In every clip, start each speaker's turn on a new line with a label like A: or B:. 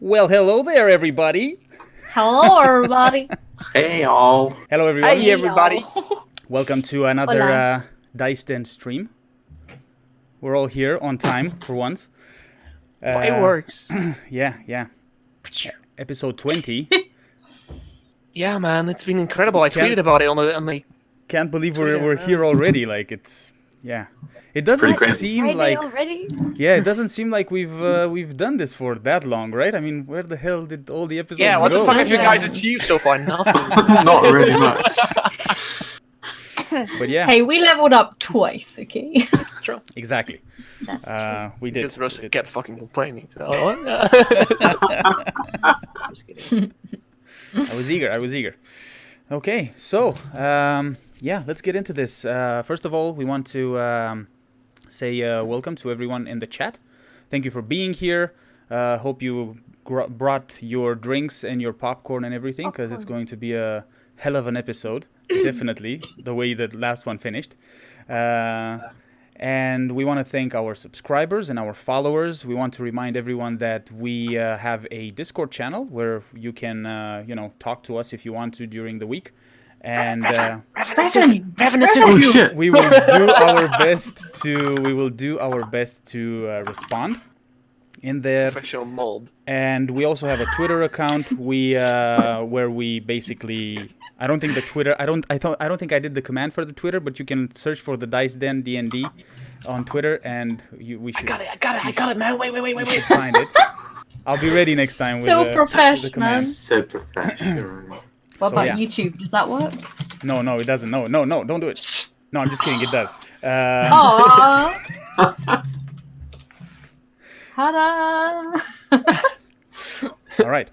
A: Well, hello there, everybody.
B: Hello, everybody.
C: Hey, all.
A: Hello, everyone.
D: Hey, everybody.
A: Welcome to another
B: Hola.
A: Dice Den stream. We're all here on time for once.
D: Fireworks.
A: Yeah. Episode 20.
D: Yeah, man, it's been incredible. I tweeted about it on my.
A: Can't believe
D: Twitter,
A: we're here already. Like it doesn't
C: Pretty crazy.
A: seem
B: Friday
A: like
B: already?
A: it doesn't seem like we've done this for that long, right? I mean, where the hell did all the episodes
D: Yeah, what
A: go?
D: the fuck have you
B: Yeah.
D: guys achieved so far? Nothing.
C: Not really much.
A: But yeah,
B: Hey, we leveled up twice, okay?
D: True.
A: exactly.
B: That's true.
A: We did.
D: Because Russell
A: we did.
D: kept fucking complaining. So. Just kidding.
A: I was eager. Okay, so let's get into this. First of all, we want to say welcome to everyone in the chat. Thank you for being here. Hope you brought your drinks and your popcorn and everything, because it's going to be a hell of an episode. Definitely, the way the last one finished. And we want to thank our subscribers and our followers. We want to remind everyone that we have a Discord channel where you can, talk to us if you want to during the week. And
C: Oh shit!
A: we will do our best to respond in there.
D: Professional mold.
A: And we also have a Twitter account. Where we basically. I don't think the Twitter. I don't think I did the command for the Twitter, but you can search for the Dice Den D&D on Twitter, and we should.
D: I got it, man. Wait.
A: should find it. I'll be ready next time with
B: So
A: the
B: professional,
A: command.
B: man.
C: So professional.
B: What
A: So,
B: about
A: yeah.
B: YouTube? Does that work?
A: No, it doesn't. No, don't do it. No, I'm just kidding. It does.
B: Aww. Ta-da!
A: All right.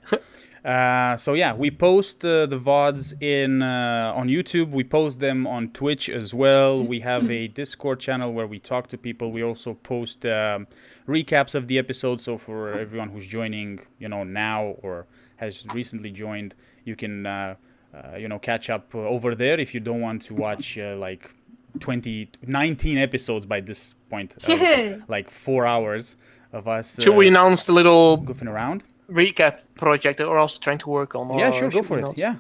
A: We post the VODs on YouTube. We post them on Twitch as well. We have a Discord channel where we talk to people. We also post recaps of the episode. So for everyone who's joining, now or has recently joined, you can, catch up over there if you don't want to watch 19 episodes by this point. Like 4 hours of us
D: Should we announce the little
A: goofing around.
D: recap project that we're also trying to work on?
A: Yeah,
D: or
A: sure, go
D: should
A: for
D: we
A: it.
D: not?
A: Yeah.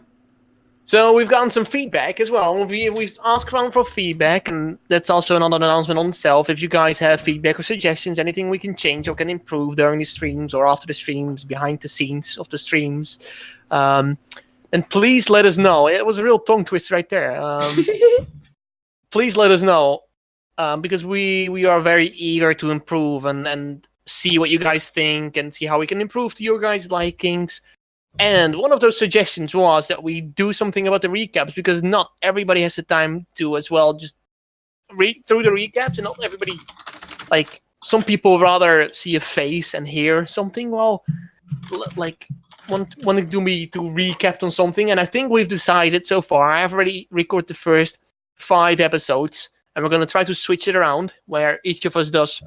D: So we've gotten some feedback as well. We asked around for feedback, and that's also another announcement on itself. If you guys have feedback or suggestions, anything we can change or can improve during the streams or after the streams, behind the scenes of the streams, and please let us know. It was a real tongue twist right there. Please let us know, because we are very eager to improve and see what you guys think and see how we can improve to your guys' likings. And one of those suggestions was that we do something about the recaps, because not everybody has the time to as well just read through the recaps, and not everybody, like, some people rather see a face and hear something. Well, like, wanting me to recap on something, and I think we've decided so far. I've already recorded the first 5 episodes, and we're going to try to switch it around, where each of us does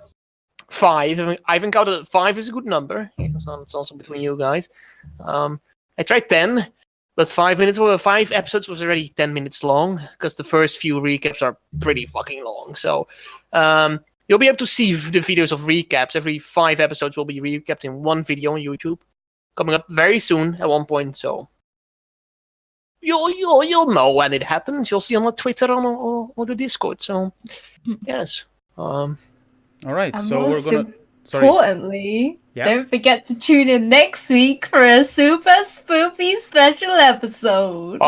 D: 5. I haven't counted that 5 is a good number. It's also between you guys. I tried 10, but 5 episodes was already 10 minutes long, because the first few recaps are pretty fucking long. So you'll be able to see the videos of recaps. Every 5 episodes will be recapped in one video on YouTube, coming up very soon at one point. So you'll know when it happens. You'll see on the Twitter or the Discord. So yes.
A: All right.
B: And
A: So we're
B: most
A: gonna. Sorry.
B: Importantly,
A: Yeah.
B: don't forget to tune in next week for a super spoopy special episode.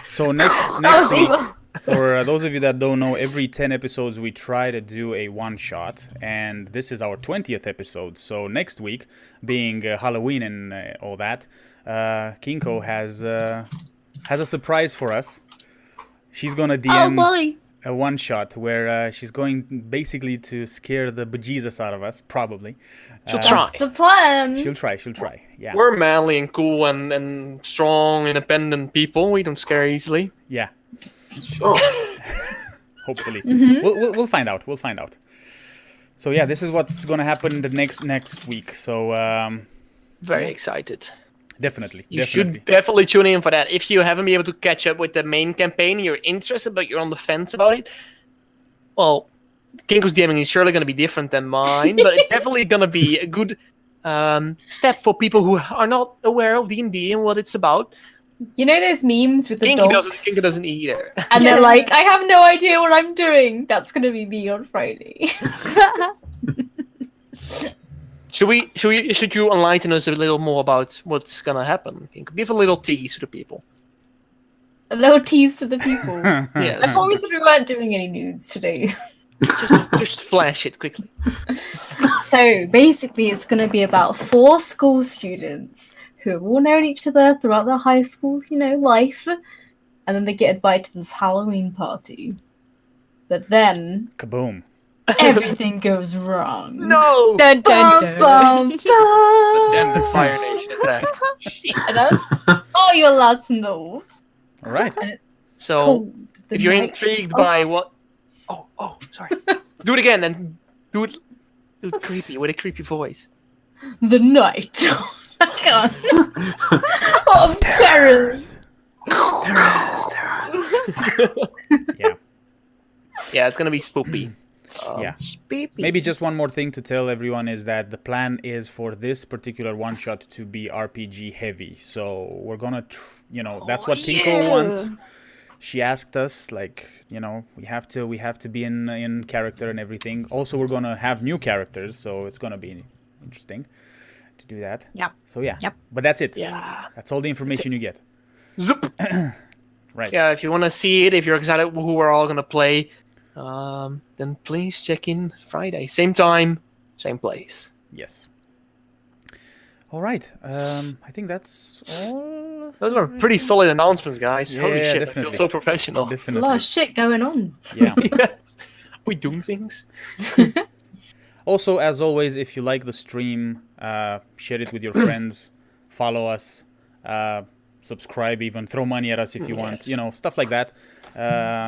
A: So next
B: was
A: week,
B: evil.
A: for those of you that don't know, every 10 episodes we try to do a one shot, and this is our 20th episode. So next week, being Halloween and all that, Kinko has a surprise for us. She's gonna
B: Oh
A: DM
B: boy!
A: a one shot where she's going basically to scare the bejesus out of us, probably.
D: She'll try.
B: That's the plan.
A: She'll try. Yeah.
D: We're manly and cool and strong, independent people. We don't scare easily.
A: Yeah.
C: Sure.
A: Hopefully.
B: Mm-hmm.
A: We'll find out. So yeah, this is what's gonna happen the next week. So
D: Very excited.
A: definitely.
D: You should definitely tune in for that. If you haven't been able to catch up with the main campaign, you're interested but you're on the fence about it, well, Kinko's DMing is surely going to be different than mine, but it's definitely going to be a good step for people who are not aware of D&D and what it's about.
B: You know those memes with the
D: Kinko
B: dogs?
D: doesn't either.
B: And they're like, I have no idea what I'm doing. That's going to be me on Friday.
D: Should you enlighten us a little more about what's going to happen? Kinko? Give a little tease to the people.
B: A little tease to the people. I
D: Yeah,
B: thought we said we weren't doing any nudes today.
D: just flash it quickly.
B: So basically, it's going to be about 4 school students who have all known each other throughout their high school, life, and then they get invited to this Halloween party. But then
A: Kaboom.
B: everything goes wrong.
D: No!
B: Dun, dun, dun,
D: But
B: dun.
D: then the Fire Nation attacked.
B: And that's all you're allowed to know.
A: All right.
D: So,
B: Cold the
D: if you're
B: night
D: intrigued
B: of-
D: by what... Oh, sorry. Do it again and do it creepy, with a creepy voice.
B: The night. I can't. Of terrors.
A: Yeah.
D: Yeah, it's gonna be spoopy.
A: Yeah.
B: Spoopy.
A: Maybe just one more thing to tell everyone is that the plan is for this particular one shot to be RPG heavy. So we're gonna, that's what Kinko wants. She asked us, like, we have to be in character and everything. Also, we're gonna have new characters, so it's gonna be interesting to do that.
B: Yep.
A: So yeah.
B: Yep.
A: But that's it.
D: Yeah.
A: That's all the information you get.
D: Zoop.
A: Right.
D: Yeah, if you want to see it, if you're excited who we're all gonna play, then please check in Friday, same time, same place.
A: Yes. All right. I think that's all.
D: Those were pretty solid announcements, guys. Holy
A: Yeah,
D: shit, I
A: definitely.
D: feel so professional.
B: There's a
A: Definitely.
B: lot of shit going on.
A: Yeah.
D: Yes. We doing things.
A: Also, as always, if you like the stream, share it with your friends, follow us, subscribe even, throw money at us if you want, stuff like that.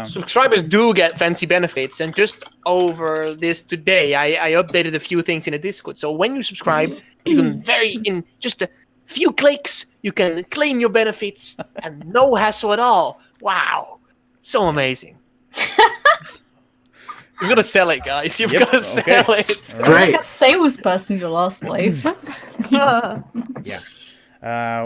D: Subscribers do get fancy benefits, and just over this today, I updated a few things in the Discord. So when you subscribe, you can in just a few clicks, you can claim your benefits and no hassle at all. Wow, so amazing. You've got to sell it, guys. You've
A: Yep,
D: got to sell
A: okay.
D: it.
A: All right.
B: Like
C: Great.
B: a salesperson in your last life.
A: Yeah.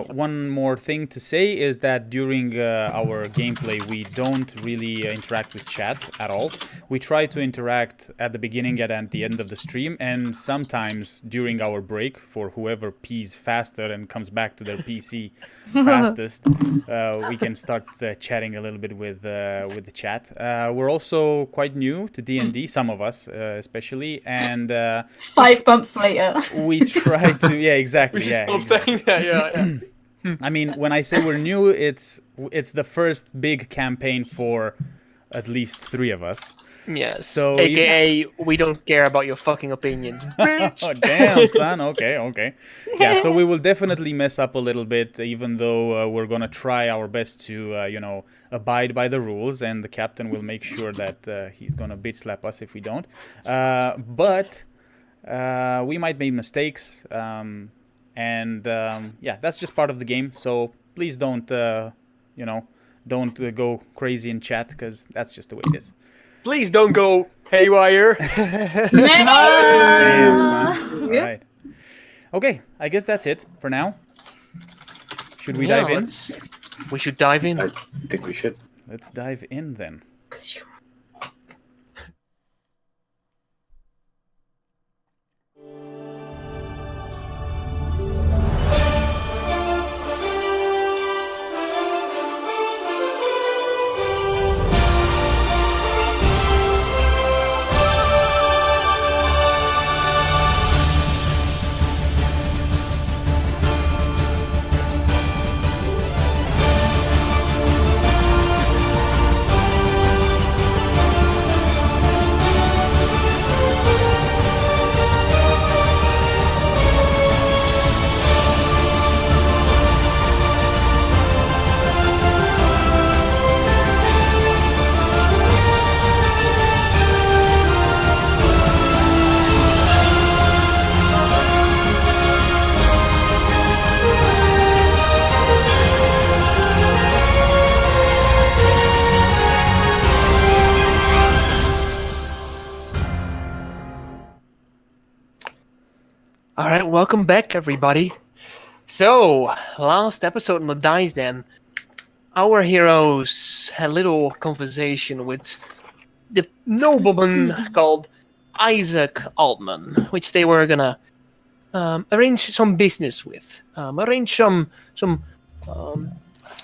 A: One more thing to say is that during our gameplay, we don't really interact with chat at all. We try to interact at the beginning and at the end of the stream, and sometimes during our break, for whoever pees faster and comes back to their PC fastest, we can start chatting a little bit with the chat. We're also quite new to D&D, some of us especially, and
B: 5 bumps later.
A: we try to, yeah, exactly,
D: We should
A: yeah.
D: stop
A: exactly.
D: saying that. Yeah.
A: I mean, when I say we're new, it's the first big campaign for at least 3 of us.
D: Yes.
A: So
D: AKA, we don't care about your fucking opinion.
A: Oh, damn, son. Okay. Yeah, so we will definitely mess up a little bit, even though we're going to try our best to, abide by the rules, and the captain will make sure that he's going to bitch slap us if we don't. But we might make mistakes, and that's just part of the game. So please don't, don't go crazy in chat, because that's just the way it is.
D: Please don't go haywire.
A: Damn, son. All right. Okay, I guess that's it for now. Should we dive in?
D: We should dive in.
C: I think we should.
A: Let's dive in then.
D: All right, welcome back, everybody. So, last episode on the Dice Den, our heroes had a little conversation with the nobleman called Isaac Altman, which they were gonna arrange some business with, arrange some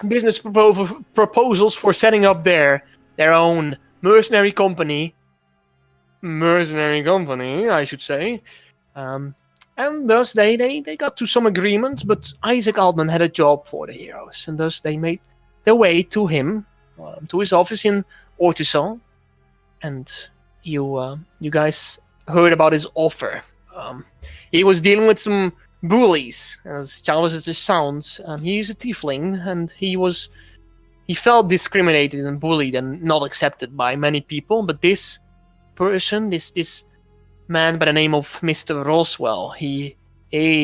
D: business proposals for setting up their own mercenary company, I should say. And thus they got to some agreement, but Isaac Altman had a job for the heroes, and thus they made their way to him, to his office in Ortusan, and you guys heard about his offer. He was dealing with some bullies, as childish as it sounds. He's a tiefling, and he felt discriminated and bullied and not accepted by many people, but this person, this man by the name of Mr. Roswell, he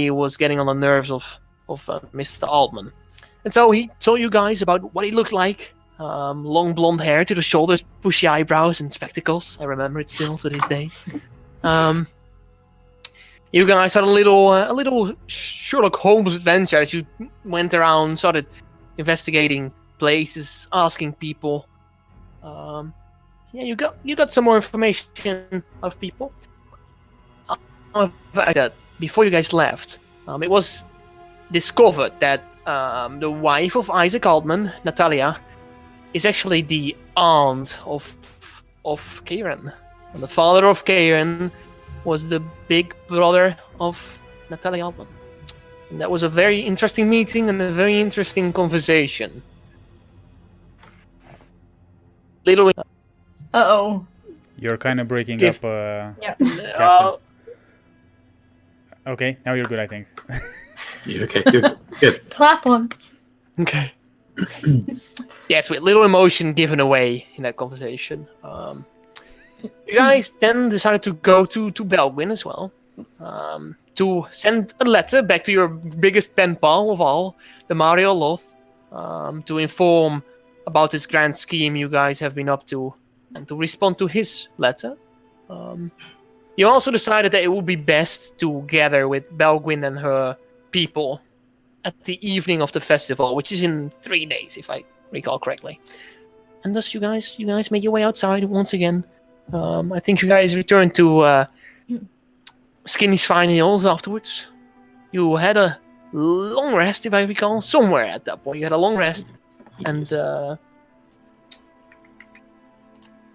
D: was getting on the nerves of Mr. Altman. And so he told you guys about what he looked like. Long blonde hair to the shoulders, bushy eyebrows, and spectacles. I remember it still to this day. You guys had a little Sherlock Holmes adventure as you went around, started investigating places, asking people. You got some more information of people. Before you guys left, it was discovered that the wife of Isaac Altman, Natalia, is actually the aunt of Kieran. And the father of Kieran was the big brother of Natalia Altman. And that was a very interesting meeting and a very interesting conversation. Little.
B: Uh-oh.
A: You're kind of breaking up.
B: Yeah.
A: Okay, now you're good, I think.
C: Yeah, okay, you're good.
B: Clap on.
D: Okay. Yes, with little emotion given away in that conversation. You guys then decided to go to Belwyn as well, to send a letter back to your biggest pen pal of all, the Mario Loth, to inform about this grand scheme you guys have been up to, and to respond to his letter. You also decided that it would be best to gather with Belwyn and her people at the evening of the festival, which is in 3 days, if I recall correctly. And thus you guys made your way outside once again. I think you guys returned to Skinny's Fine Hills afterwards. You had a long rest, if I recall, somewhere at that point. You had a long rest, and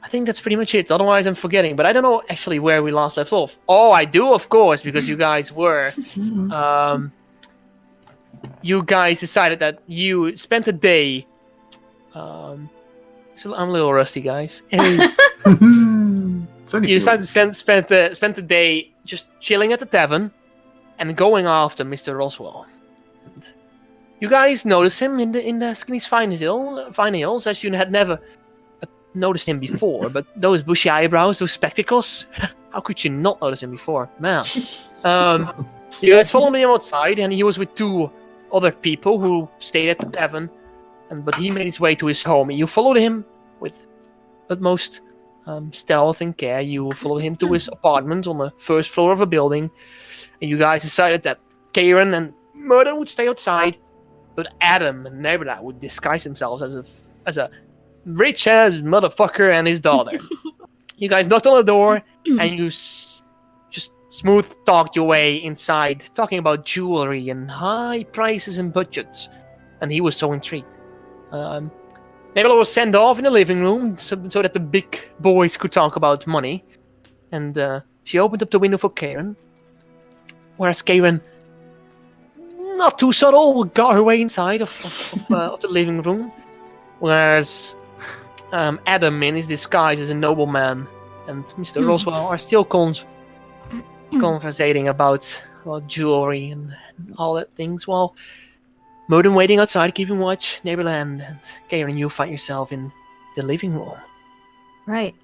D: I think that's pretty much it. Otherwise, I'm forgetting. But I don't know actually where we last left off. Oh, I do, of course, because you guys were... you guys decided that you spent a day... so I'm a little rusty, guys. You decided to spend the day just chilling at the tavern and going after Mr. Roswell. And you guys noticed him in the Skinny's Fine Hills, as you had never noticed him before. But those bushy eyebrows, those spectacles, how could you not notice him before, man? You guys followed him outside, and he was with 2 other people who stayed at the tavern. But he made his way to his home. You followed him with utmost stealth and care. You followed him to his apartment on the first floor of a building. And you guys decided that Kieran and Murder would stay outside, but Adam and Nebula would disguise themselves as a rich-ass motherfucker and his daughter. You guys knocked on the door, and you just smooth talked your way inside, talking about jewelry and high prices and budgets. And he was so intrigued. Nebula was sent off in the living room so that the big boys could talk about money. And she opened up the window for Kieran. Whereas Kieran, not too subtle, got her way inside of the living room. Whereas Adam, in his disguise as a nobleman, and Mr. Roswell are still conversating about jewelry and all that things. While Modem waiting outside, keeping watch, Neighborland, and Kieran, you find yourself in the living room.
B: Right.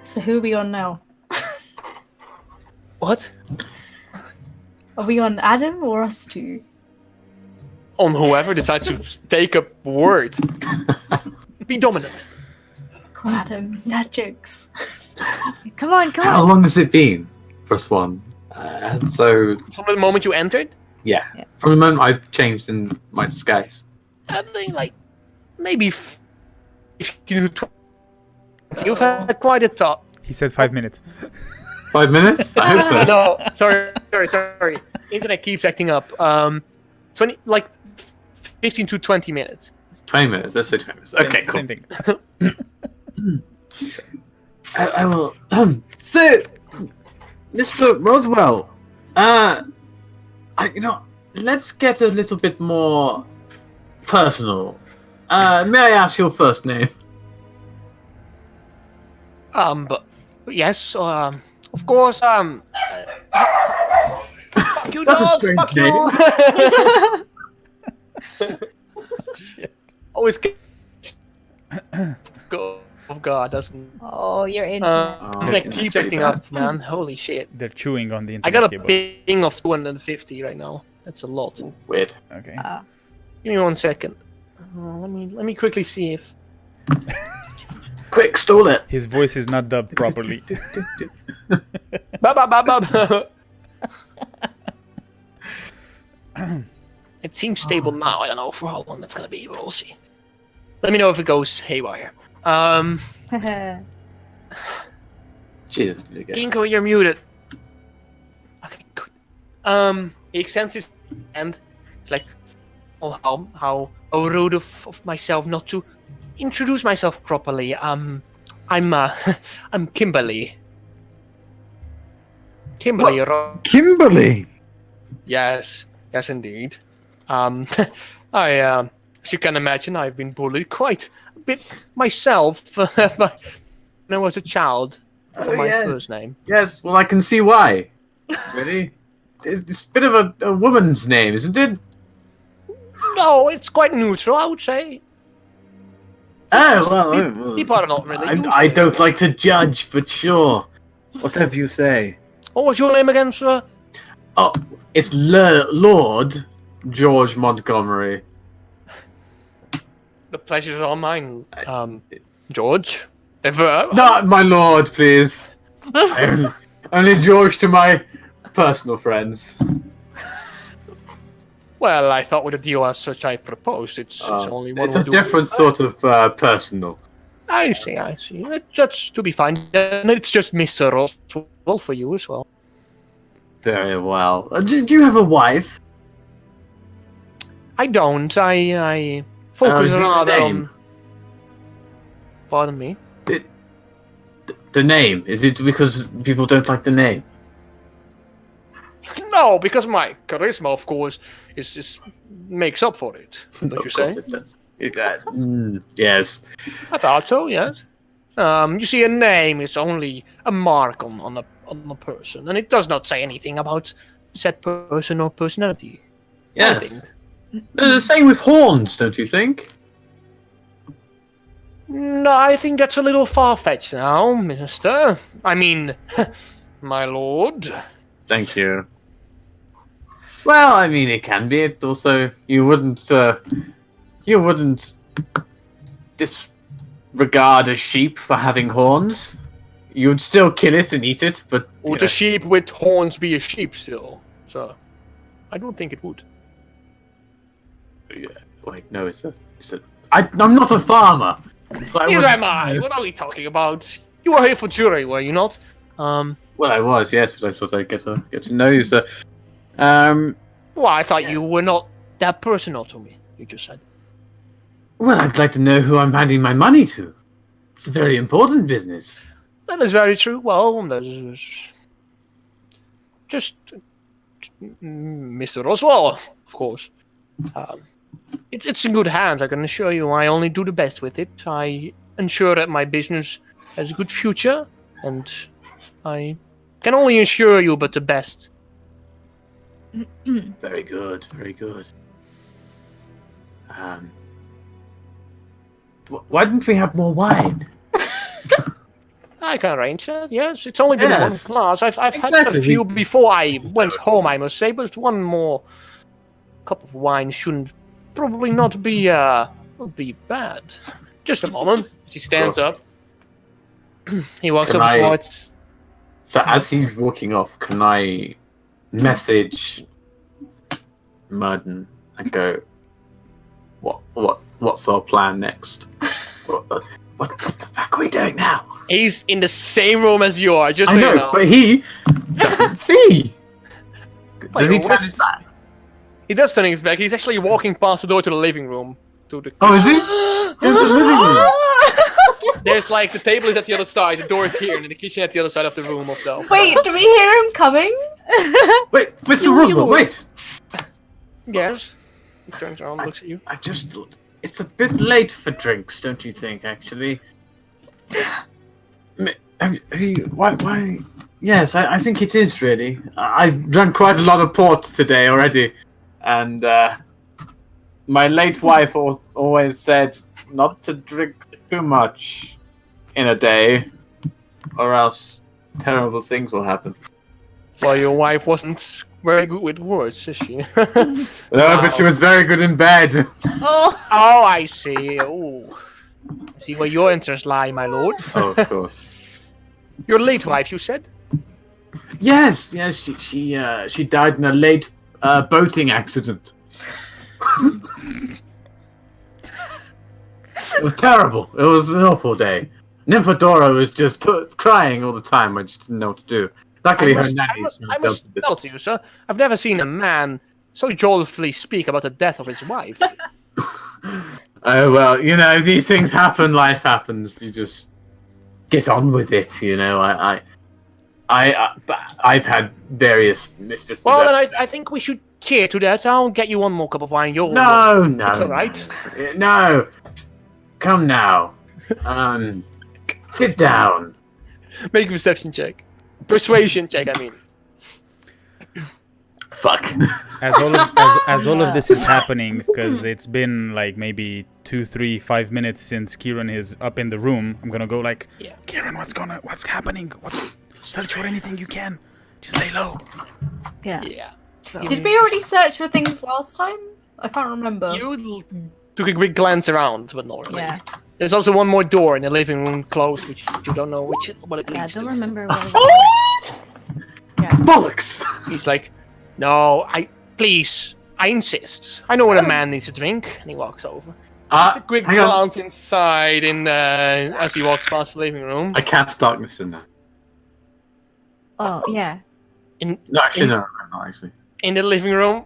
B: So who are we on now?
D: What?
B: Are we on Adam or us 2?
D: On whoever decides to take a word. Be dominant.
B: Come on, Adam. Dad jokes. Come on.
C: How long has it been? +1. So
D: From the moment you entered,
C: yeah.
B: Yeah.
C: From the moment I've changed in my disguise.
D: I think like maybe if you do 20, you've had quite a top.
A: He said 5 minutes.
C: 5 minutes? I hope so.
D: No, sorry. Internet keeps acting up. 20 like 15 to 20 minutes.
C: 20 minutes. Let's say 20 minutes. Okay, cool.
A: Same thing.
C: I will. So, Mr. Roswell, let's get a little bit more personal. May I ask your first name?
D: But yes, of course, fuck you,
C: That's a
D: dog,
C: strange
D: fuck
C: name.
D: you. Always get. Oh God, doesn't.
B: Oh, you're in.
D: Internet keeps acting up, man. Holy shit.
A: They're chewing on the
D: I
A: internet
D: got a
A: cable.
D: ping of 250 right now. That's a lot.
C: Weird.
A: Okay.
D: Give me 1 second. Let me quickly see if.
C: Quick, stall it.
A: His voice is not dubbed properly.
D: It seems stable now. I don't know for how long that's gonna be. We'll see. Let me know if it goes haywire.
C: Jesus. Okay.
D: Inko, you're muted. Okay, good. He extends his hand, like, oh, how rude of myself not to introduce myself properly. I'm Kimberly. Kimberly.
C: Kimberly.
D: Yes, indeed. As you can imagine, I've been bullied quite a bit myself when I was a child for my first name.
C: Yes, well, I can see why. Really? It's a bit of a woman's name, isn't it?
D: No, it's quite neutral, I would say.
C: Oh, well,
D: People are not really used
C: I
D: to it.
C: don't like to judge, but sure. Whatever you say.
D: What was your name again, sir?
C: Oh, it's Lord George Montgomery.
D: The pleasure's all mine. George?
C: Not my lord, please. Only George to my personal friends.
D: Well, I thought with a deal as such I proposed. It's only one
C: It's
D: way
C: a
D: to-
C: different sort of personal.
D: I see. That's to be fine. And it's just Mr. Roswell for you as well.
C: Very well. Do you have a wife?
D: I don't. I focus
C: is it the
D: rather
C: name?
D: on... Pardon me?
C: The name? Is it because people don't like the name?
D: No, because my charisma, of course, is just makes up for it. Don't you say?
C: It does. Yes.
D: I thought so. Yes. You see, a name is only a mark on a person, and it does not say anything about said person or personality. I
C: Yes.
D: think.
C: The same with horns, don't you think?
D: No, I think that's a little far-fetched now, Mister. I mean, my lord.
C: Thank you. Well, I mean, it can be. It also, you wouldn't disregard a sheep for having horns. You'd still kill it and eat it, but
D: Would a sheep with horns be a sheep still? So, I don't think it would.
C: yeah. Wait, no, it's a. I'm not a farmer. So I
D: Neither
C: wouldn't-
D: am I. What are we talking about? You were here for jury, were you not?
C: Well, I was, yes, but I thought I'd get to know you, sir.
D: Well, I thought you were not that personal to me. You just said.
C: Well, I'd like to know who I'm handing my money to. It's a very important business.
D: That is very true. Well, that is just Mr. Roswell, of course. It's in good hands. I can assure you. I only do the best with it. I ensure that my business has a good future, and I can only assure you but the best.
C: Very good, very good. Why didn't we have more wine?
D: I can arrange that. Yes, it's only been one
C: Yes.
D: glass. I've had
C: Exactly.
D: a few before I went home, I must say, but one more cup of wine shouldn't probably not be bad. Just a moment. As he stands up, he walks
C: Can
D: over
C: I-
D: towards.
C: So as he's walking off, can I message Murden and go, what's our plan next? What the fuck are we doing now?
D: He's in the same room as you are, just
C: I
D: so
C: know,
D: you know.
C: but he doesn't see. Does he turn his back?
D: He does turn his back. He's actually walking past the door to the living room.
C: Oh, is he? It's the living room.
D: There's like the table is at the other side, the door is here, and the kitchen at the other side of the room of the.
B: Wait, do we hear him coming?
C: Wait, Mr. Roosevelt, wait!
D: Yes. He turns around, and looks at you.
C: I just thought it's a bit late for drinks, don't you think? Actually, have you? Why? Yes, I think it is really. I've done quite a lot of port today already, and my late wife always said not to drink too much in a day, or else terrible things will happen.
D: Well, your wife wasn't very good with words, is she?
C: No, but she was very good in bed.
D: Oh, I see. Oh, see where your interests lie, my lord.
C: Oh, of course.
D: Your late wife, you said?
C: Yes. She died in a late boating accident. It was terrible. It was an awful day. Nymphadora was just crying all the time. I just didn't know what to do. Luckily, her nanny.
D: I must tell you, sir, I've never seen a man so joyfully speak about the death of his wife.
C: Oh, well, you know, these things happen, life happens. You just get on with it, you know. I've had various mistresses.
D: Well, then I think we should cheer to that. I'll get you one more cup of wine.
C: No.
D: It's all right.
C: No. Come now. Sit down.
D: Make a perception check. Persuasion check, I mean.
C: Fuck.
A: As all of this is happening, because it's been like maybe 2, 3, 5 minutes since Kieran is up in the room, I'm gonna go like,
D: Yeah.
A: Kieran, what's happening? Search for anything you can. Just lay low.
B: Yeah.
D: Yeah.
B: Did we already search for things last time? I can't remember.
D: You took a quick glance around, but not really.
B: Yeah.
D: There's also one more door in the living room closed, which you don't know what it
B: Yeah, I
D: leads
B: don't
D: to.
B: remember what it was.
C: Bollocks.
D: He's like, no, please, I insist. I know when a man needs a drink, and he walks over. It's a quick
C: hang on.
D: glance inside as he walks past the living room.
C: I cast darkness in there.
B: Oh, yeah.
C: No, actually, no, not actually.
D: In the living room,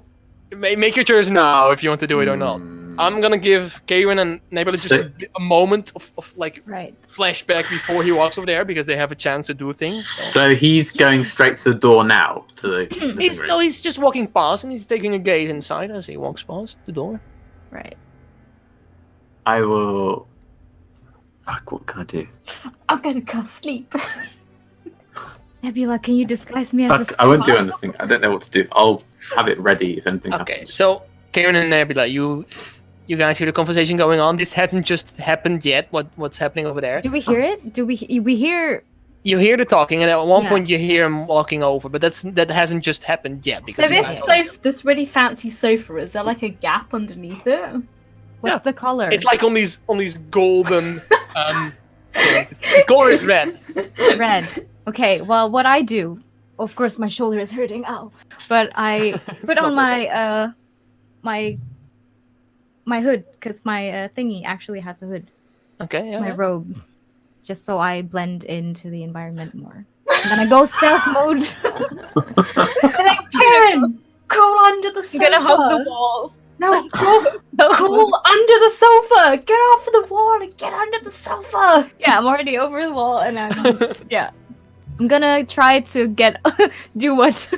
D: make your choice now if you want to do it or not. I'm gonna give Kieran and Nebula just a moment of like
B: Right.
D: flashback before he walks over there because they have a chance to do things.
C: So he's going straight to the door now. To the living room.
D: He's just walking past and he's taking a gaze inside as he walks past the door.
B: Right.
C: I will. Fuck, what can I do?
B: I'm gonna go sleep. Nebula, can you disguise me as
C: Fuck, I won't do anything. I don't know what to do. I'll have it ready if anything
D: Okay,
C: happens.
D: so Kieran and Nebula, you guys hear the conversation going on. This hasn't just happened yet. What's happening over there?
B: Do we hear it? Do we hear?
D: You hear the talking, and at one
B: Yeah.
D: point you hear him walking over, but that hasn't just happened yet.
B: So
D: Because
B: this really fancy sofa, is there like a gap underneath it?
E: What's
D: Yeah.
E: the color?
D: it's like on these golden. The color is red.
E: red. Okay, well, what I do, of course, my shoulder is hurting. Ow! But I put on my my hood because my thingy actually has a hood.
D: Okay, yeah.
E: My robe, just so I blend into the environment more. And then I go stealth mode.
B: Like, Karen, crawl under the
E: I'm
B: sofa.
E: gonna hug the walls.
B: No, crawl under the sofa. Get off the wall and get under the sofa.
E: Yeah, I'm already over the wall, and I'm gonna try to do what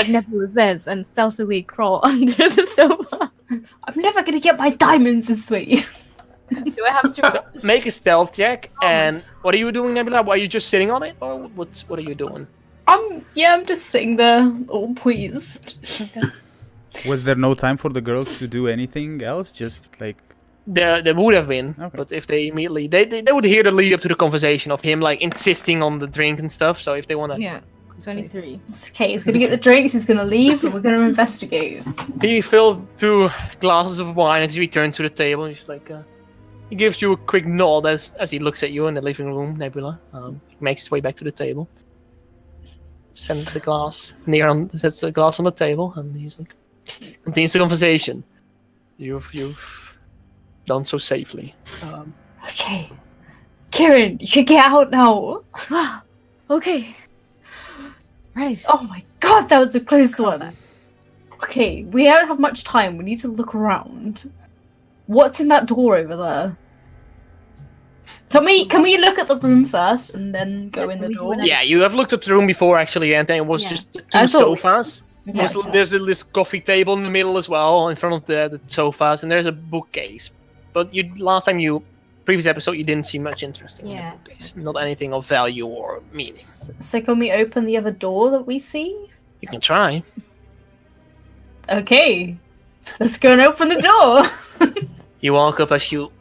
E: Nebula says and stealthily crawl under the sofa.
B: I'm never gonna get my diamonds this way.
E: Do I have to?
D: Make a stealth check. And what are you doing, Nebula? Are you just sitting on it, or what are you doing?
B: I'm just sitting there, all pleased.
A: Was there no time for the girls to do anything else? Just like
D: There would have been,
A: Okay.
D: but if they immediately they would hear the lead up to the conversation of him like insisting on the drink and stuff. So if they want to,
E: Yeah, 23.
B: Okay, he's gonna get the drinks, he's gonna leave, and we're gonna investigate.
D: he fills 2 glasses of wine as he returns to the table. He's like, he gives you a quick nod as he looks at you in the living room, Nebula. He makes his way back to the table. sends the glass sets the glass on the table, and he's like, continues the conversation. You've done so safely.
B: Okay. Kieran, you can get out now.
E: Okay. Right.
B: Oh my god, that was a close one. Okay, we don't have much time. We need to look around. What's in that door over there? Can we look at the room first and then go in the door?
D: Yeah, you have looked up the room before actually, and then it was just two
B: I thought-
D: sofas.
B: Yeah.
D: There's this coffee table in the middle as well, in front of the sofas, and there's a bookcase. But previous episode, you didn't see much interesting in the bookcase. Not anything of value or meaning.
B: So can we open the other door that we see?
D: You can try.
B: Okay. Let's go and open the door.
D: You walk up as you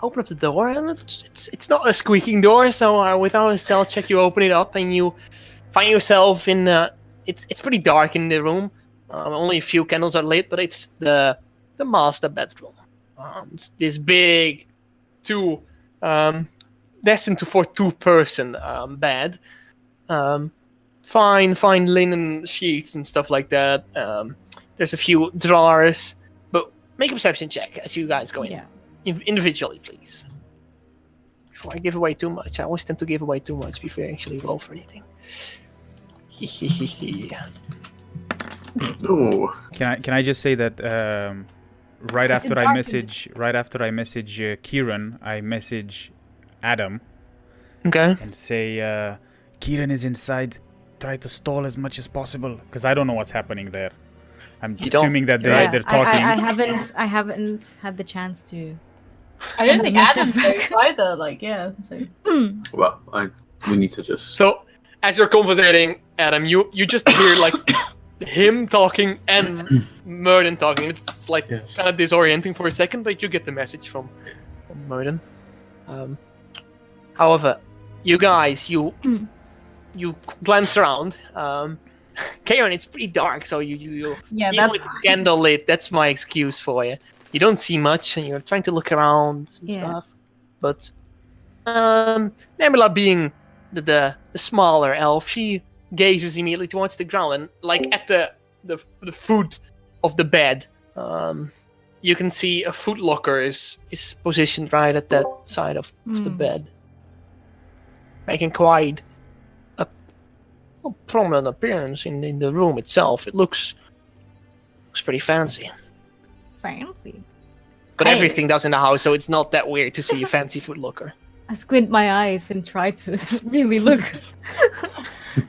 D: open up the door, and it's not a squeaking door, so without a stealth check, you open it up, and you find yourself in... It's pretty dark in the room. Only a few candles are lit, but it's the master bedroom. It's this big, destined for two-person bed. Fine linen sheets and stuff like that. There's a few drawers, but make a perception check as you guys go in. Individually, please. Before I give away too much. I always tend to give away too much before I actually roll for anything.
C: Ooh.
A: Can I just say that right
E: It's
A: after I
E: dark
A: message Kieran, I message Adam
D: Okay.
A: and say Kieran is inside. Try to stall as much as possible because I don't know what's happening there. I'm
D: You don't-
A: assuming that
E: Yeah,
A: they're talking.
E: I haven't had the chance to.
B: I don't think Adam
E: Message
B: knows either. Like, yeah. So.
C: Well, we need to just.
D: So, as you're conversating, Adam, you just hear like him talking and Merlin talking. It's like
C: Yes.
D: kind of disorienting for a second, but you get the message from Merlin. However, you guys, you glance around. Karen, it's pretty dark, so you
E: Yeah,
D: even
E: that's
D: with the candle lit. That's my excuse for you. You don't see much, and you're trying to look around and stuff. But Nebula, being the smaller elf, she gazes immediately towards the ground and like at the foot of the bed. You can see a foot locker is positioned right at that side of the bed, making quite a prominent appearance in the room itself. It looks pretty fancy.
E: fancy.
D: But
B: Hey.
D: everything does in the house, so it's not that weird to see a fancy foot locker.
E: I squint my eyes and try to really look.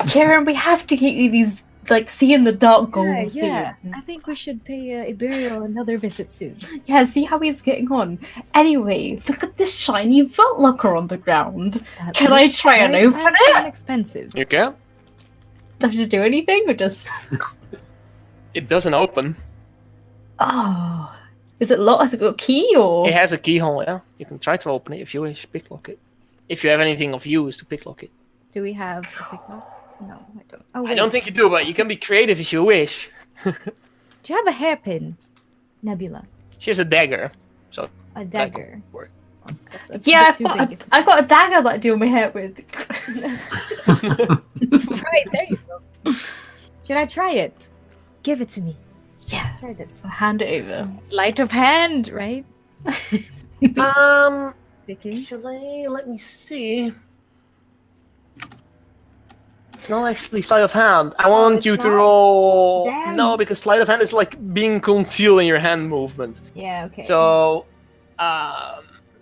B: Karen, we have to get you these, like, see in the dark goals
E: yeah.
B: soon.
E: I think we should pay Iberial another visit soon.
B: Yeah, see how he's getting on. Anyway, look at this shiny foot locker on the ground. Can I try and open
E: fancy and
B: it?
E: expensive.
D: You can?
B: Do I have to do anything or just...
D: It doesn't open.
B: Oh. Is it locked? Has it got a key or...
D: It has a keyhole, yeah. You can try to open it if you wish. Picklock it. If you have anything of use to picklock it.
E: Do we have a picklock? No, I don't. Oh,
D: I don't think you do, but you can be creative if you wish.
E: Do you have a hairpin, Nebula?
D: She has a dagger.
E: A dagger?
D: work.
E: That's
B: Yeah,
E: too big.
B: I've got a dagger that I do my hair with.
E: Right, there you go. Should I try it? Give it to me.
B: Yeah.
E: Try this.
B: So hand it over.
E: Sleight of hand, right? Vicky?
D: Actually, let me see. It's not actually sleight of hand. I want
E: it's
D: you to
E: not?
D: roll.
E: Damn.
D: No, because sleight of hand is like being concealed in your hand movement.
E: Yeah, okay.
D: So, I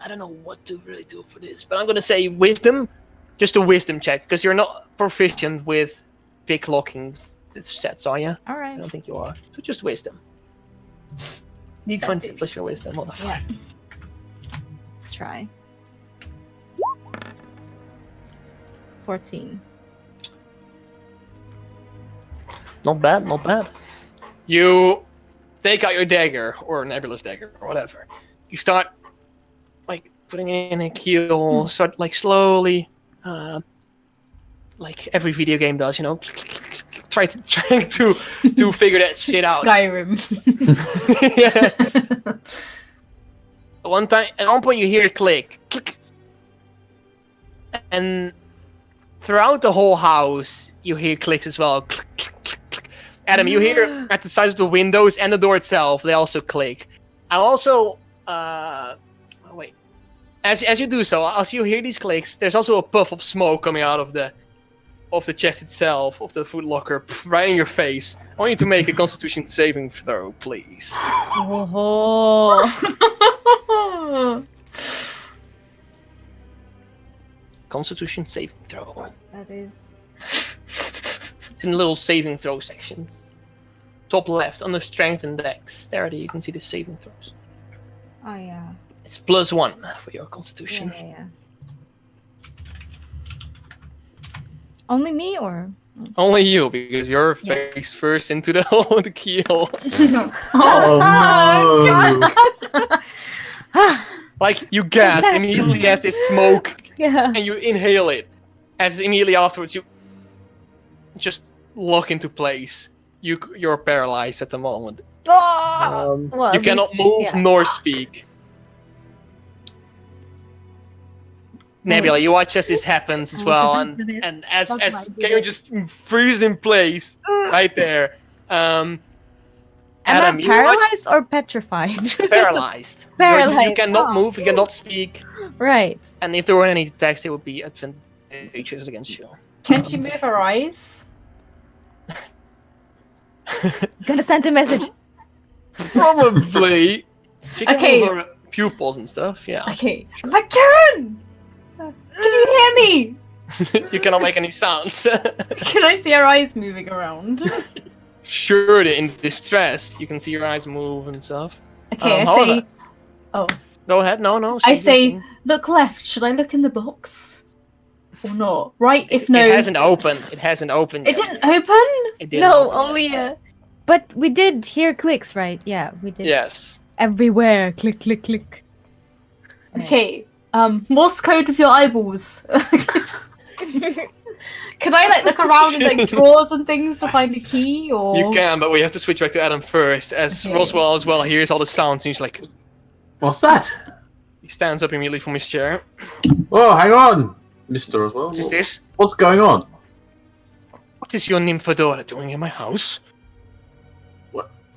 D: don't know what to really do for this, but I'm gonna say wisdom, just a wisdom check, because you're not proficient with picklocking sets, are you? I
E: Alright.
D: don't think you are. So just wisdom.
B: Need
D: 20 plus your wisdom, motherfucker.
E: Yeah. Try. 14.
D: Not bad, not bad. You take out your dagger, or Nebula's dagger, or whatever. You start, like, putting it in a keel, start, like, slowly, like every video game does, you know? Trying to figure that shit out.
B: Skyrim.
D: Yes. At one point you hear a click, and throughout the whole house, you hear clicks as well. Click, click, click, click. Adam, you hear at the sides of the windows and the door itself, they also click. I also, wait. As you do so, as you hear these clicks, there's also a puff of smoke coming out of the chest itself, of the food locker, right in your face. I want you to make a Constitution saving throw, please.
E: Oh.
D: Constitution saving throw.
E: That is.
D: It's in little saving throw sections. Top left, under strength and dex. There you can see the saving throws.
E: Oh yeah.
D: It's +1 for your Constitution.
E: Yeah. Only me or?
D: Only you, because you're face first into the hole, the keyhole.
C: Oh no!
D: Like, you gas, immediately as this smoke,
E: Yeah.
D: and you inhale it. As immediately afterwards, you just lock into place. You're paralyzed at the moment.
E: Oh! Well,
D: You
E: at
D: cannot
E: least-
D: move
E: yeah.
D: nor speak. Nebula, you watch as this happens as
E: I was
D: well,
E: afraid of it.
D: and as
E: That's my
D: Kenyo just freezes in place right there.
E: Am
D: Adam,
E: I
D: you watch
E: paralyzed or petrified?
D: paralyzed. You
E: Paralyzed,
D: cannot
E: oh.
D: move, you cannot speak,
E: Right.
D: and if there were any attacks, they would be advantageous against you.
B: Can't you move her eyes?
E: Gonna send a message.
D: Probably. She can
B: Okay.
D: move her pupils and stuff, yeah.
B: Okay. I'm like, Karen! Can you hear me?
D: You cannot make any sounds.
B: Can I see her eyes moving around?
D: Sure, in distress, you can see your eyes move and stuff.
B: Okay, I
D: however-
B: say, oh,
D: Go ahead, no.
B: I
D: see
B: say,
D: your thing.
B: look left. Should I look in the box? Or not? Right, if no.
D: It hasn't opened. It hasn't opened
B: It
D: yet.
B: didn't open?
D: It didn't
E: No,
D: open
E: only
D: yet.
E: But we did hear clicks, right? Yeah, we did.
D: Yes.
E: Everywhere. Click, click, click.
B: Okay, Morse code with your eyeballs. Can I like look around in like drawers and things to find a key or?
D: You can, but we have to switch back to Adam first, as
B: Okay.
D: Roswell as well hears all the sounds, and he's like,
C: What's that?
D: he stands up immediately from his chair.
C: Oh, hang on, Mr. Roswell.
D: What is this?
C: What's going on?
D: What is your nymphadora doing in my house?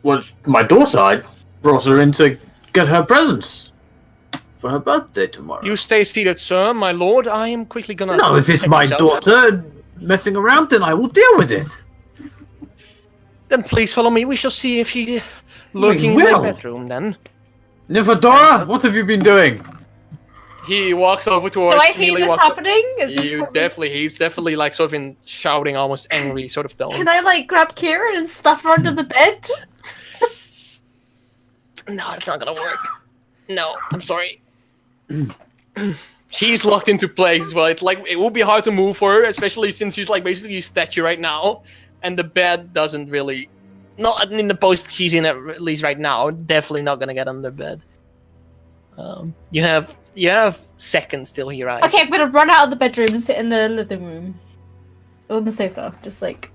C: Well, my daughter, I brought her in to get her presents for her birthday tomorrow.
D: You stay seated, sir, my lord. I am quickly gonna...
C: No, if it's
D: check
C: my
D: this out.
C: daughter messing around, then I will deal with it.
D: Then please follow me. We shall see if she's lurking in
C: will.
D: my bedroom, then.
C: Nymphadora, what have you been doing?
D: He walks over towards...
B: Do I hear
D: immediately
B: this
D: walks
B: happening? Is this
D: You
B: happening?
D: he's definitely like sort of in shouting, almost angry sort of tone.
B: Can I like grab Kira and stuff her under the bed?
D: No, it's not gonna work. No, I'm sorry. She's locked into place as well. It's like it will be hard to move for her, especially since she's like basically a statue right now, and the bed doesn't really, not in the post she's in at least right now. Definitely not gonna get under bed. You have seconds till he arrives.
B: Okay, I'm gonna run out of the bedroom and sit in the living room. On the sofa, just like.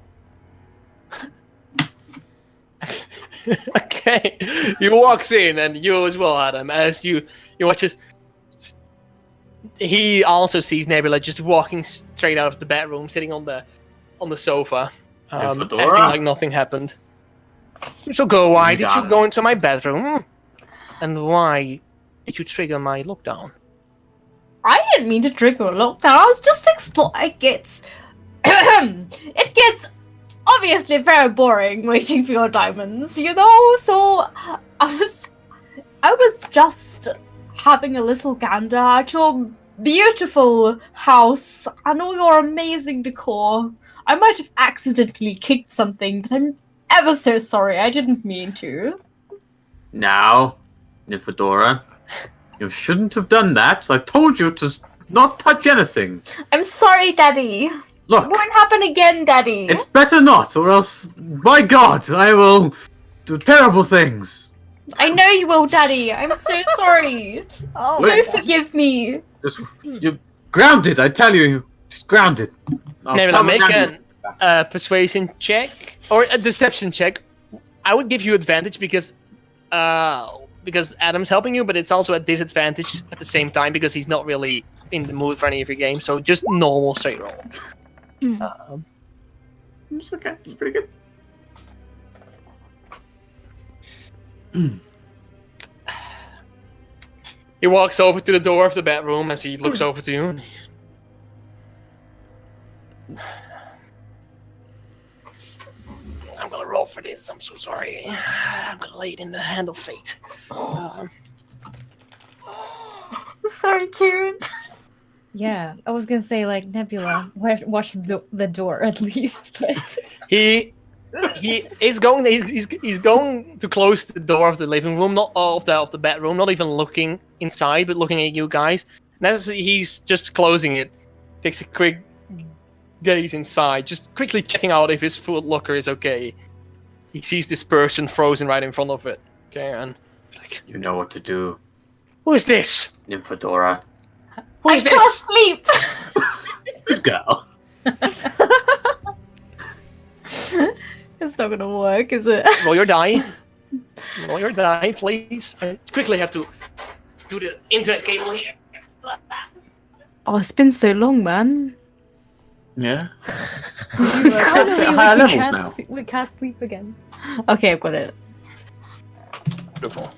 D: Okay, he walks in, and you as well, Adam. As you watch his, he also sees Nebula just walking straight out of the bedroom, sitting on the sofa,
C: And
D: acting
C: Fedora?
D: like nothing happened. So go. Why did you
C: Got it.
D: go into my bedroom? And why did you trigger my lockdown?
B: I didn't mean to trigger a lockdown. I was just exploring. It gets obviously very boring waiting for your diamonds, you know. So I was just having a little gander at your beautiful house and all your amazing decor. I might have accidentally kicked something, but I'm ever so sorry. I didn't mean to.
C: Now, Nymphadora, you shouldn't have done that. I told you to not touch anything.
B: I'm sorry, Daddy.
C: Look,
B: It won't happen again, Daddy.
C: it's better not, or else, by God, I will do terrible things.
B: I know you will, Daddy. I'm so sorry.
E: Oh,
C: Wait.
B: Do forgive me.
C: You're grounded, I tell you. Just grounded. I'll
D: Nebula,
C: come
D: make
C: and-
D: a persuasion check or a deception check. I would give you advantage because Adam's helping you, but it's also a disadvantage at the same time because he's not really in the mood for any of your games. So just normal straight roll.
C: It's okay. It's pretty good.
D: He walks over to the door of the bedroom as he looks over to you. I'm gonna roll for this. I'm so sorry. I'm gonna lay it in the hand of fate.
B: Sorry, Kieran.
E: Yeah, I was gonna say like Nebula, watch the door at least, but
D: He is going. He's going to close the door of the living room, not of the bedroom, not even looking inside, but looking at you guys. And as he's just closing it, takes a quick gaze inside, just quickly checking out if his foot locker is okay. He sees this person frozen right in front of it. Okay, and like,
C: You know what to do,
D: who is this?
C: Nymphadora.
D: Who
B: I
D: is
B: can't
D: this?
B: sleep.
C: Good girl.
B: It's not gonna work, is it?
D: Roll your die. Roll your die, please. I quickly have to do the internet cable here.
B: Oh, it's been so long, man.
C: Yeah.
E: finally
C: higher levels now.
E: we can't sleep again.
B: Okay, I've got it.
D: Beautiful.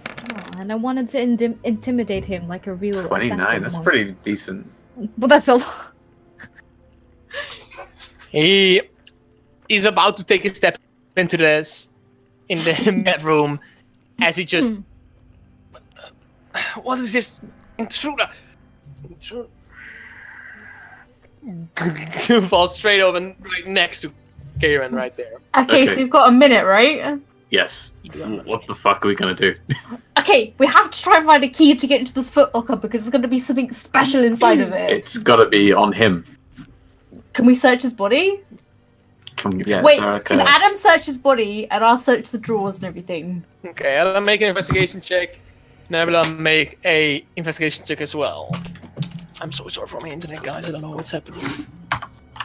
E: Oh, and I wanted to intimidate him like a real
C: 29.
E: offensive
C: That's
E: monk.
C: pretty decent.
E: But that's a lot.
D: He is about to take a step into the bedroom as he just. What is this intruder? Falls straight over right next to Kieran right there.
B: Okay, so we've got a minute, right?
C: Yes. What the fuck are we gonna do?
B: Okay, we have to try and find a key to get into this footlocker because there's going to be something special inside of it.
C: It's gotta be on him.
B: Can we search his body?
C: Yeah,
B: Wait,
C: Sarah,
B: can Adam search his body and I'll search the drawers and everything?
D: Okay, I'll make an investigation check. Nebula make a investigation check as well. I'm so sorry for my internet, guys. I don't know what's happening.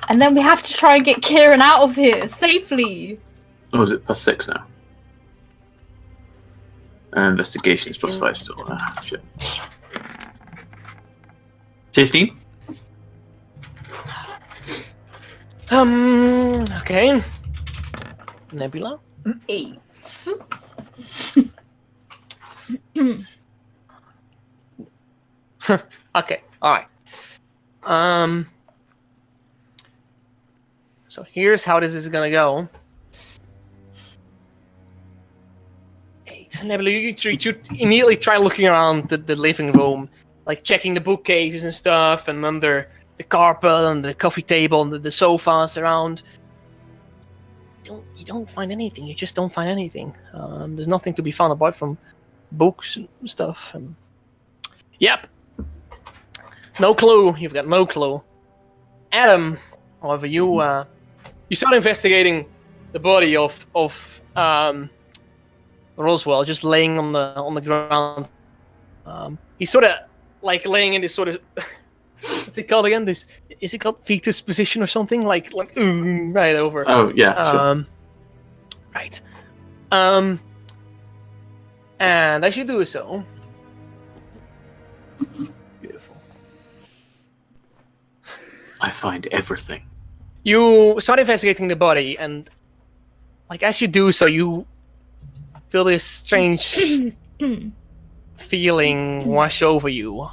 B: And then we have to try and get Kieran out of here safely.
C: Oh, is it +6 now? Investigation is +5 still. Ah, shit. 15?
D: Okay. Nebula?
B: 8.
D: Okay, alright. So here's how this is gonna go. 8. Nebula, you immediately try looking around the living room, like checking the bookcases and stuff, and under the carpet and the coffee table and the sofas around. You don't find anything. You just don't find anything. There's nothing to be found apart from books and stuff. Yep. No clue. You've got no clue. Adam, however, you start investigating the body of Roswell, just laying on the ground. He's sort of like laying in this sort of what's it called again? Is it called fetus position or something? Like right over.
C: Oh yeah. Sure.
D: Right. And as you do so, beautiful.
C: I find everything.
D: You start investigating the body, and like as you do so, you feel this strange feeling wash over you,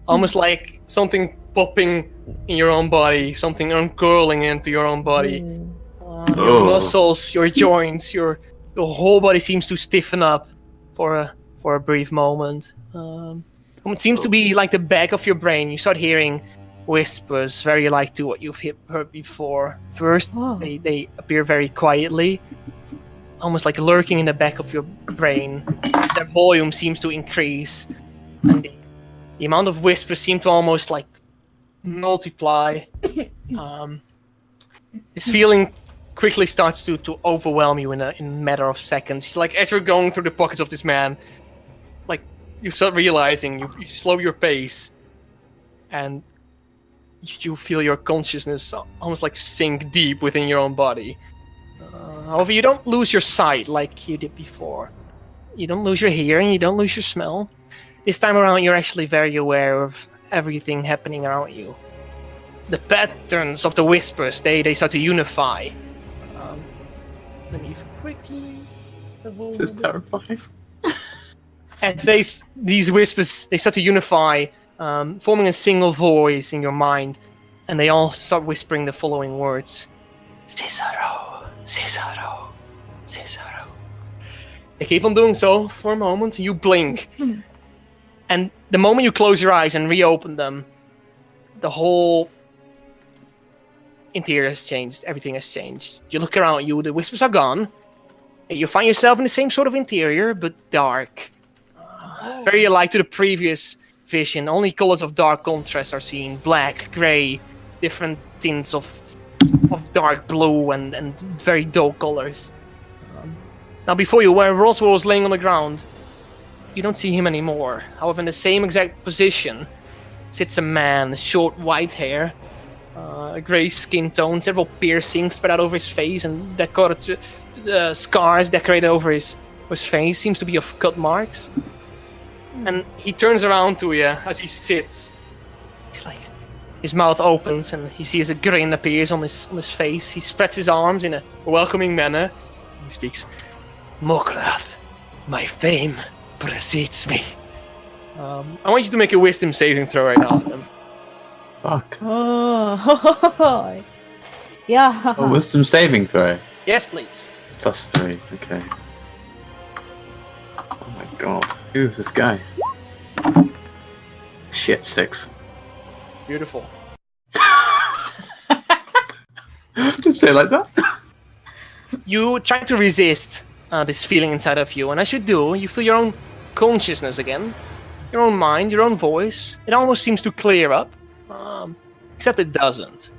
D: almost like something popping in your own body, something uncurling into your own body. Your muscles, your joints, your whole body seems to stiffen up for a brief moment. It seems to be like the back of your brain. You start hearing whispers, very like to what you've heard before. First, they appear very quietly, almost like lurking in the back of your brain. Their volume seems to increase, and the amount of whispers seem to almost like multiply. This feeling quickly starts to overwhelm you in a matter of seconds. Like as you're going through the pockets of this man, like you start realizing you slow your pace, and you feel your consciousness almost like sink deep within your own body. However, you don't lose your sight like you did before. You don't lose your hearing, you don't lose your smell. This time around, you're actually very aware of everything happening around you. The patterns of the whispers, they start to unify. Let me quickly...
C: This is terrifying.
D: As these whispers, they start to unify, forming a single voice in your mind, and they all start whispering the following words. Cicero, Cicero, Cicero. They keep on doing so for a moment, and you blink. And the moment you close your eyes and reopen them, the whole interior has changed. Everything has changed. You look around you, the whispers are gone. You find yourself in the same sort of interior, but dark. Very alike to the previous vision. Only colors of dark contrast are seen. Black, grey, different tints of dark blue and very dull colors. Now before you, where Roswell was laying on the ground, you don't see him anymore. However, in the same exact position sits a man, short white hair, a grey skin tone, several piercings spread out over his face, and decorated scars decorated over his face. Seems to be of cut marks. And he turns around to you as he sits. He's like, his mouth opens and he sees a grin appears on his face. He spreads his arms in a welcoming manner. He speaks, Mokrath, my fame precedes me. I want you to make a wisdom saving throw right now.
C: Fuck.
E: Oh, yeah.
C: Oh, wisdom saving throw.
D: Yes, please.
C: +3, okay. Oh my god, who's this guy? Shit, 6.
D: Beautiful.
C: Just say it like that.
D: You try to resist this feeling inside of you, and as you do, you feel your own consciousness again. Your own mind, your own voice. It almost seems to clear up, except it doesn't.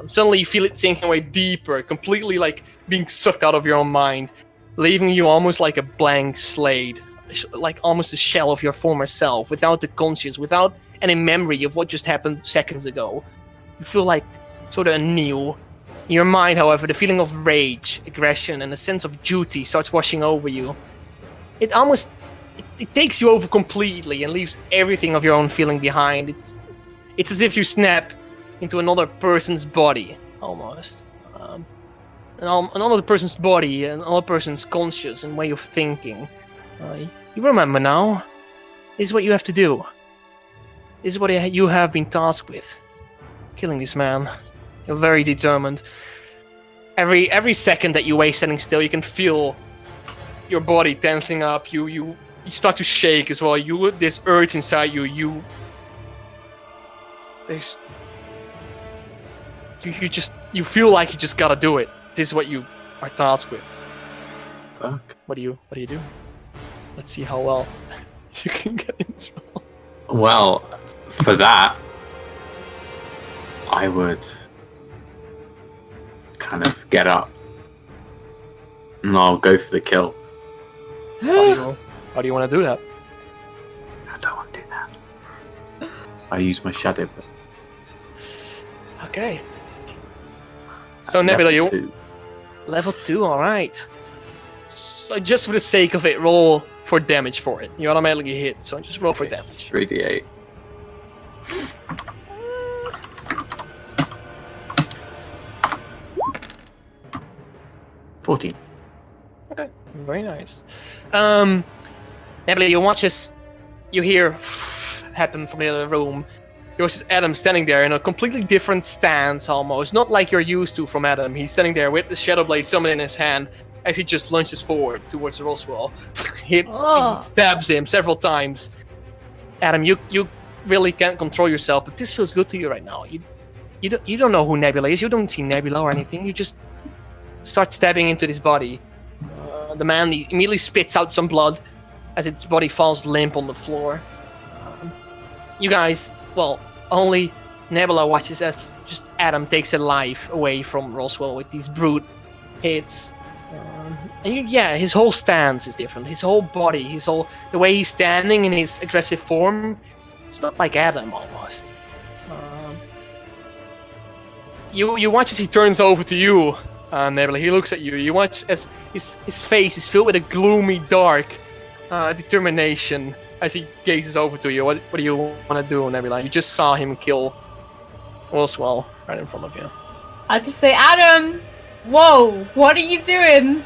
D: Suddenly you feel it sinking away deeper, completely like being sucked out of your own mind, leaving you almost like a blank slate, like almost a shell of your former self, without the conscience, without any memory of what just happened seconds ago. You feel like sort of anew. In your mind, however, the feeling of rage, aggression, and a sense of duty starts washing over you. It almost it takes you over completely and leaves everything of your own feeling behind. It's as if you snap into another person's body, almost. Another person's body, another person's conscious and way of thinking. You remember now. This is what you have to do. This is what you have been tasked with. Killing this man. You're very determined. Every second that you waste standing still, you can feel your body tensing up. You start to shake as well. This urge inside you. You feel like you just gotta do it. This is what you are tasked with.
C: Fuck.
D: What do you do? Let's see how well you can get into.
C: Well, for that, I would kind of get up and I'll go for the kill.
D: How do you want to do that?
C: I don't want to do that. I use my shadow.
D: Okay. So Nebula, you
C: Level 2.
D: level 2, all right. So just for the sake of it, roll for damage for it. You automatically hit, so just roll for damage.
C: 3d8. $14.
D: Okay, very nice. Nebula, you watch as you hear happen from the other room. You watch Adam standing there in a completely different stance, almost. Not like you're used to from Adam. He's standing there with the Shadow Blade summoned in his hand as he just lunges forward towards Roswell. He stabs him several times. Adam, you really can't control yourself, but this feels good to you right now. You don't know who Nebula is. You don't see Nebula or anything. You just start stabbing into his body. The man immediately spits out some blood as its body falls limp on the floor. You guys, well, only Nebula watches as just Adam takes a life away from Roswell with these brute hits. His whole stance is different. His whole body, the way he's standing in his aggressive form, it's not like Adam almost. You watch as he turns over to you, Nebula. He looks at you. You watch as his face is filled with a gloomy, dark determination as he gazes over to you, what do you want to do, Nebula? You just saw him kill Oswald right in front of you.
B: I just say, Adam, whoa, what are you doing?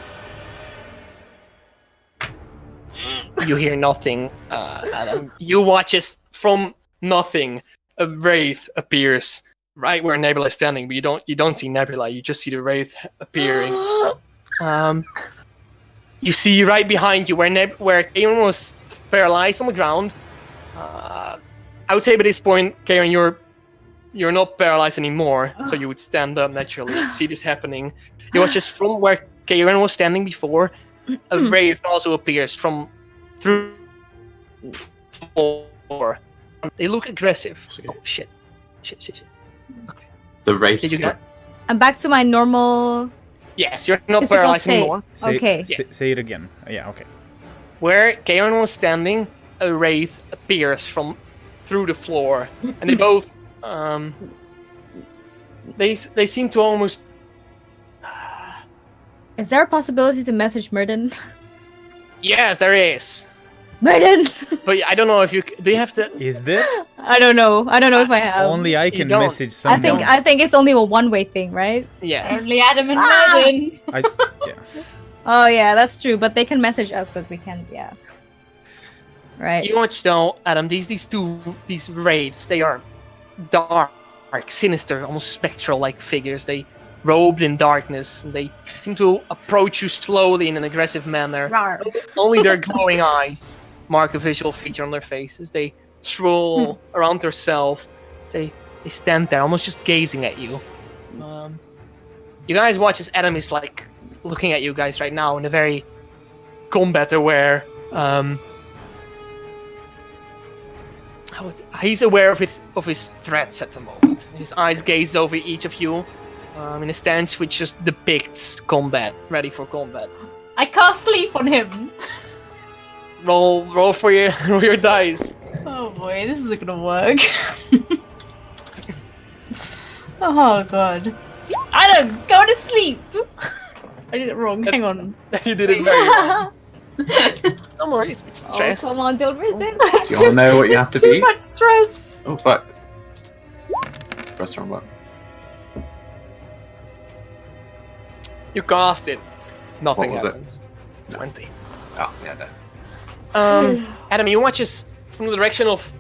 D: You hear nothing, Adam. You watch as from nothing a wraith appears right where Nebula is standing, but you don't see Nebula. You just see the wraith appearing. You see right behind you where Karen was paralyzed on the ground. I would say by this point, Karen, you're not paralyzed anymore, so you would stand up naturally. You see this happening. You watch as from where Karen was standing before, a wraith also appears from through the floor. They look aggressive. Oh shit. Shit. Okay.
C: The wraith.
D: Did you get?
E: I'm back to my normal.
D: Yes, you're not
E: Physical
D: paralyzed
E: state.
D: anymore.
E: Okay.
A: Say it again. Yeah, okay.
D: Where Karen was standing, a wraith appears from through the floor, and they both they seem to almost.
E: Is there a possibility to message Murden?
D: Yes, there is,
E: Murden!
D: but I don't know if you do. You have to.
A: Is there?
E: I don't know if I have.
A: Only I can
D: don't.
A: message someone.
E: I think it's only a one-way thing, right?
D: Yes.
B: Only Adam and Murden.
A: Yeah.
E: Oh yeah, that's true. But they can message us, but we can't. Yeah. Right.
D: You watch though, Adam. These wraiths, they are dark, sinister, almost spectral-like figures. They robed in darkness, and they seem to approach you slowly in an aggressive manner.
E: Rawr.
D: Only their glowing eyes mark a visual feature on their faces. They stroll around themselves. They stand there, almost just gazing at you. You guys watch as Adam is like looking at you guys right now in a very combat-aware. He's aware of his threats at the moment. His eyes gaze over each of you in a stance which just depicts combat, ready for combat.
B: I can't sleep on him.
D: Roll for your dice.
B: Oh boy, this isn't gonna work. Oh god. Adam, go to sleep! I did it wrong, hang on.
D: You did it very well. Don't worry, it's stress.
E: Oh, come on, don't resist.
C: You all know what you have to
B: Too
C: do?
B: much stress.
C: Oh, fuck. Press the wrong button.
D: You cast it. Nothing
C: What was it?
D: happens. 20.
C: Oh, yeah, there.
D: Adam, you watch us from the direction of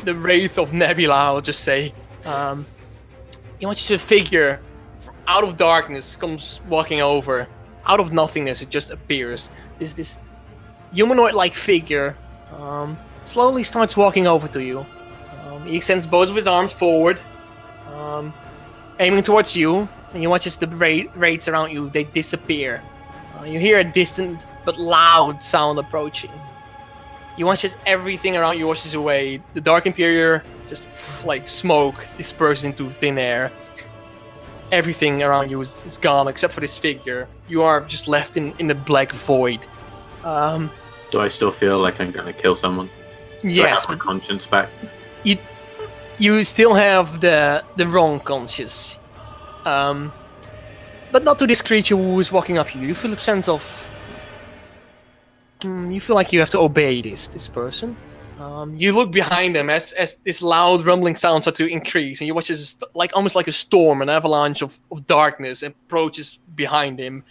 D: the wraith of Nebula, I'll just say. You watch a figure out of darkness comes walking over. Out of nothingness, it just appears. This humanoid-like figure slowly starts walking over to you. He extends both of his arms forward, aiming towards you, and you watch as the wraiths around you, they disappear. You hear a distant but loud sound approaching. You watch as everything around you washes away. The dark interior just like smoke disperses into thin air. Everything around you is gone except for this figure. You are just left in the black void.
C: Do I still feel like I'm gonna kill someone? Do I
D: Yes,
C: have my conscience back?
D: you still have the wrong conscience. But not to this creature who is walking up you. You feel a sense of... you feel like you have to obey this person. You look behind him as this loud rumbling sound starts to increase, and you watch as almost like a storm, an avalanche of darkness approaches behind him.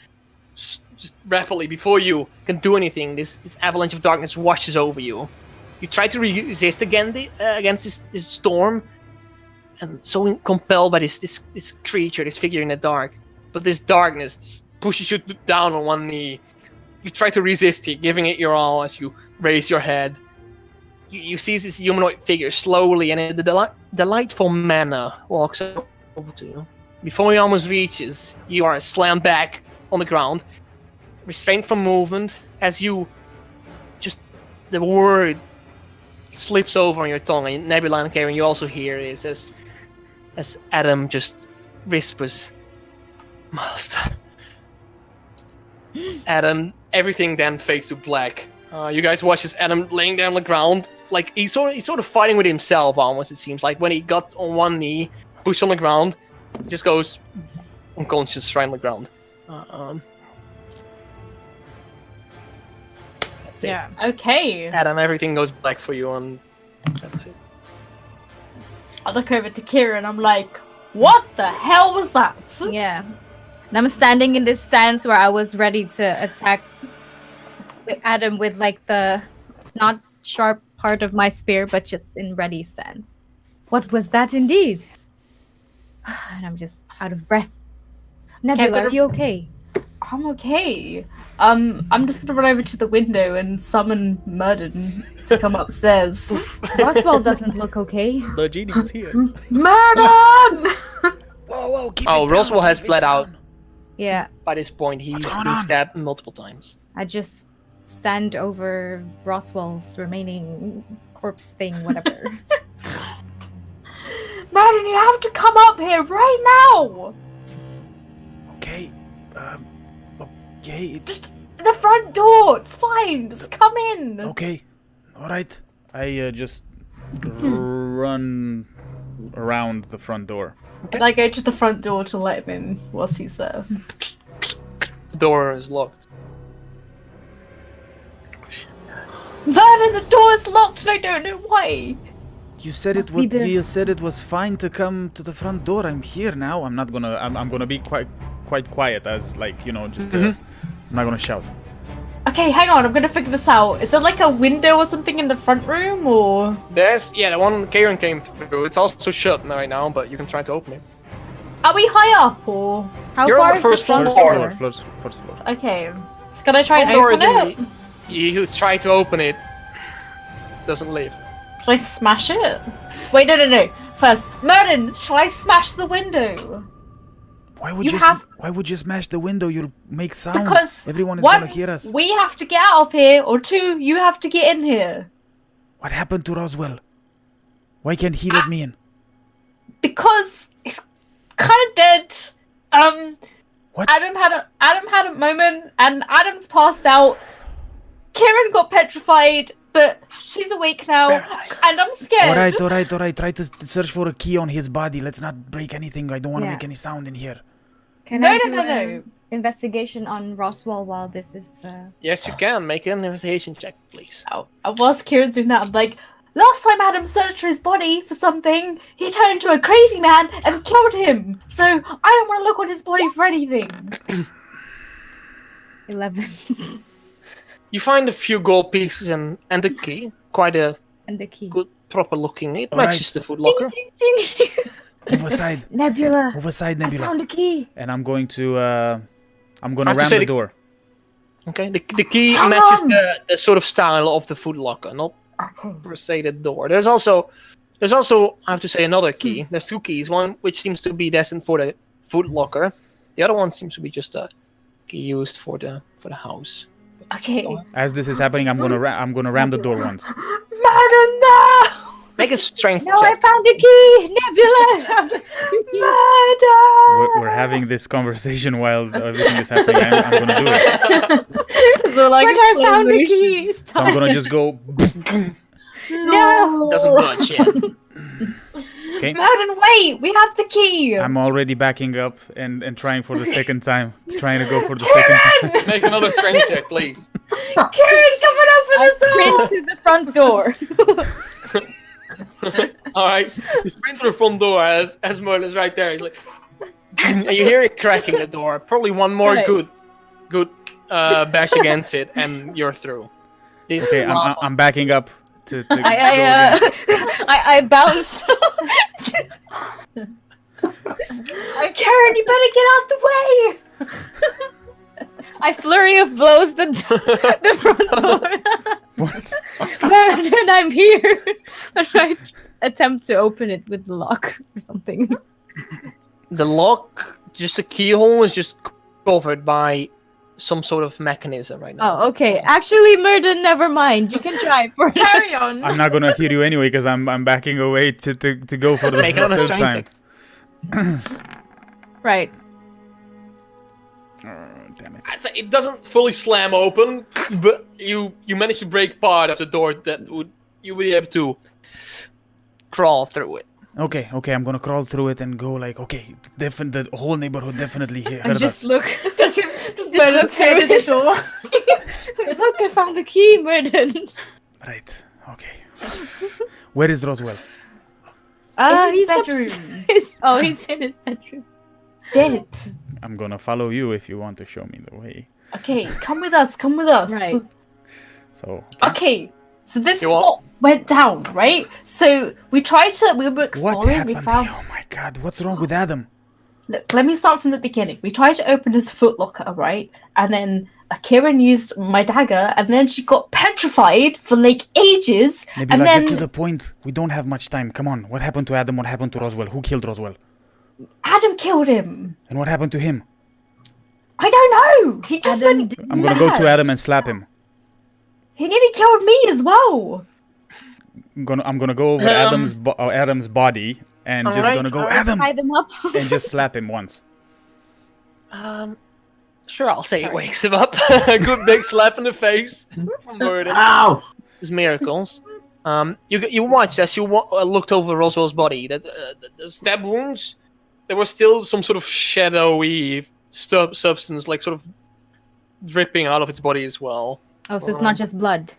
D: Just rapidly, before you can do anything, this avalanche of darkness washes over you. You try to resist against this storm, and so compelled by this creature, this figure in the dark. But this darkness just pushes you down on one knee. You try to resist it, giving it your all as you raise your head. You see this humanoid figure slowly and in a delightful manner walks over to you. Before he almost reaches, you are slammed back on the ground, restrained from movement, as you the word slips over on your tongue. And Nebula and Karen, you also hear is as Adam just whispers, "Master." Adam, everything then fades to black. You guys watch as Adam laying there on the ground, like he's sort of fighting with himself almost. It seems like when he got on one knee, pushed on the ground, he just goes unconscious right on the ground. That's it.
E: Yeah.
B: Okay.
D: Adam, everything goes black for you, and that's it.
B: I look over to Kira and I'm like, what the hell was that?
E: Yeah. And I'm standing in this stance where I was ready to attack Adam with like the not sharp part of my spear, but just in ready stance. What was that indeed? And I'm just out of breath. Nebula, are you okay?
B: I'm okay. I'm just gonna run over to the window and summon Murden to come upstairs.
E: Roswell doesn't look okay.
A: The genie's here.
B: Murden!
A: Whoa, keep
D: Oh, Roswell has bled out.
E: Yeah,
D: By this point, he's
A: going
D: been
A: on?
D: stabbed multiple times.
E: I just stand over Roswell's remaining corpse thing, whatever.
B: Murden, you have to come up here right now!
A: Okay. Okay.
B: The front door! It's fine! Just come in!
A: Okay. All right. I just run around the front door.
B: And I go to the front door to let him in whilst he's there.
D: The door is locked.
B: Murden, the door is locked and I don't know why!
A: You said
E: Must be the-
A: you said it was fine to come to the front door. I'm here now. I'm not gonna. I'm gonna be quite quiet as just. I'm not gonna shout.
B: Okay, hang on, I'm gonna figure this out. Is there like a window or something in the front room, or...?
D: The one Karen came through. It's also shut right now, but you can try to open it.
B: Are we high up, or...?
E: How
D: You're
E: far
D: on the
E: is
D: first
E: the front
D: floor.
E: door?
A: First floor.
B: Okay. Can I try and
D: Front door is
B: open
D: in
B: it?
D: You try to open it. Doesn't leave.
B: Can I smash it? Wait, no. First, Murden, shall I smash the window?
A: Why would
B: You
A: you?
B: have-
A: Why would you smash the window? You'll make sound.
B: Because
A: Everyone is
B: one,
A: gonna hear us.
B: we have to get out of here, or two, you have to get in here.
A: What happened to Roswell? Why can't he let me in?
B: Because he's kind of dead.
A: What?
B: Adam had a moment, and Adam's passed out. Kieran got petrified, but she's awake now, and I'm scared.
A: All right. Try to search for a key on his body. Let's not break anything. I don't want to
E: Yeah.
A: make any sound in here.
E: Can
B: No,
E: I
B: no,
E: do
B: no,
E: an
B: no.
E: investigation on Roswell while this is...
D: Yes, you can. Make an investigation check, please.
B: Whilst Kieran's doing that, I'm like, last time Adam searched for his body for something, he turned into a crazy man and killed him. So I don't want to look on his body for anything.
E: 11.
D: You find a few gold pieces and a key. Quite a
E: And the key.
D: good, proper looking. It
A: Alright.
D: matches the food locker.
A: Move aside.
E: Nebula!
A: Move aside,
E: I
A: Nebula.
E: found a key!
A: And I'm going to. I'm
D: I
A: gonna
D: have to
A: ram
D: say
A: the
D: the-
A: door.
D: Okay, the key
B: Come
D: matches
B: on!
D: the sort of style of the food locker, not per se the door. There's also I have to say another key. There's two keys. One which seems to be destined for the food locker. The other one seems to be just a key used for the house.
B: Okay.
A: As this is happening, I'm gonna ram the door once.
B: Murder, no!
D: Make a strength
E: No, I
D: check.
E: found a key! Nebula! I found a key!
B: Murder!
A: We're having this conversation while everything is happening. I'm gonna do it.
B: So like
E: But
B: a
E: I
B: slow
E: found a
B: motion.
E: key!
A: So I'm gonna just go.
E: No!
D: Doesn't budge yet.
A: Okay.
B: Murden, wait! We have the key!
A: I'm already backing up and trying for the second time. Trying to go for the second time.
D: Make another strength check, please.
B: Kieran, come on, open
E: I
B: the door!
E: sprint to the front door.
D: All right, you sprint to the front door as Merlin's right there. He's like, and you hear it cracking the door. Probably one more
E: Right.
D: good bash against it, and you're through. This
A: Okay,
D: last
A: I'm backing up to go
E: I
A: again.
E: I bounced.
B: Kieran, you better get out the way!
E: I flurry of blows the front door.
A: What?
E: And I'm here. I try to attempt to open it with the lock or something.
D: the lock, just the keyhole, is just covered by some sort of mechanism right now.
E: Oh, okay. Actually, Murden, never mind. You can try for it.
B: Carry on.
A: I'm not gonna hear you anyway because I'm backing away to go for the
D: Make another
A: third
D: strength
A: time.
D: check.
E: Right.
A: Damn it.
D: I'd say it doesn't fully slam open, but you manage to break part of the door that you would be able to crawl through it.
A: Okay, I'm gonna crawl through it and go like, okay, the whole neighborhood definitely heard
E: And
A: us.
E: just look.
B: Just murder
E: head to the door. Look, I found the key, murdered.
A: Right. Okay. Where is Roswell?
B: In his
E: He's
B: bedroom.
E: He's in his bedroom.
B: Dead.
A: I'm gonna follow you if you want to show me the way.
B: Okay, come with us. Come with us.
E: Right.
A: So.
B: Okay. So this is
D: You what?
B: what went down, right? So we were
A: What
B: exploring. We
A: happened?
B: found.
A: Oh my God! What's wrong with Adam?
B: Look, let me start from the beginning. We tried to open his footlocker, right? And then Kieran used my dagger, and then she got petrified for like ages.
A: Maybe
B: and then
A: get to the point. We don't have much time. Come on. What happened to Adam? What happened to Roswell? Who killed Roswell?
B: Adam killed him.
A: And what happened to him?
B: I don't know. He just
E: Adam
B: went.
E: did-
A: I'm gonna go to
B: mad.
A: Adam and slap him.
B: He nearly killed me as well.
A: I'm gonna go over Adam's body and just
D: Alright,
A: gonna go
D: alright.
A: Adam
E: Tie them up.
A: and just slap him once.
D: Sure, I'll say it wakes him up. A good big slap in the face. From murder.
C: Ow!
D: It's miracles. You watched as you looked over Roswell's body. That the stab wounds, there was still some sort of shadowy substance, like sort of dripping out of its body as well.
E: Oh, so it's not just blood.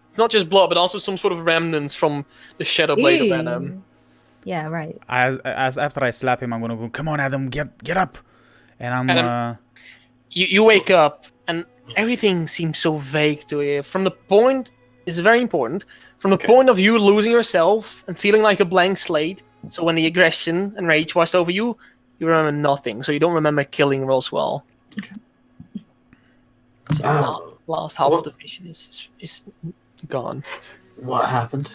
D: It's not just blood, but also some sort of remnants from the shadow blade of Adam.
E: Ew. Yeah, right.
A: As after I slap him, I'm gonna go. Come on, Adam, get up. And I'm
D: Adam. You wake up and everything seems so vague to you. From the point, it's very important. From the point of you losing yourself and feeling like a blank slate. So when the aggression and rage washed over you, you remember nothing. So you don't remember killing Roswell. So last half of the vision is gone.
C: What happened?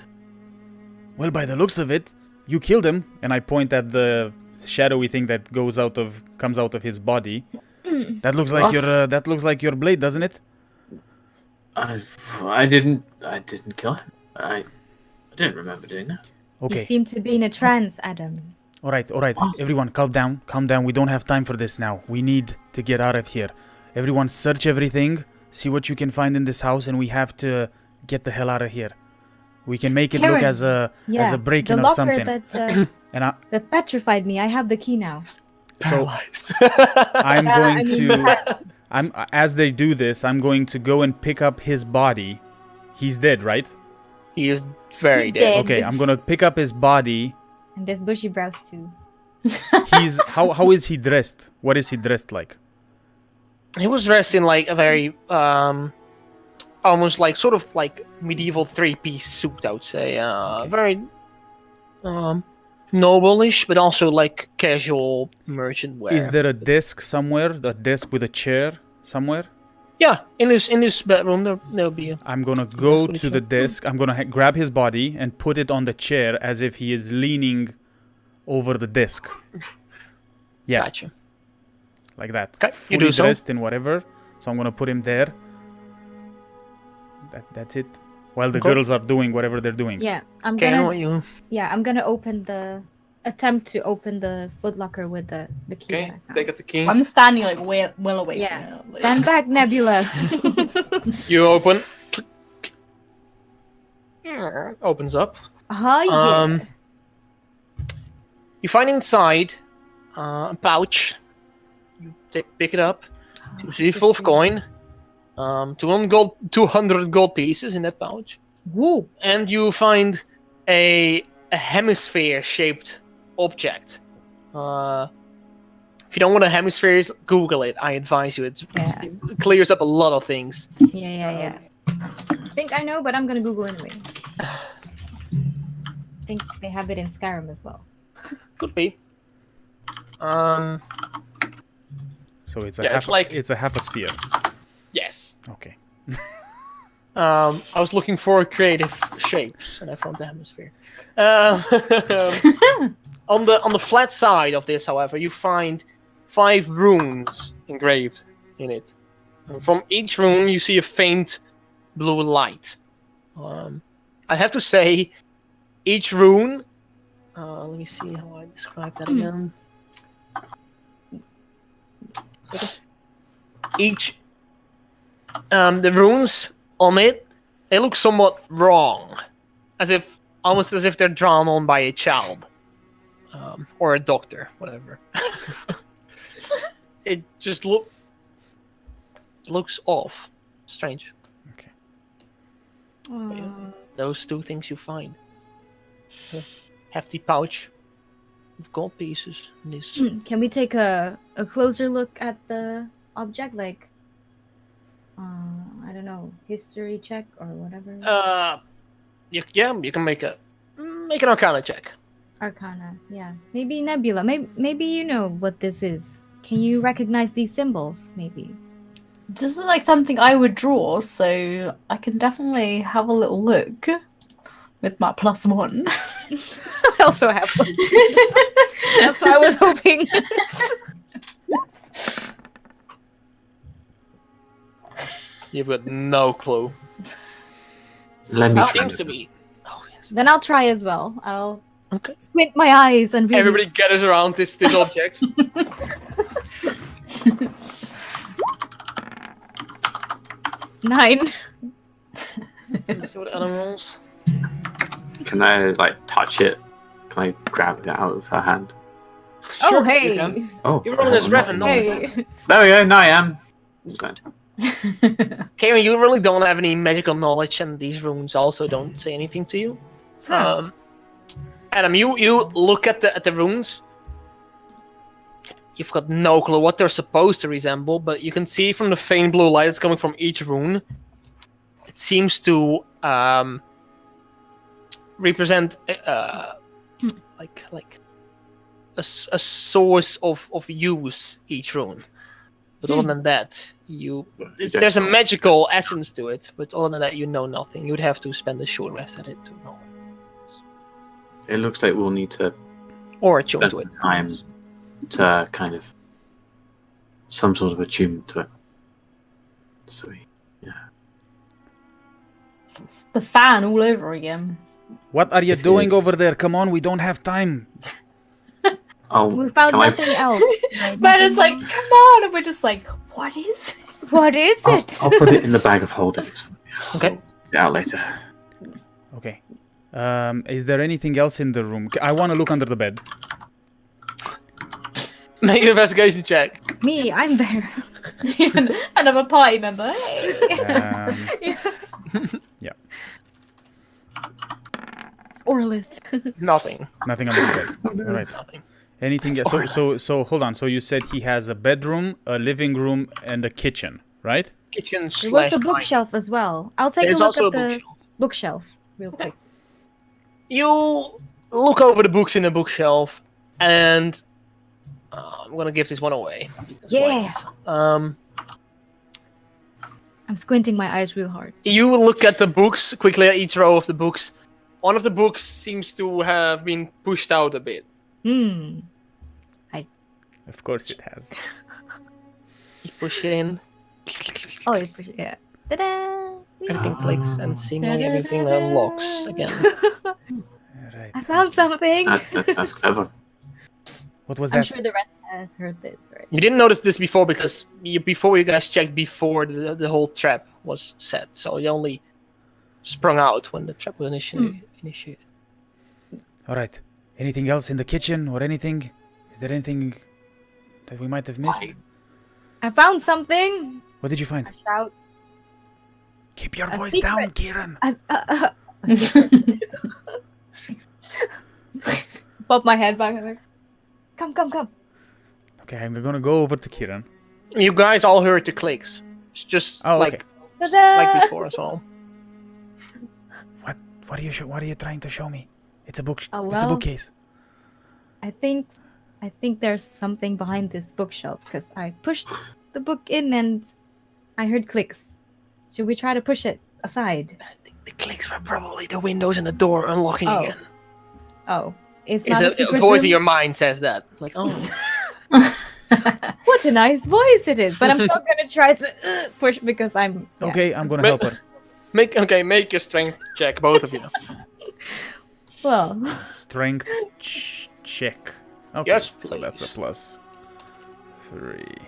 A: well, by the looks of it, you killed him. And I point at the shadowy thing that comes out of his body. That looks like your blade, doesn't it?
C: I didn't kill him. I didn't remember doing that.
A: Okay.
E: You seem to be in a trance, Adam.
A: All right.
C: What?
A: Everyone, calm down. We don't have time for this now. We need to get out of here. Everyone, search everything. See what you can find in this house, and we have to get the hell out of here. We can make it look
B: Karen.
A: as a break-in
E: the
A: or
E: locker
A: something.
E: that that petrified me. I have the key now.
A: So
D: Paralyzed.
A: I'm
E: Yeah,
A: going
E: I mean,
A: to. As they do this, I'm going to go and pick up his body. He's dead, right?
D: He is very
E: He's
D: dead.
E: dead.
A: Okay, I'm gonna pick up his body.
E: And there's bushy brows too.
A: He's how is he dressed? What is he dressed like?
D: He was dressed in like a very almost like sort of like medieval three-piece suit, I would say. Very noble-ish, but also like casual merchant wear.
A: Is there a desk somewhere? A desk with a chair somewhere?
D: Yeah, in his bedroom there'll be a...
A: I'm gonna go
D: with a
A: to the
D: chair.
A: desk. I'm gonna grab his body and put it on the chair as if he is leaning over the desk. Yeah,
D: Gotcha.
A: like that.
D: Okay, you
A: Fully
D: do so.
A: dressed in whatever. So I'm gonna put him there. That's it. While the
D: Okay.
A: girls are doing whatever they're doing.
E: Yeah, I'm
D: Okay,
E: gonna.
D: what you...
E: Yeah, I'm gonna attempt to open the footlocker with the key.
D: Okay,
E: that I found.
D: take out the key.
B: I'm standing like well away
E: Yeah.
B: from it. Like-
E: Stand back, Nebula.
D: You open. Opens up.
E: Oh yeah.
D: You find inside a pouch. You pick it up. You see full of coin. 200 gold pieces in that pouch.
E: Woo.
D: And you find a hemisphere-shaped object. If you don't know what a hemisphere is, Google it. I advise you. It clears up a lot of things.
E: Yeah. I think I know, but I'm gonna Google anyway. I think they have it in Skyrim as well.
D: Could be.
A: So it's a
D: Yeah,
A: half.
D: it's like-
A: It's a half a sphere.
D: Yes.
A: Okay.
D: I was looking for creative shapes, and I found the hemisphere. On the flat side of this, however, you find 5 runes engraved in it. And from each rune, you see a faint blue light. I have to say, each rune. Let me see how I describe that again. Each the runes on it, they look somewhat wrong, almost as if they're drawn on by a child, or a doctor, whatever. It just looks off. Strange.
A: Okay.
D: Those two things you find. A hefty pouch with gold pieces. And this.
E: Can we take a closer look at the object? Like, I don't know, history check or whatever?
D: You can make an Arcana check.
E: Arcana, yeah. Maybe Nebula. Maybe you know what this is. Can you recognize these symbols, maybe?
B: This is like something I would draw, so I can definitely have a little look with my +1.
E: I also have one. That's what I was hoping.
D: You've got no clue.
C: Let me
D: It
C: try
D: seems
C: this.
D: to be. Oh, yes.
E: Then I'll try as well. I'll
D: Okay.
E: squint my eyes and really...
D: Everybody gathers around this object.
E: 9.
D: Let's see what Adam rolls.
C: Can I like touch it? Can I grab it out of her hand?
E: Oh,
D: Sure,
E: hey!
D: you can.
C: Oh,
D: You're rolling as Revan, not as
E: Hey!
C: There we go. Now I am. It's fine.
D: Karen, you really don't have any magical knowledge, and these runes also don't say anything to you.
E: Huh.
D: Adam, you look at the runes. You've got no clue what they're supposed to resemble, but you can see from the faint blue light that's coming from each rune, it seems to represent like a source of use, each rune. But other than that, there's a magical essence to it. But other than that, you know nothing. You'd have to spend a short rest at it to know.
C: It looks like we'll need to
D: Or attune
C: spend
D: to
C: some
D: it.
C: time to kind of some sort of attunement to it. So yeah.
B: It's the fan all over again.
A: What are you
C: This
A: doing
C: is-
A: over there? Come on, we don't have time.
C: Oh,
E: We found
C: can I-
E: nothing else. right?
B: But it's like,
E: Nothing
B: come on, and we're just like, what is it?
E: else? What is
C: I'll,
E: it?
C: I'll put it in the bag of holding.
D: Okay.
C: Get it out later.
A: Okay. Is there anything else in the room? I want to look under the bed.
D: Make an investigation check.
E: Me, I'm there.
B: Another party member. Hey.
A: Yeah.
E: It's Orlith.
D: Nothing.
A: Nothing under the bed. All right.
D: Nothing.
A: Anything else? So hold on. So you said he has a bedroom, a living room, and a kitchen, right?
D: Kitchen
E: There
D: slash
E: was a
D: dining.
E: bookshelf as well. I'll take
D: There's
E: a look
D: also
E: at
D: a
E: the
D: bookshelf.
E: real quick.
D: You look over the books in the bookshelf, and I'm gonna give this one away. because why
E: Yeah.
D: not?
E: I'm squinting my eyes real hard.
D: You look at the books quickly at each row of the books. One of the books seems to have been pushed out a bit.
A: Of course it has.
D: You push it in,
E: Oh, yeah. Ta-da!
D: everything clicks, and seemingly everything unlocks again.
A: All right.
E: I found something.
C: That's clever.
A: What was
E: I'm
A: that?
E: sure the rest has heard this, right?
D: You didn't notice this before because before you guys checked before the whole trap was set, so you only sprung out when the trap was initiated.
A: All right. Anything else in the kitchen or anything? Is there anything that we might have missed?
E: I found something.
A: What did you find?
E: Shout.
A: Keep your
E: A
A: voice
E: secret.
A: down, Kieran.
E: Pop my head back. I'm like, come.
A: Okay, I'm gonna go over to Kieran.
D: You guys all heard the clicks. It's just
A: Oh,
D: like
A: okay.
E: Ta-da!
D: like before as well.
A: What are you trying to show me? It's a book.
E: Oh,
A: It's a
E: well.
A: bookcase.
E: I think there's something behind this bookshelf because I pushed the book in and I heard clicks. Should we try to push it aside?
D: The clicks were probably the windows and the door unlocking
E: Oh.
D: again.
E: Oh, it's
D: It's
E: not
D: a
E: secret
D: voice in
E: room?
D: your mind says that. Like, oh,
E: What a nice voice it is! But I'm still gonna try to push because I'm yeah.
A: Okay, I'm gonna
D: But-
A: help her.
D: make a strength check, both of you.
E: Well,
A: Strength check. Okay,
D: Yes,
A: so that's a
D: please.
A: +3.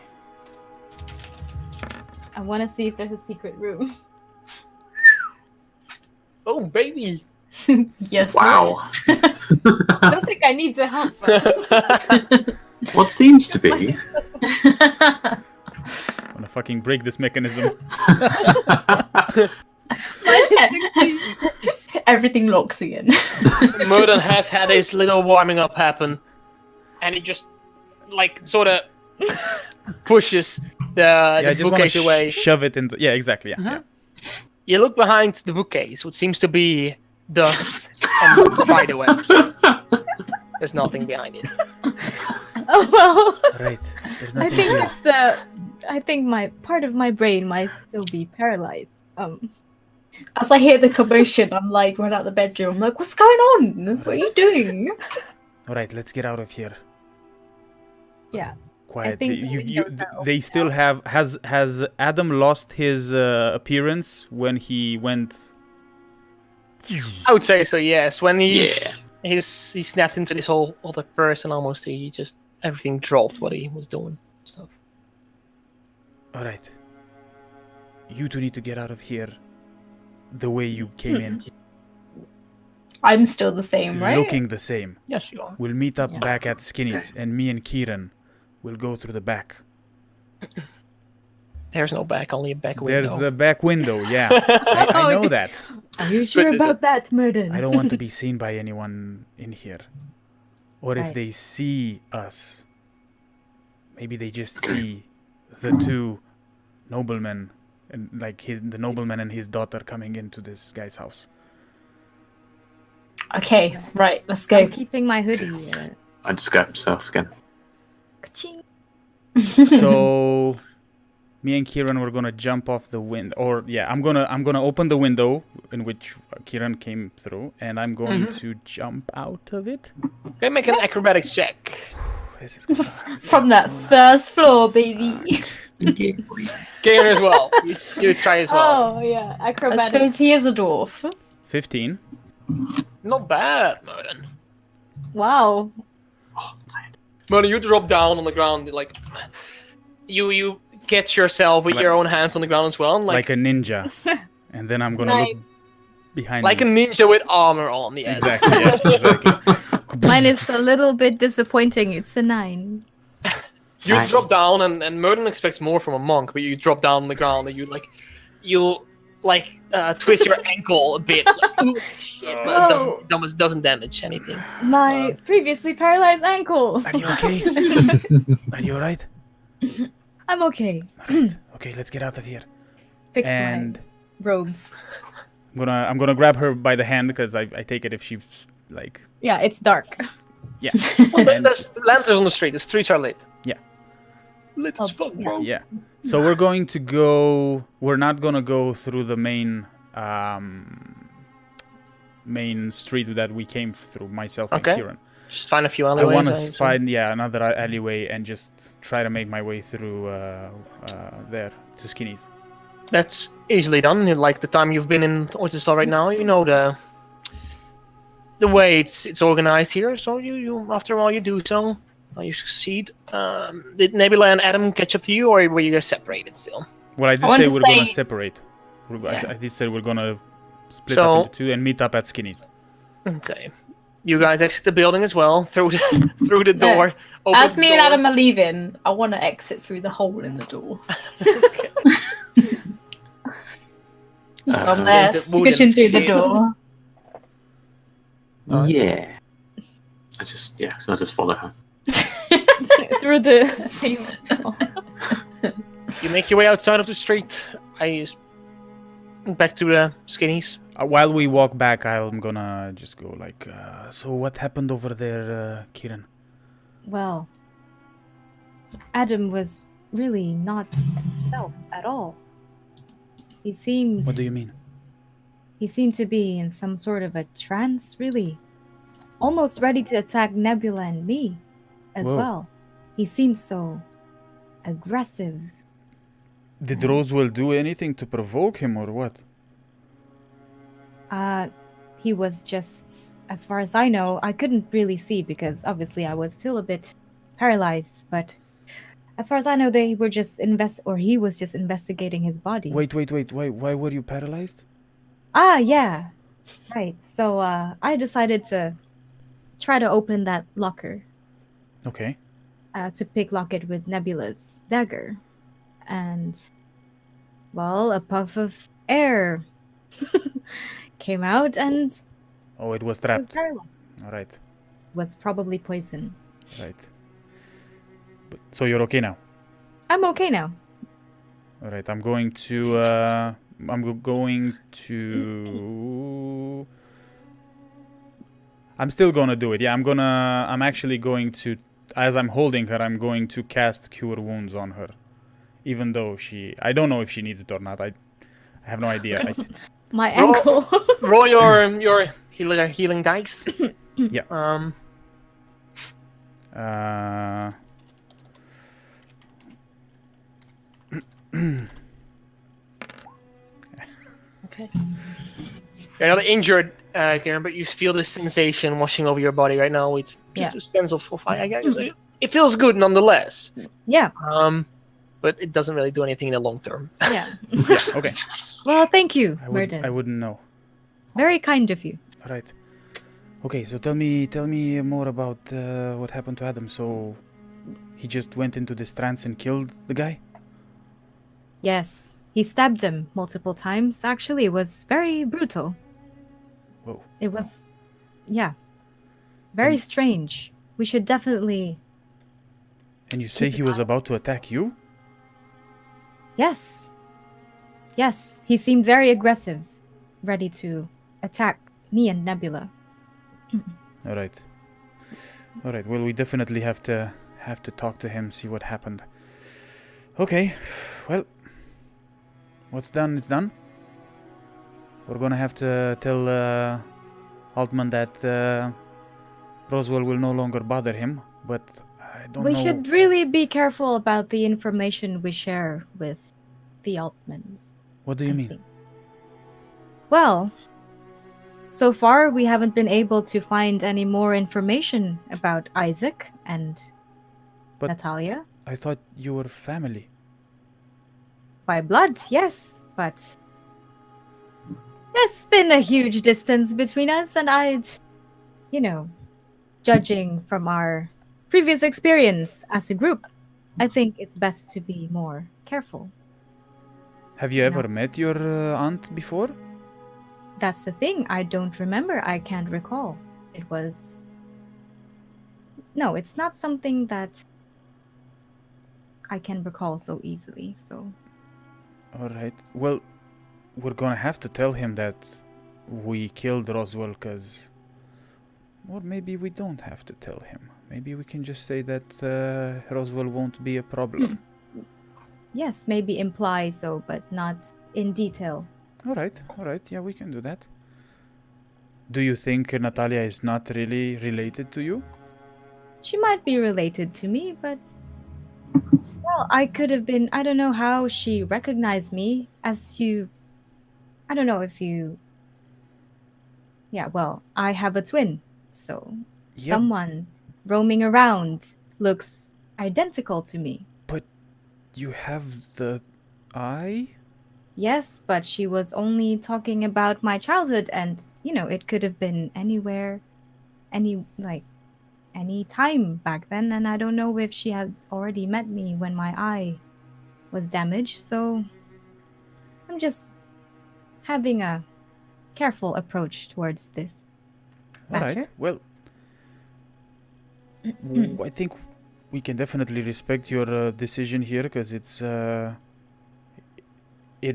E: I want to see if there's a secret room.
D: Oh, baby.
B: Yes.
C: Wow.
E: I don't think I need to help. But
C: What seems to be
A: Wanna fucking break this mechanism.
B: Everything locks again.
D: Murden has had his little warming up happen, and he just like sort of pushes
A: I
D: the
A: just want
D: bookcase
A: to
D: away.
A: shove it into. Yeah, exactly. Yeah, yeah.
D: You look behind the bookcase, what seems to be dust and spider webs. There's nothing behind it.
E: Oh well.
A: Right. There's
E: I
A: nothing
E: think
A: here.
E: it's the. I think my part of my brain might still be paralyzed.
B: As I hear the commotion, I'm like, run out the bedroom. I'm like, what's going on? What are you doing?
A: All right, let's get out of here.
E: Yeah.
A: Quietly.
E: think the windows are
A: They still have. Has Adam lost his appearance when he went?
D: I would say so. Yes, when he snapped into this whole other person almost. He just everything dropped what he was doing. So
A: All right. You two need to get out of here. The way you came in,
B: I'm still the same, right?
A: looking the same.
D: yes, you are.
A: We'll meet up
B: Yeah.
A: back at Skinny's, and me and Kieran will go through the back.
D: There's no back, only a back window.
A: There's the back window. Yeah, I know that.
E: Are you sure about that, Murden?
A: I don't want to be seen by anyone in here. Or if
E: Right.
A: they see us, maybe they just see the two noblemen, and like the nobleman and his daughter coming into this guy's house.
B: Okay, right, let's go.
E: I'm keeping my hoodie.
C: I just got myself again.
E: Ka-ching.
A: So me and Kieran were gonna jump off the window, or yeah, I'm gonna open the window in which Kieran came through, and I'm going to jump out of it.
D: Okay, make an acrobatics check.
A: This is gonna,
B: From that first floor, baby.
D: Gainer as well. You try as well.
E: Oh yeah,
B: I
E: acrobatics.
B: suppose he is a dwarf.
A: 15.
D: Not bad, Murden.
E: Wow.
D: Murden, you drop down on the ground like you catch yourself with your own hands on the ground as well, and
A: Like a ninja. And then I'm gonna
E: Nice.
A: look behind
D: like a
A: me.
D: ninja with armor on. Yes.
A: Exactly, yeah, exactly.
E: Mine is a little bit disappointing. It's a 9.
D: You drop down, and Murden expects more from a monk, but you drop down on the ground and you twist your ankle a bit. Like, ooh, shit, but it doesn't damage anything.
E: My previously paralyzed ankle.
A: Are you okay? Are you alright?
E: I'm okay.
A: Alright. Okay, let's get out of here.
E: Fix
A: And
E: my robes.
A: I'm gonna grab her by the hand because I take it if she's like
E: Yeah, it's dark.
A: yeah.
D: Well,
A: And-
D: there's lanterns on the street. The streets are lit.
A: Yeah.
D: Lit as fuck, bro.
A: Yeah. So we're going to go. We're not gonna go through the main street that we came through. Myself and
D: Okay.
A: Kieran.
D: Just find a few
A: I
D: alleyways.
A: want
D: I
A: to
D: assume.
A: find another alleyway and just try to make my way through there to Skinny's.
D: That's easily done. Like the time you've been in Oyster Star right now, you know the way it's organized here. So you after all you do so, you succeed. Did Nebula and Adam catch up to you, or were you guys separated still?
A: Well, I did
B: want
A: say
B: to
A: we're gonna
B: say-
A: separate. I did say we're gonna split
D: So-
A: up into two and meet up at Skinny's.
D: Okay. You guys exit the building as well through the door. open
B: As
D: the
B: me and
D: door.
B: Adam are leaving, I want to exit through the hole in the door.
D: Okay.
B: So I'm
C: Uh,
B: there,
D: Into
B: switching through the
D: shit.
B: door.
C: Yeah. I just follow her.
E: Through the same.
D: You make your way outside of the street. Back to the Skinnies.
A: While we walk back, I'm gonna just go like, so what happened over there, Kieran?
E: Well, Adam was really not himself at all. He seemed
A: What do you mean?
E: he seemed to be in some sort of a trance, really. Almost ready to attack Nebula and me as
A: Whoa.
E: well. He seemed so aggressive.
A: Did Roswell do anything to provoke him or what?
E: He was just, as far as I know, I couldn't really see because obviously I was still a bit paralyzed, but as far as I know, they were just he was just investigating his body.
A: Wait. Why were you paralyzed?
E: Ah, yeah. Right. So I decided to try to open that locker,
A: Okay.
E: to picklock it with Nebula's dagger. and well, a puff of air came out and
A: Oh, it was
E: was
A: trapped.
E: paralyzed.
A: All right.
E: Was probably poison.
A: Right. But, so you're okay now.
E: I'm okay now.
A: All right. I'm going to. I'm still gonna do it. Yeah, I'm actually going to. As I'm holding her, I'm going to cast Cure Wounds on her, even though I don't know if she needs it or not. I have no idea.
E: My
D: Roll-
E: ankle.
D: Roll your healing dice.
A: Yeah.
D: Okay. You're not injured, Karen, but you feel this sensation washing over your body right now with just a sense of fire. I guess it feels good nonetheless.
E: Yeah.
D: But it doesn't really do anything in the long term.
E: Yeah.
A: Okay.
E: Well, thank you,
A: I
E: Murden.
A: wouldn't know.
E: Very kind of you.
A: All right. Okay, so tell me more about what happened to Adam. So he just went into this trance and killed the guy?
E: Yes, he stabbed him multiple times. Actually, it was very brutal.
A: Whoa.
E: It was, yeah, very
A: And-
E: strange. We should definitely.
A: And you say he was about to attack you?
E: Yes. Yes, he seemed very aggressive, ready to attack me and Nebula.
A: All right. All right. Well, we definitely have to talk to him, see what happened. Okay. Well, what's done is done. We're gonna have to tell Altman that Roswell will no longer bother him, but I don't
E: We
A: know.
E: should really be careful about the information we share with the Altmans.
A: What do you
E: I
A: mean?
E: think. Well, so far we haven't been able to find any more information about Isaac and
A: But-
E: Natalia.
A: I thought you were family.
E: By blood, yes, but there's been a huge distance between us, and judging from our previous experience as a group, I think it's best to be more careful.
A: Have you ever met your aunt before?
E: That's the thing. I don't remember. I can't recall. It was. No, it's not something that I can recall so easily. So.
A: All right. Well, we're gonna have to tell him that we killed Roswell, or maybe we don't have to tell him. Maybe we can just say that Roswell won't be a problem.
E: Yes, maybe imply so, but not in detail.
A: All right. Yeah, we can do that. Do you think Natalia is not really related to you?
E: She might be related to me, but. Well, I could have been. I don't know how she recognized me as you. I don't know if you. Yeah, well, I have a twin, so
A: Yep.
E: someone roaming around looks identical to me.
A: You have the eye?
E: Yes, but she was only talking about my childhood, and it could have been anywhere, any time back then, and I don't know if she had already met me when my eye was damaged, so I'm just having a careful approach towards this
A: All right.
E: matter.
A: Well, I think we can definitely respect your decision here, because it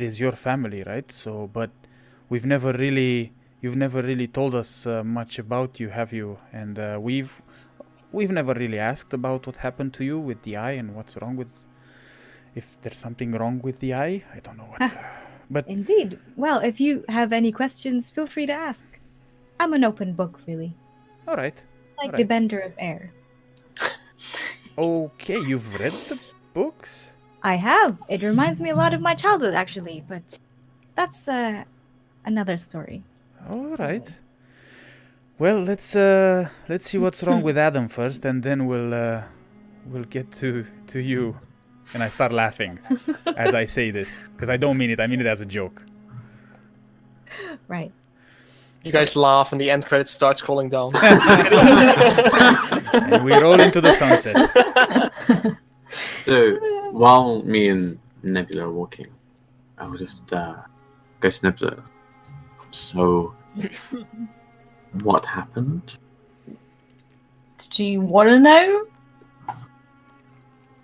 A: is your family, right? So, but you've never really told us much about you, have you? And we've never really asked about what happened to you with the eye and what's wrong with. If there's something wrong with the eye, I don't know what. But
E: Indeed. Well, if you have any questions, feel free to ask. I'm an open book, really.
A: all right.
E: Like the
A: Alright.
E: Bender of Air.
A: Okay, you've read the books?
E: I have. It reminds me a lot of my childhood, actually, but that's another story.
A: All right. Well, let's see what's wrong with Adam first, and then we'll get to you. And I start laughing as I say this, because I don't mean it. I mean it as a joke.
E: Right.
D: You guys laugh, and the end credits start scrolling down.
A: And we roll into the sunset.
C: So while me and Nebula walking. I will just go to Nebula. So, what happened?
B: Do you want to know?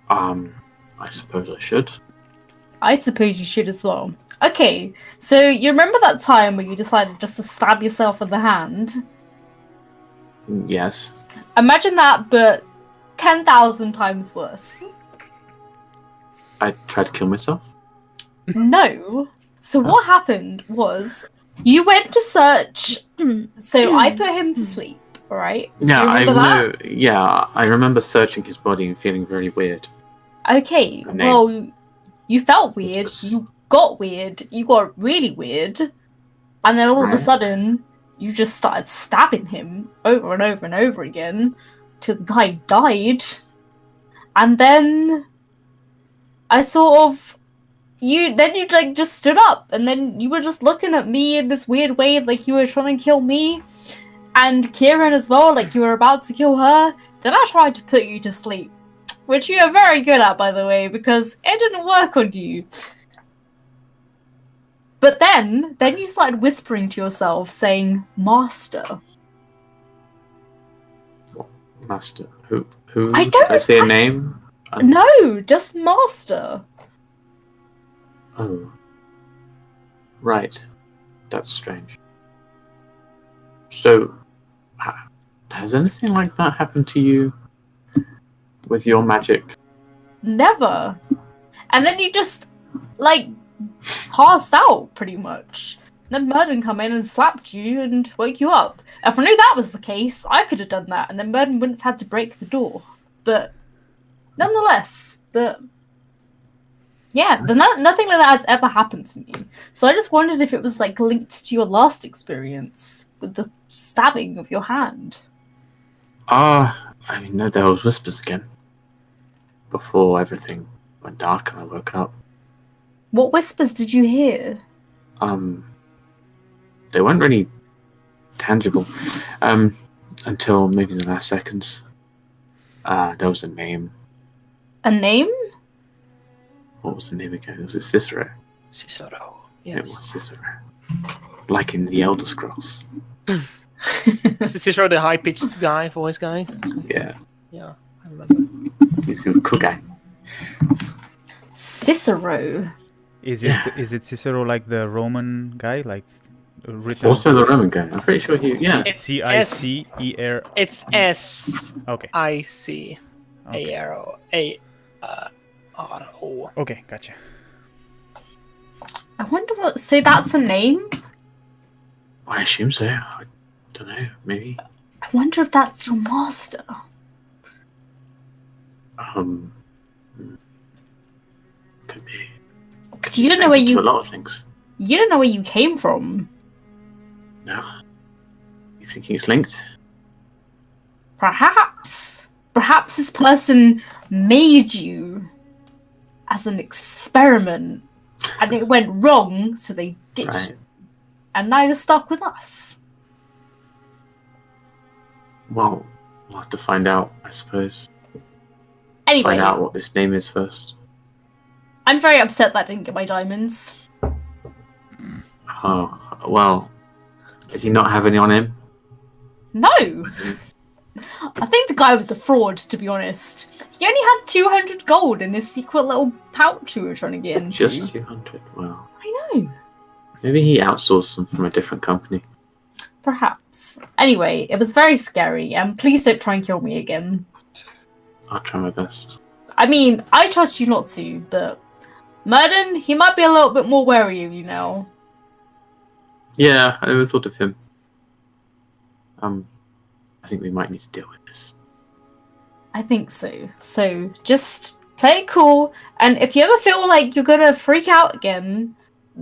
C: I suppose I should.
B: I suppose you should as well. Okay, so you remember that time where you decided just to stab yourself in the hand?
C: Yes.
B: Imagine that, but 10,000 times worse.
C: I tried to kill myself.
B: No. So what happened was you went to search. So I put him to sleep, right?
C: Yeah,
B: Do you
C: I
B: remember
C: know. Yeah, I remember searching his body and feeling very weird.
B: that? Okay,
C: Her name.
B: well, you felt weird.
C: Was-
B: You got weird. You got really weird. And then all of a
C: Right.
B: sudden, you just started stabbing him over and over and over again till the guy died. And then I sort of you like just stood up and then you were just looking at me in this weird way like you were trying to kill me and Kieran as well, like you were about to kill her. Then I tried to put you to sleep, which you are very good at, by the way, because it didn't work on you. But then you started whispering to yourself, saying, "Master."
C: Master. Who?
B: I
C: Did
B: don't-
C: I say a name?
B: No, just Master.
C: Oh. Right. That's strange. So, has anything like that happened to you with your magic?
B: Never. And then you just, like, passed out, pretty much. Then Murden come in and slapped you and woke you up. If I knew that was the case, I could have done that, and then Murden wouldn't have had to break the door. But, nonetheless, yeah, nothing like that has ever happened to me. So I just wondered if it was, like, linked to your last experience with the stabbing of your hand.
C: I mean, no, there was whispers again. Before everything went dark and I woke up.
B: What whispers did you hear?
C: They weren't really tangible. Until maybe the last seconds. There was a name.
B: A name?
C: What was the name again? Was it Cicero?
D: Cicero.
C: It
D: Yes.
C: was Cicero. Like in the Elder Scrolls.
D: Is Cicero the high-pitched guy, voice guy?
C: Yeah.
D: Yeah, I remember.
C: He's a cool guy.
B: Cicero.
A: Is
C: Yeah.
A: it Cicero like the Roman guy, like written?
C: Also the Roman guy. I'm pretty sure he. Yeah.
D: It's
A: CICER.
D: It's S-I-C-A-R-O.
A: Okay.
D: A-R-O.
A: Okay, gotcha.
B: I wonder what. So that's a name?
C: I assume so. I don't know. Maybe.
B: I wonder if that's your master.
C: Hmm, Could be.
B: You don't know where
C: Connected to
B: you.
C: a lot of things.
B: You don't know where you came from.
C: No. You thinking it's linked?
B: Perhaps. Perhaps this person made you as an experiment, and it went wrong, so they ditched
C: Right.
B: you. And now you're stuck with us.
C: Well, we'll have to find out, I suppose.
B: Anyway,
C: Find out what this name is first.
B: I'm very upset that I didn't get my diamonds.
C: Oh, well. Did he not have any on him?
B: No! I think the guy was a fraud, to be honest. He only had 200 gold in his secret little pouch we were trying to get into.
C: Just 200. Well,
B: I know.
C: maybe he outsourced them from a different company.
B: Perhaps. Anyway, it was very scary, and please don't try and kill me again.
C: I'll try my best.
B: I mean, I trust you not to, but Murden, he might be a little bit more wary of you now.
C: Yeah, I never thought of him. I think we might need to deal with this.
B: I think so. So just play it cool, and if you ever feel like you're gonna freak out again,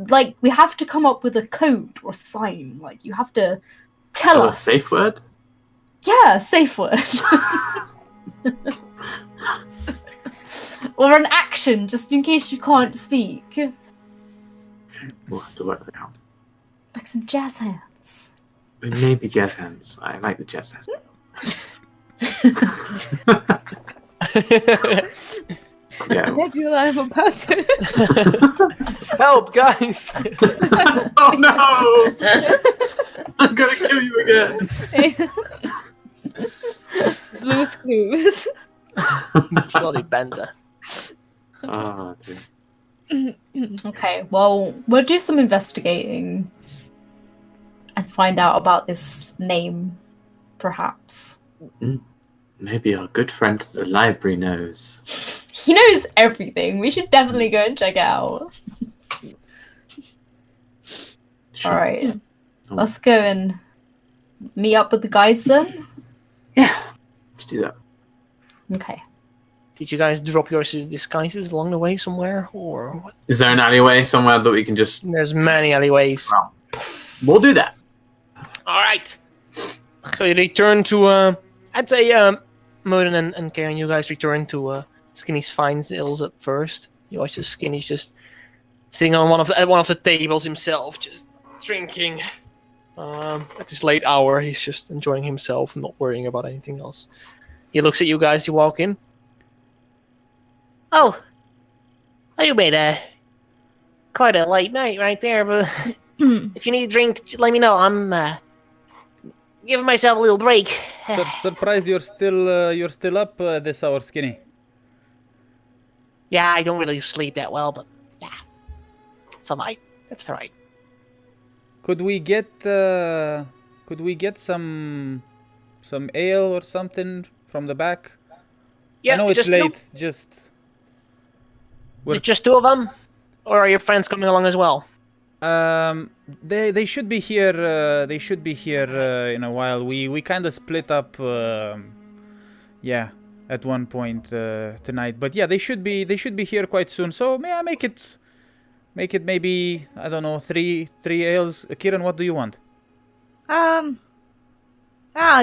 B: like we have to come up with a code or sign. Like you have to tell
C: Oh, a
B: us.
C: safe word?
B: Yeah, safe word. Or an action, just in case you can't speak.
C: Okay, we'll have to work that out.
B: Like some jazz hands.
C: Maybe jazz hands. I like the jazz hands. Yeah.
E: Nebula, I'm about to.
D: Help, guys!
C: Oh no! I'm gonna kill you again.
E: Blue's Clues.
D: Bloody Bender.
C: Oh, dear.
B: Okay, well, we'll do some investigating and find out about this name, perhaps.
C: Maybe our good friend at the library knows.
B: He knows everything. We should definitely go and check it out.
C: Should-
B: Alright,
C: Oh,
B: let's go and meet up with the guys then.
C: Yeah, let's do that.
B: Okay.
D: Did you guys drop your disguises along the way somewhere, or what?
C: Is there an alleyway somewhere that we can just...
D: There's many alleyways.
C: We'll do that.
D: All right. So you return to, I'd say, Modin and Karen, you guys return to Skinny's Fine Hills at first. You watch Skinny's just sitting on at one of the tables himself, just drinking. At this late hour, he's just enjoying himself, not worrying about anything else. He looks at you guys. You walk in. Oh, you made quite a late night right there. But if you need a drink, let me know. I'm giving myself a little break.
A: Surprised you're still up this hour, Skinny.
D: Yeah, I don't really sleep that well, but yeah, it's alright. That's alright.
A: Could we get some ale or something from the back?
D: Yeah,
A: I know it's
D: just
A: late.
D: Just two of them, or are your friends coming along as well?
A: They should be here. They should be here in a while. We kind of split up. Yeah, at one point tonight. But yeah, they should be here quite soon. So yeah, make it maybe, I don't know, three ales. Kieran, what do you want?
E: I'll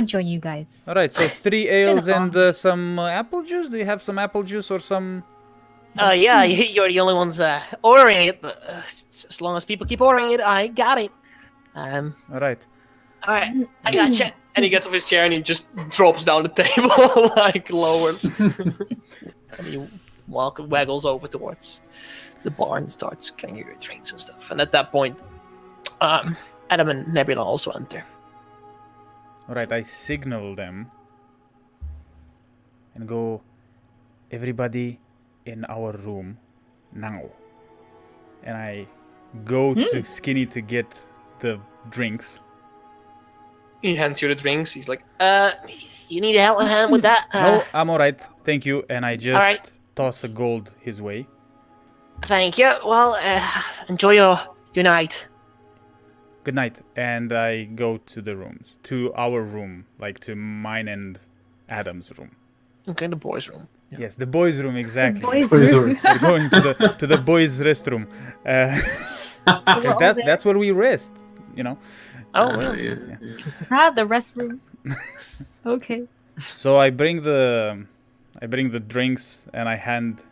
E: join you guys.
A: All right, so 3 ales and some apple juice. Do you have some apple juice or some?
D: Yeah, you're the only ones ordering it, but as long as people keep ordering it, I got it.
A: All right.
D: Alright, I gotcha. And he gets off his chair and he just drops down the table, like lower. And he waggles over towards the bar and starts getting your drinks and stuff. And at that point, Adam and Nebula also enter.
A: All right, I signal them and go, everybody in our room now. And I go to Skinny to get the drinks.
D: He hands you the drinks. He's like, you need help a hand with that?
A: No, I'm all right. Thank you. And I just
D: right.
A: toss a gold his way.
D: Thank you. Well, enjoy your night.
A: Good night. And I go to the rooms, to our room, like to mine and Adam's room.
D: Okay, the boys' room. Yeah.
A: Yes, the boys' room, exactly.
E: Boys'
C: room.
A: We're going to the boys' restroom. 'Cause that's where we rest, you know.
D: Oh, really?
C: Yeah.
E: The restroom. Okay.
A: So I bring the drinks and I hand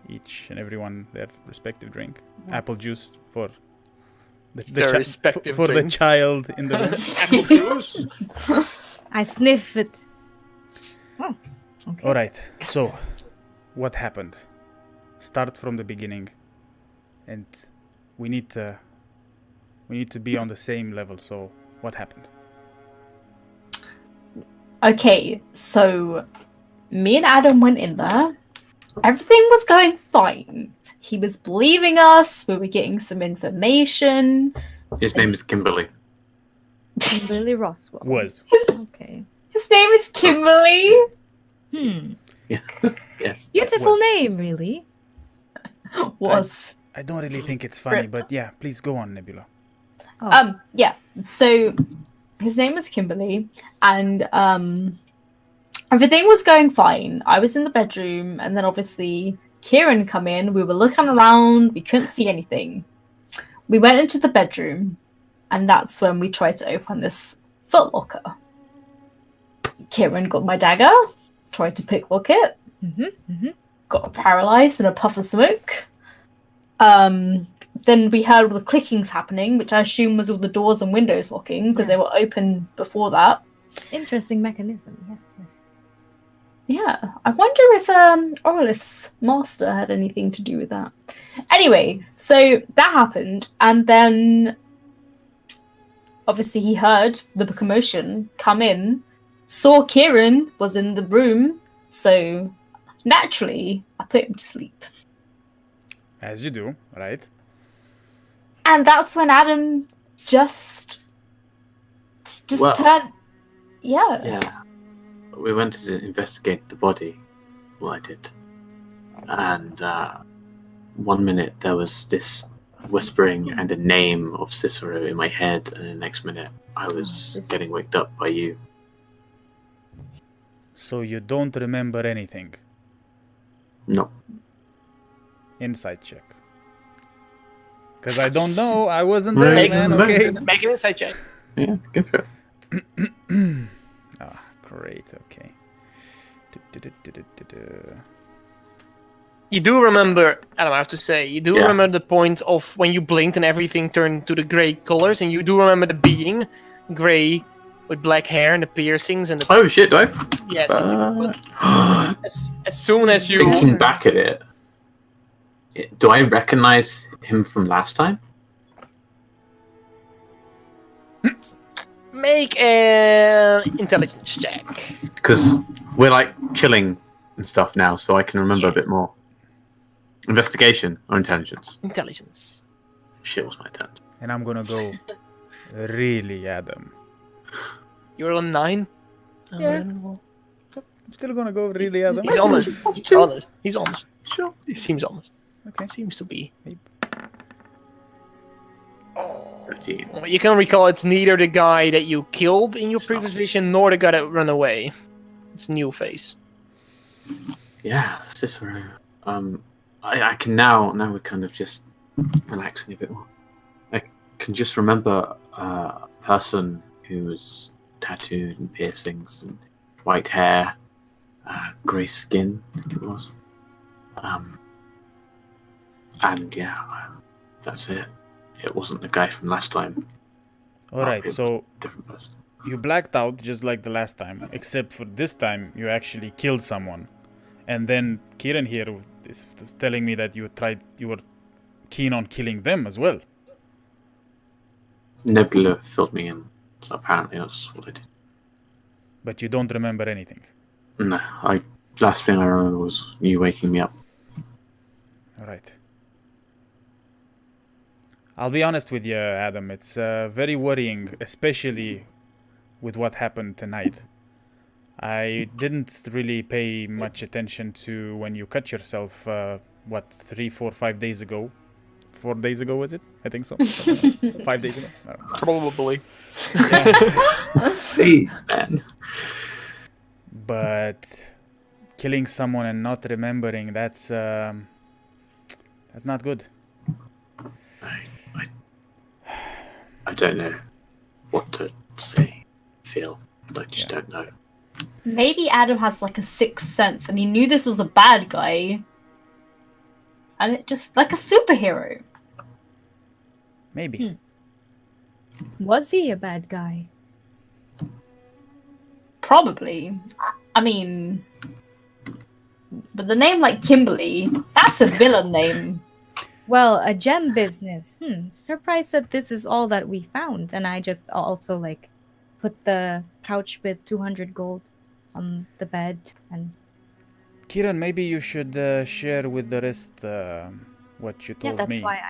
A: each and everyone their respective drink.
E: Yes.
A: Apple juice for
D: Their respective
A: for
D: drinks.
A: the child in the room.
D: Apple juice?
E: I sniff it. Oh, okay.
A: All right. So, what happened? Start from the beginning, and we need to be on the same level. So, what happened?
B: Okay, so me and Adam went in there. Everything was going fine. He was believing us. We were getting some information.
C: His name is Kimberly.
E: Billy Roswell.
A: Was
E: Okay.
B: His name is Kimberly.
C: Yes.
E: Beautiful
A: Was.
E: name, really.
B: Was.
A: I don't really think it's funny, but yeah, please go on, Nebula.
E: Oh.
B: Yeah. So his name was Kimberly, and everything was going fine. I was in the bedroom, and then obviously Kieran come in. We were looking around. We couldn't see anything. We went into the bedroom, and that's when we tried to open this footlocker. Kieran got my dagger, tried to picklock it, got paralyzed in a puff of smoke. Then we heard all the clickings happening, which I assume was all the doors and windows locking because they were open before that.
E: Interesting mechanism. Yes, yes.
B: Yeah, I wonder if Orlif's master had anything to do with that. Anyway, so that happened, and then obviously he heard the commotion, come in, saw Kieran was in the room, so naturally I put him to sleep.
A: As you do, right?
B: And that's when Adam just
C: Well,
B: turned. Yeah.
C: Yeah. We went to investigate the body. Well, I did. And 1 minute there was this whispering and a name of Cicero in my head, and the next minute I was getting waked up by you.
A: So you don't remember anything.
C: No.
A: Insight check. Because I don't know. I wasn't there,
C: Right.
A: man. Okay.
D: Make an insight check.
C: Yeah, go for it.
A: Ah, great. Okay.
D: You do remember, Adam, I have to say, you do
C: Yeah.
D: remember the point of when you blinked and everything turned to the grey colors, and you do remember the being, grey, with black hair and the piercings and the...
C: Oh shit, do I?
D: Yes. As soon as you...
C: Thinking back at it, do I recognize him from last time?
D: Make an intelligence check.
C: Because we're like chilling and stuff now, so I can remember a bit more. Investigation or intelligence?
D: Intelligence.
C: Shit, what's my turn?
A: And I'm gonna go really Adam.
D: You're on 9?
A: Yeah. I'm still gonna go really Adam.
D: He's honest. He's honest. He's honest.
C: Sure.
D: He seems honest.
A: Okay.
D: Seems to be.
C: 13.
D: You can recall it's neither the guy that you killed in your previous vision nor the guy that ran away. It's a new face.
C: Yeah, Cicero. I can now we're kind of just relaxing a bit more. I can just remember a person who was tattooed and piercings and white hair, grey skin, I think it was. And yeah, that's it. It wasn't the guy from last time.
A: Alright,
C: It was
A: so
C: a different person.
A: you blacked out just like the last time, except for this time you actually killed someone. And then Kieran here is telling me that you were keen on killing them as well.
C: Nebula filled me in, so apparently that's what I did.
A: But you don't remember anything.
C: No, last thing I remember was you waking me up.
A: Alright. I'll be honest with you, Adam. It's very worrying, especially with what happened tonight. I didn't really pay much attention to when you cut yourself, 3, 4, 5 days ago? 4 days ago, was it? I think so. 5 days ago? I don't know.
D: Probably.
A: Yeah.
C: Hey, man.
A: But killing someone and not remembering, that's not good.
C: I don't know what to say, feel. I just don't know.
B: Maybe Adam has like a sixth sense and he knew this was a bad guy. And it just like a superhero.
A: Maybe.
E: Was he a bad guy?
B: Probably. I mean, but the name like Kimberly, that's a villain name.
E: Well, a gem business. Surprised that this is all that we found. And I just also like put the pouch with 200 gold on the bed and
A: Kieran, maybe you should share with the rest what you told
E: yeah, that's
A: me.
E: why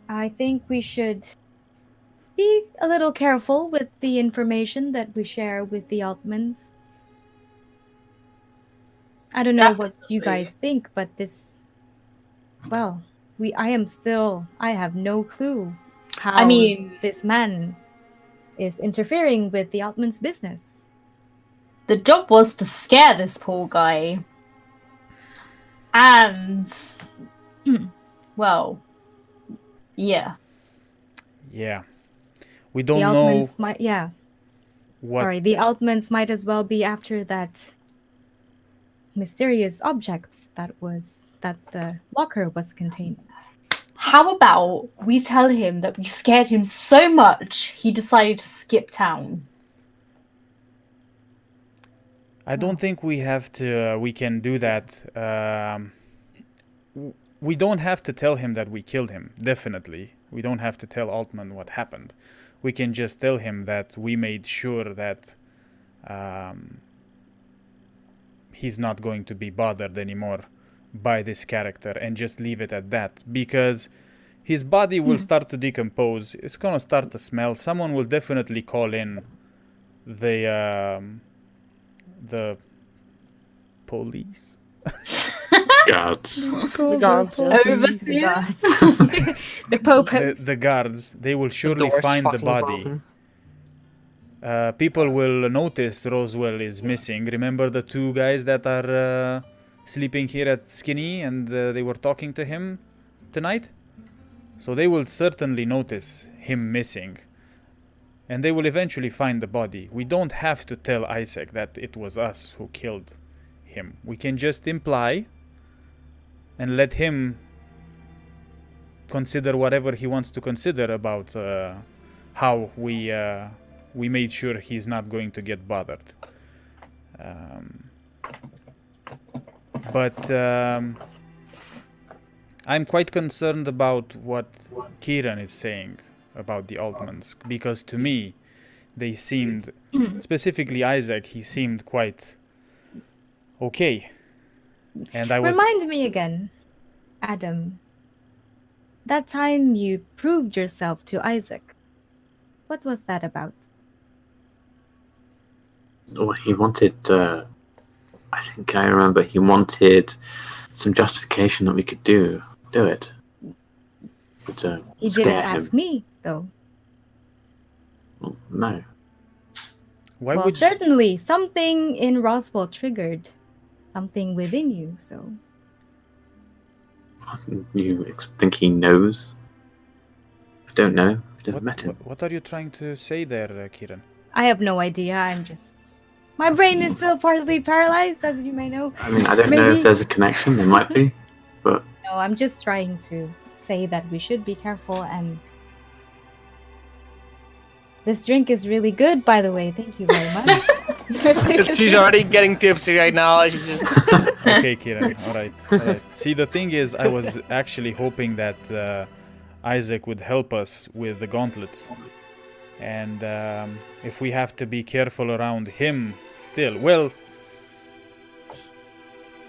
E: I think we should be a little careful with the information that we share with the Altmans. I don't know what you guys think, but this, well, I have no clue how this man is interfering with the Altman's business.
B: The job was to scare this poor guy. And, well, yeah.
A: Yeah. We don't
E: The
A: know
E: Altmans might,
A: what.
E: Sorry, the Altmans might as well be after that mysterious object that the locker was contained.
B: How about we tell him that we scared him so much he decided to skip town?
A: I don't think we have to. We can do that. We don't have to tell him that we killed him. Definitely, we don't have to tell Altman what happened. We can just tell him that we made sure that he's not going to be bothered anymore by this character, and just leave it at that, because his body will start to decompose. It's gonna start to smell. Someone will definitely call in the police.
C: Guards.
D: The guards, yeah.
B: Overseer.
E: The Pope.
A: The guards. They will surely
D: door's
A: find the
D: fucking
A: body.
D: broken.
A: People will notice Roswell is missing. Remember the two guys that are sleeping here at Skinny, and they were talking to him tonight? So they will certainly notice him missing. And they will eventually find the body. We don't have to tell Isaac that it was us who killed him. We can just imply and let him consider whatever he wants to consider about how we made sure he's not going to get bothered. But I'm quite concerned about what Kieran is saying about the Altmans, because to me, they seemed, specifically Isaac, he seemed quite okay. And I was...
E: Remind me again, Adam. That time you proved yourself to Isaac. What was that about?
C: Oh, he wanted. I think I remember he wanted some justification that we could do it. Could,
E: He
C: scare
E: didn't
C: him.
E: ask me, though.
C: Well, no.
A: Why
E: Well,
A: would
E: certainly something in Roswell triggered something within you, so...
C: You think he knows? I don't know. I've never met him.
A: What are you trying to say there, Kieran?
E: I have no idea, I'm just... My brain is still partly paralyzed, as you may know.
C: I mean, I don't know
E: Maybe-
C: if there's a connection. There might be, but
E: No, I'm just trying to say that we should be careful, and... This drink is really good, by the way. Thank you very much.
D: She's already getting tipsy right now. She's just...
A: Okay, Kieran. All right. See, the thing is, I was actually hoping that Isaac would help us with the gauntlets. And if we have to be careful around him still, well,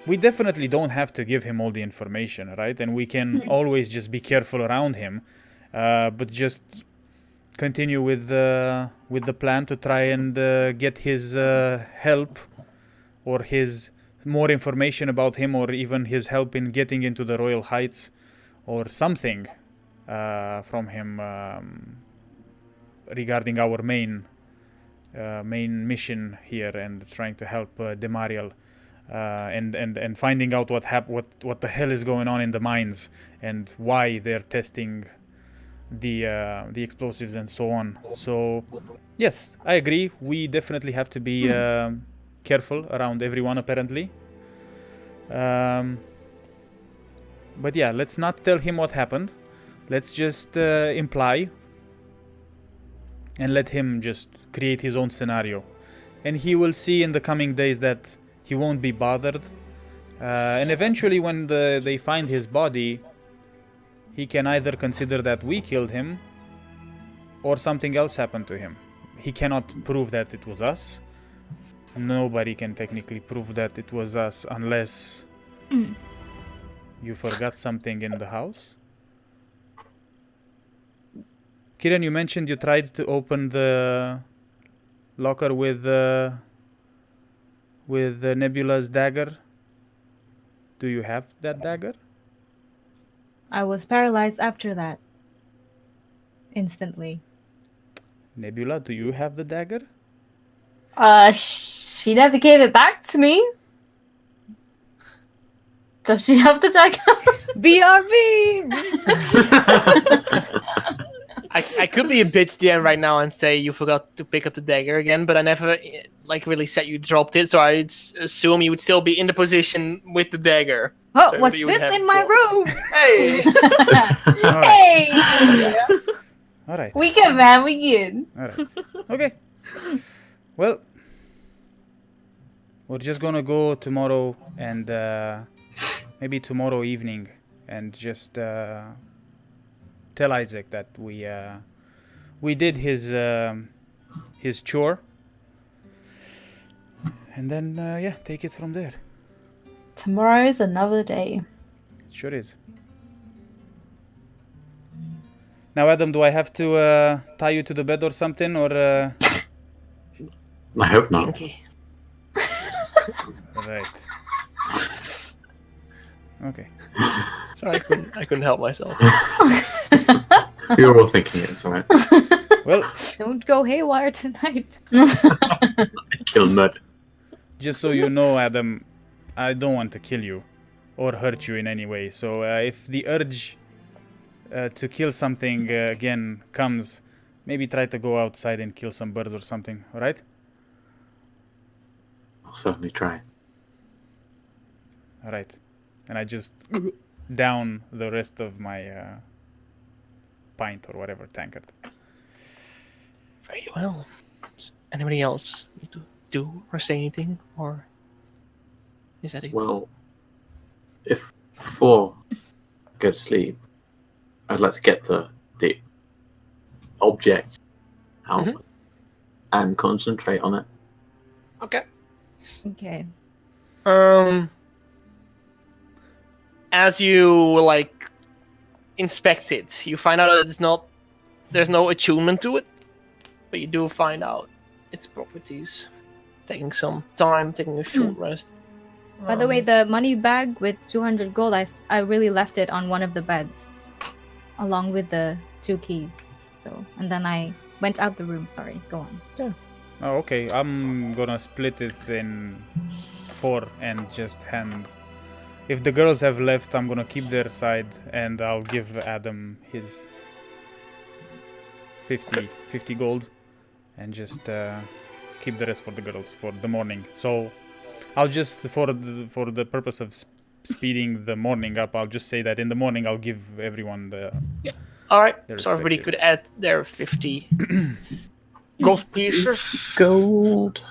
A: we definitely don't have to give him all the information, right? And we can always just be careful around him, but just continue with the plan to try and get his help, or his more information about him, or even his help in getting into the Royal Heights, or something from him regarding our main mission here, and trying to help Demariel, and finding out what the hell is going on in the mines, and why they're testing the explosives and so on. So yes, I agree, we definitely have to be careful around everyone, apparently. But yeah, let's not tell him what happened. Let's just imply and let him just create his own scenario, and he will see in the coming days that he won't be bothered, and eventually when they find his body, he can either consider that we killed him or something else happened to him. He cannot prove that it was us. Nobody can technically prove that it was us unless you forgot something in the house. Kieran, you mentioned you tried to open the locker with Nebula's dagger. Do you have that dagger?
E: I was paralyzed after that. Instantly.
A: Nebula, do you have the dagger?
B: She never gave it back to me. Does she have the dagger?
E: BRB!
D: I could be a bitch DM right now and say you forgot to pick up the dagger again, but I never really said you dropped it, so I'd assume you would still be in the position with the dagger.
E: Oh,
D: So
E: what's
D: you would
E: this
D: have
E: in my
D: to-
E: room?
D: Hey!
A: All right.
B: Hey!
A: All right.
B: We good, man. We good.
A: All right. Okay. Well, We're just gonna go tomorrow and maybe tomorrow evening and just tell Isaac that we did his chore, and then yeah, take it from there.
B: Tomorrow's another day.
A: It sure is. Now, Adam, do I have to tie you to the bed or something, or?
C: I hope not.
D: Okay.
A: Right. Okay.
D: Sorry, I couldn't help myself.
C: We were all thinking it was alright.
A: Well,
E: Don't go haywire tonight.
C: Kill mud.
A: just so you know, Adam, I don't want to kill you or hurt you in any way. So if the urge to kill something again comes, maybe try to go outside and kill some birds or something, alright?
C: I'll certainly try.
A: Alright. And I just down the rest of my pint or whatever tankard.
D: Very well. Anybody else need to do or say anything, or is that it?
C: Well, if before I go to sleep, I'd like to get the object out and concentrate on it.
D: Okay.
E: Okay.
D: As you like inspect it, you find out that there's no attunement to it, but you do find out its properties. Taking some time, taking a short rest.
E: By the way, the money bag with 200 gold, I really left it on one of the beds, along with the 2 keys. So, and then I went out the room. Sorry, go on.
A: Oh, okay. I'm gonna split it in 4 and just hand. If the girls have left, I'm gonna keep their side and I'll give Adam his 50 gold and just keep the rest for the girls for the morning. So I'll just, for the purpose of speeding the morning up, I'll just say that in the morning I'll give everyone the...
D: All right,
A: their
D: so everybody
A: respective.
D: could add their 50 gold pieces.
C: Gold.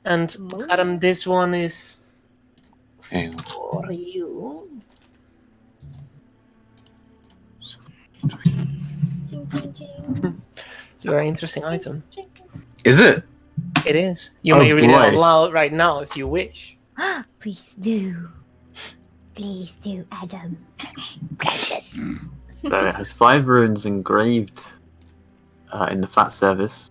D: And Adam, this one is
C: Hang on.
D: for you. It's a very interesting item.
C: Is it?
D: It is. You
C: Oh,
D: may read it out
C: boy.
D: loud right now if you wish.
E: Please do. Please do, Adam.
C: It has 5 runes engraved in the flat surface.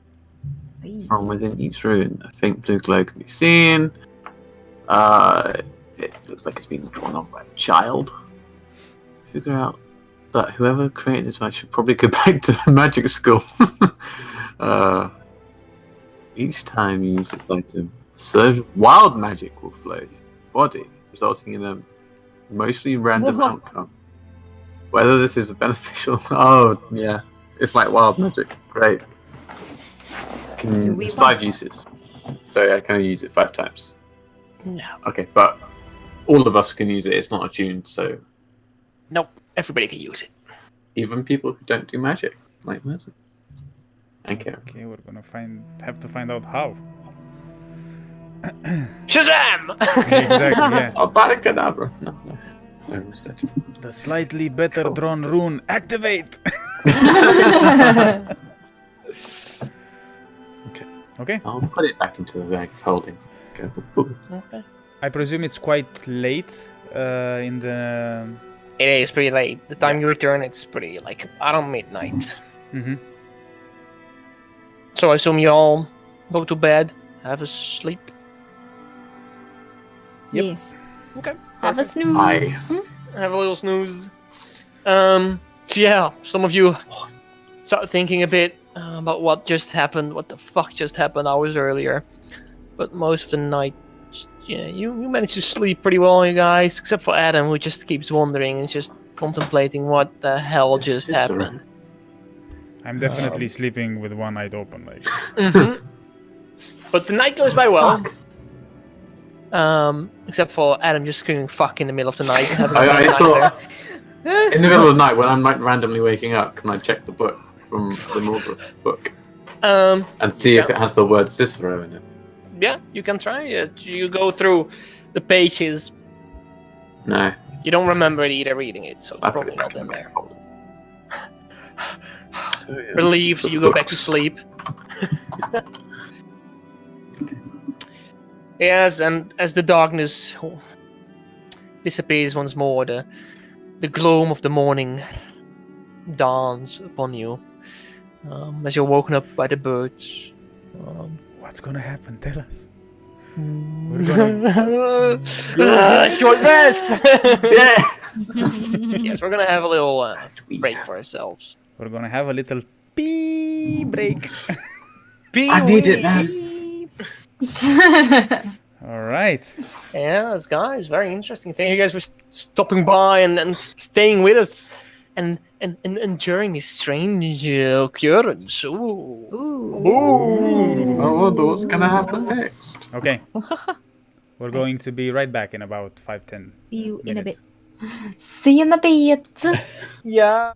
C: From within each rune, a faint blue glow can be seen. It looks like it's been drawn on by a child. Figure out that whoever created this match should probably go back to magic school. Each time you use this item, a surge of wild magic will flow through the body, resulting in a mostly random
E: Whoa.
C: outcome. Whether this is beneficial... Oh, yeah. It's like wild magic. Great.
E: Do we
C: It's
E: want
C: 5 uses. So I can only use it 5 times.
D: No.
C: Okay, but all of us can use it. It's not attuned, so
D: Nope. Everybody can use it.
C: even people who don't do magic, like Merton. Okay.
A: Okay, we're gonna have to find out how.
D: Shazam!
A: Exactly, yeah.
C: Oh, Baracadabra. No. I almost did.
A: The slightly better drawn rune, activate! Okay.
C: I'll put it back into the bag of holding. Okay.
D: Okay.
A: I presume it's quite late in the...
D: It is pretty late. The time you return, it's pretty like around midnight.
A: Mm-hmm.
D: So I assume you all go to bed, have a sleep.
A: Yep.
E: Yes.
D: Okay.
B: Have a
D: perfect.
B: snooze.
D: Have a little snooze. So yeah, some of you start thinking a bit about what just happened, what the fuck just happened hours earlier. But most of the night, yeah, you manage to sleep pretty well, you guys, except for Adam, who just keeps wondering and just contemplating what the hell just
C: Cicero.
D: happened.
A: I'm definitely sleeping with one eye open, like...
D: Mhm. But the night goes by well. Except for Adam just screaming "fuck" in the middle of the night. And having a
C: I
D: bad
C: thought
D: nightmare.
C: in the middle of the night when I'm like randomly waking up, can I check the book from the Morbrook book
D: Um,
C: and see if it has the word Cicero in it?
D: yeah, you can try it. You go through the pages.
C: No.
D: You don't remember it either reading it, so it's
C: I'll put
D: probably
C: it
D: not
C: back
D: in
C: in
D: there. Relieved, you go back to sleep. Yes, and as the darkness disappears once more, the gloom of the morning dawns upon you. As you're woken up by the birds.
A: What's gonna happen? Tell us.
D: Short rest!
C: Yeah.
D: Yes, we're gonna have a little break for ourselves.
A: We're gonna have a little pee break.
C: I need it, man.
A: All right.
D: Yes, guys, very interesting. Thank you guys for stopping by and staying with us and enduring this strange occurrence. Ooh.
C: I wonder what's gonna happen next.
A: Okay. We're going to be right back in about 5-10
E: See you in a bit.
A: minutes.
B: See you in a bit.
D: Yeah.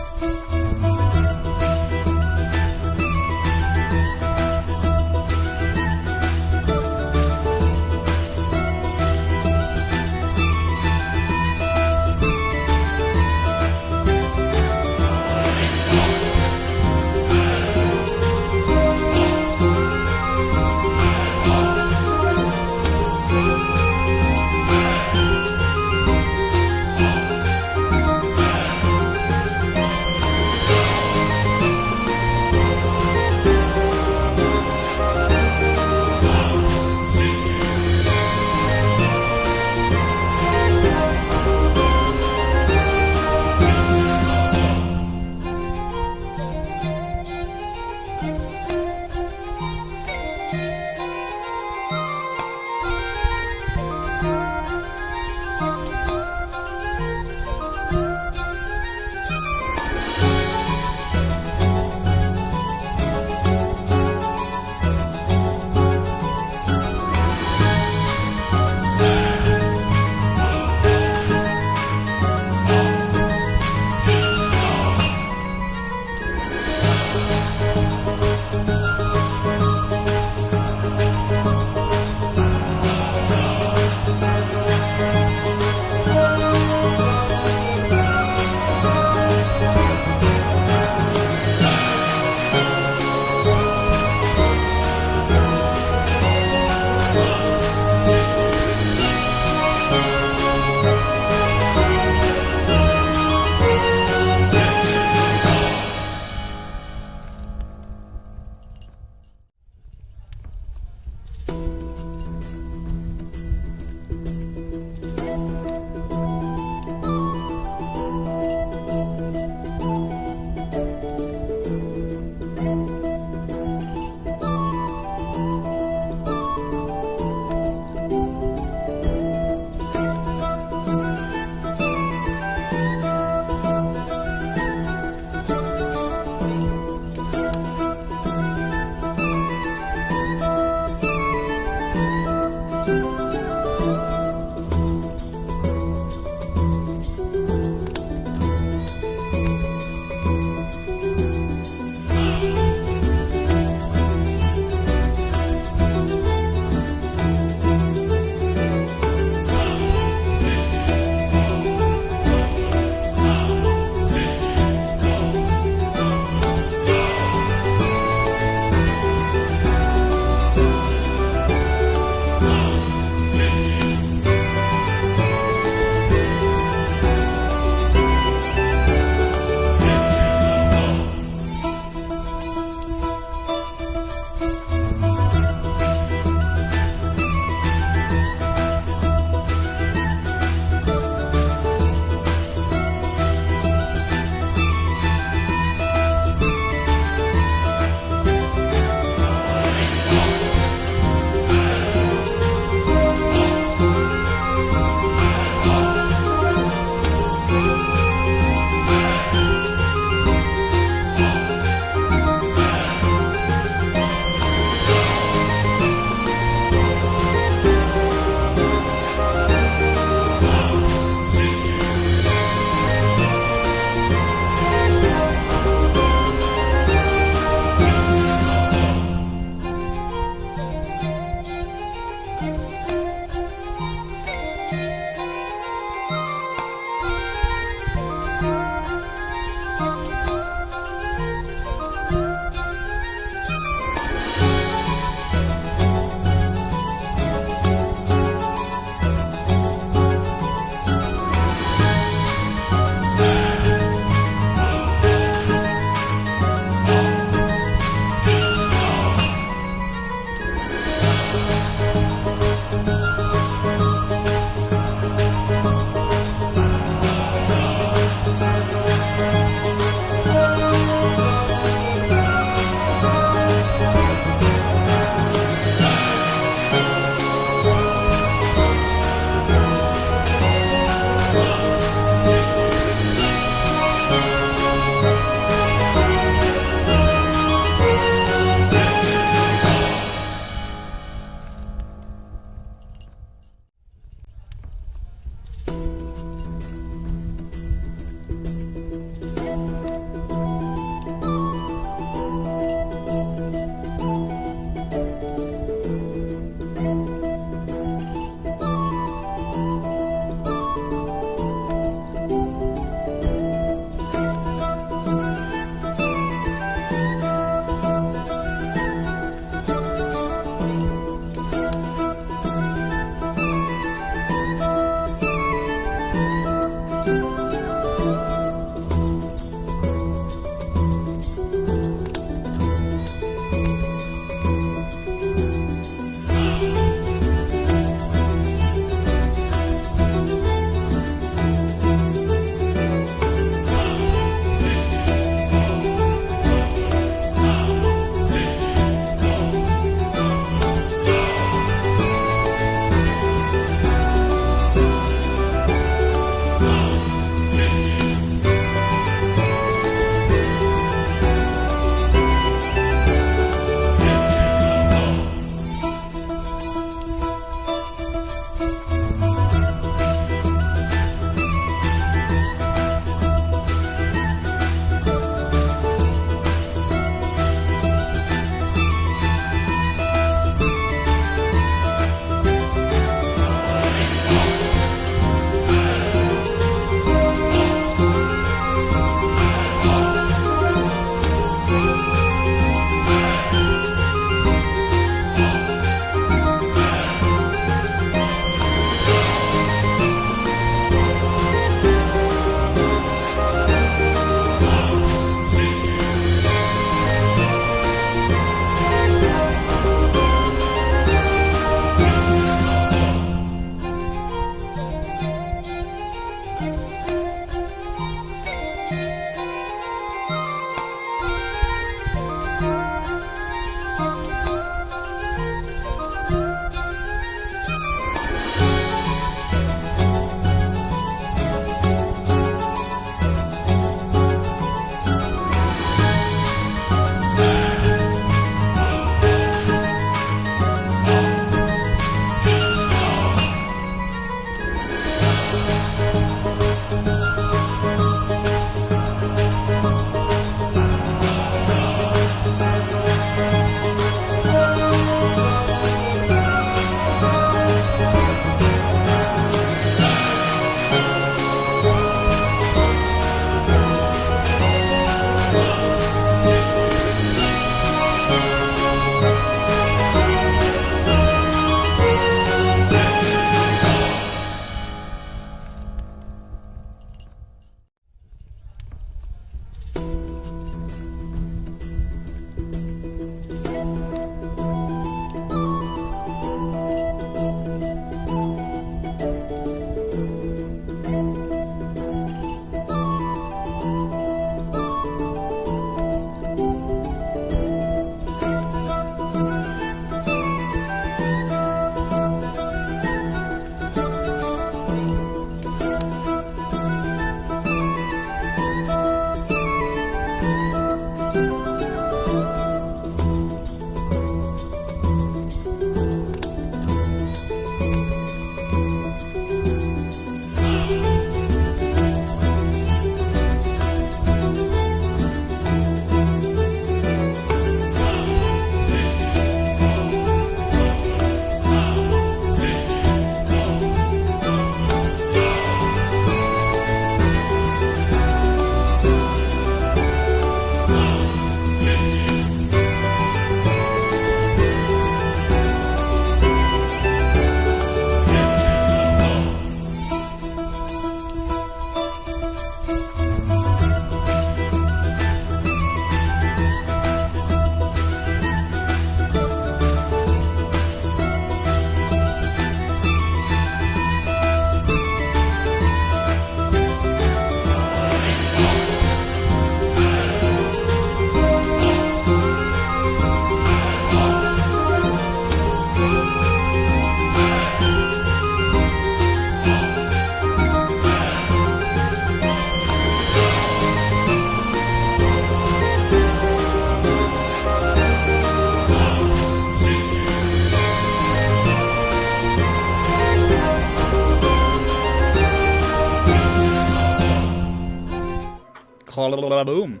A: boom.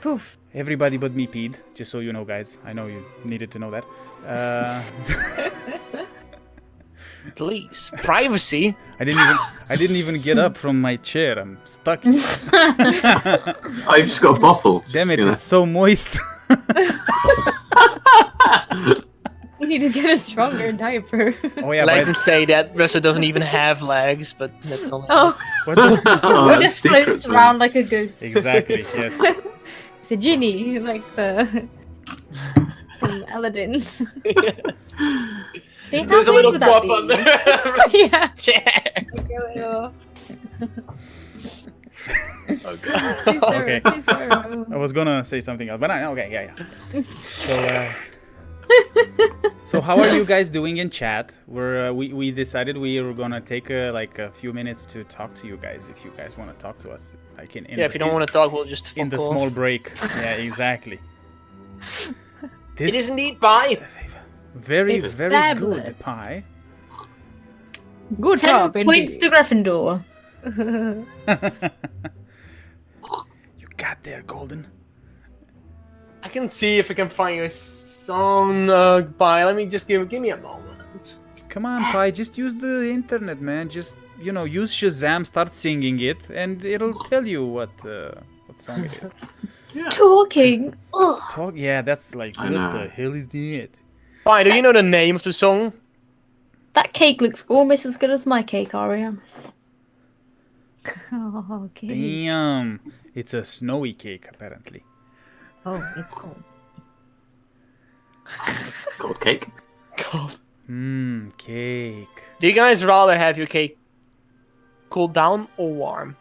E: Poof.
A: Everybody but me peed, just so you know, guys. I know you needed to know that.
D: Please, privacy.
A: I didn't even get up from my chair. I'm stuck.
C: I just got a bottle.
A: Damn it,
C: You know.
A: it's so moist.
E: We need to get a stronger diaper.
A: Oh yeah,
D: Let
A: but
D: him say that Russell doesn't even have legs, but that's all.
E: Oh,
A: what the-
C: Oh,
B: It
C: that's
B: just floats
C: secrets, man.
B: around like a ghost.
A: exactly, yes.
E: it's a genie, like the from Aladdin.
B: See, how
D: There's a
B: big
D: little
B: would that
D: prop
B: be?
D: on there.
E: yeah.
D: Chair.
E: Like a little-
D: Oh god.
E: Cicero,
A: Okay.
E: Cicero.
A: I was gonna say something else, but okay, yeah. So how are you guys doing in chat? We decided we were gonna take a few minutes to talk to you guys. If you guys want to talk to us, I can.
D: Yeah, if you don't want to talk, we'll just
A: in the
D: fuck off.
A: small break. Yeah, exactly.
D: It is indeed pie.
A: very
E: It's
A: very
E: fabulous.
A: good pie.
E: Good
B: 10
E: job,
B: points
E: indeed.
B: to Gryffindor.
A: You got there, Golden.
D: I can see if I can find your song pie. Let me just give me a moment.
A: Come on, Pie, just use the internet, man. Just, use Shazam, start singing it, and it'll tell you what song it is.
B: Talking. Ugh.
A: Yeah, that's like,
C: I
A: what
C: know.
A: the hell is that?
D: Pie, do you know the name of the song?
B: That cake looks almost as good as my cake, Aria.
E: Oh, okay.
A: Damn. It's a snowy cake, apparently.
E: Oh, it's cold.
C: Cold cake.
D: God.
A: Cake.
D: Do you guys rather have your cake cooled down or warm?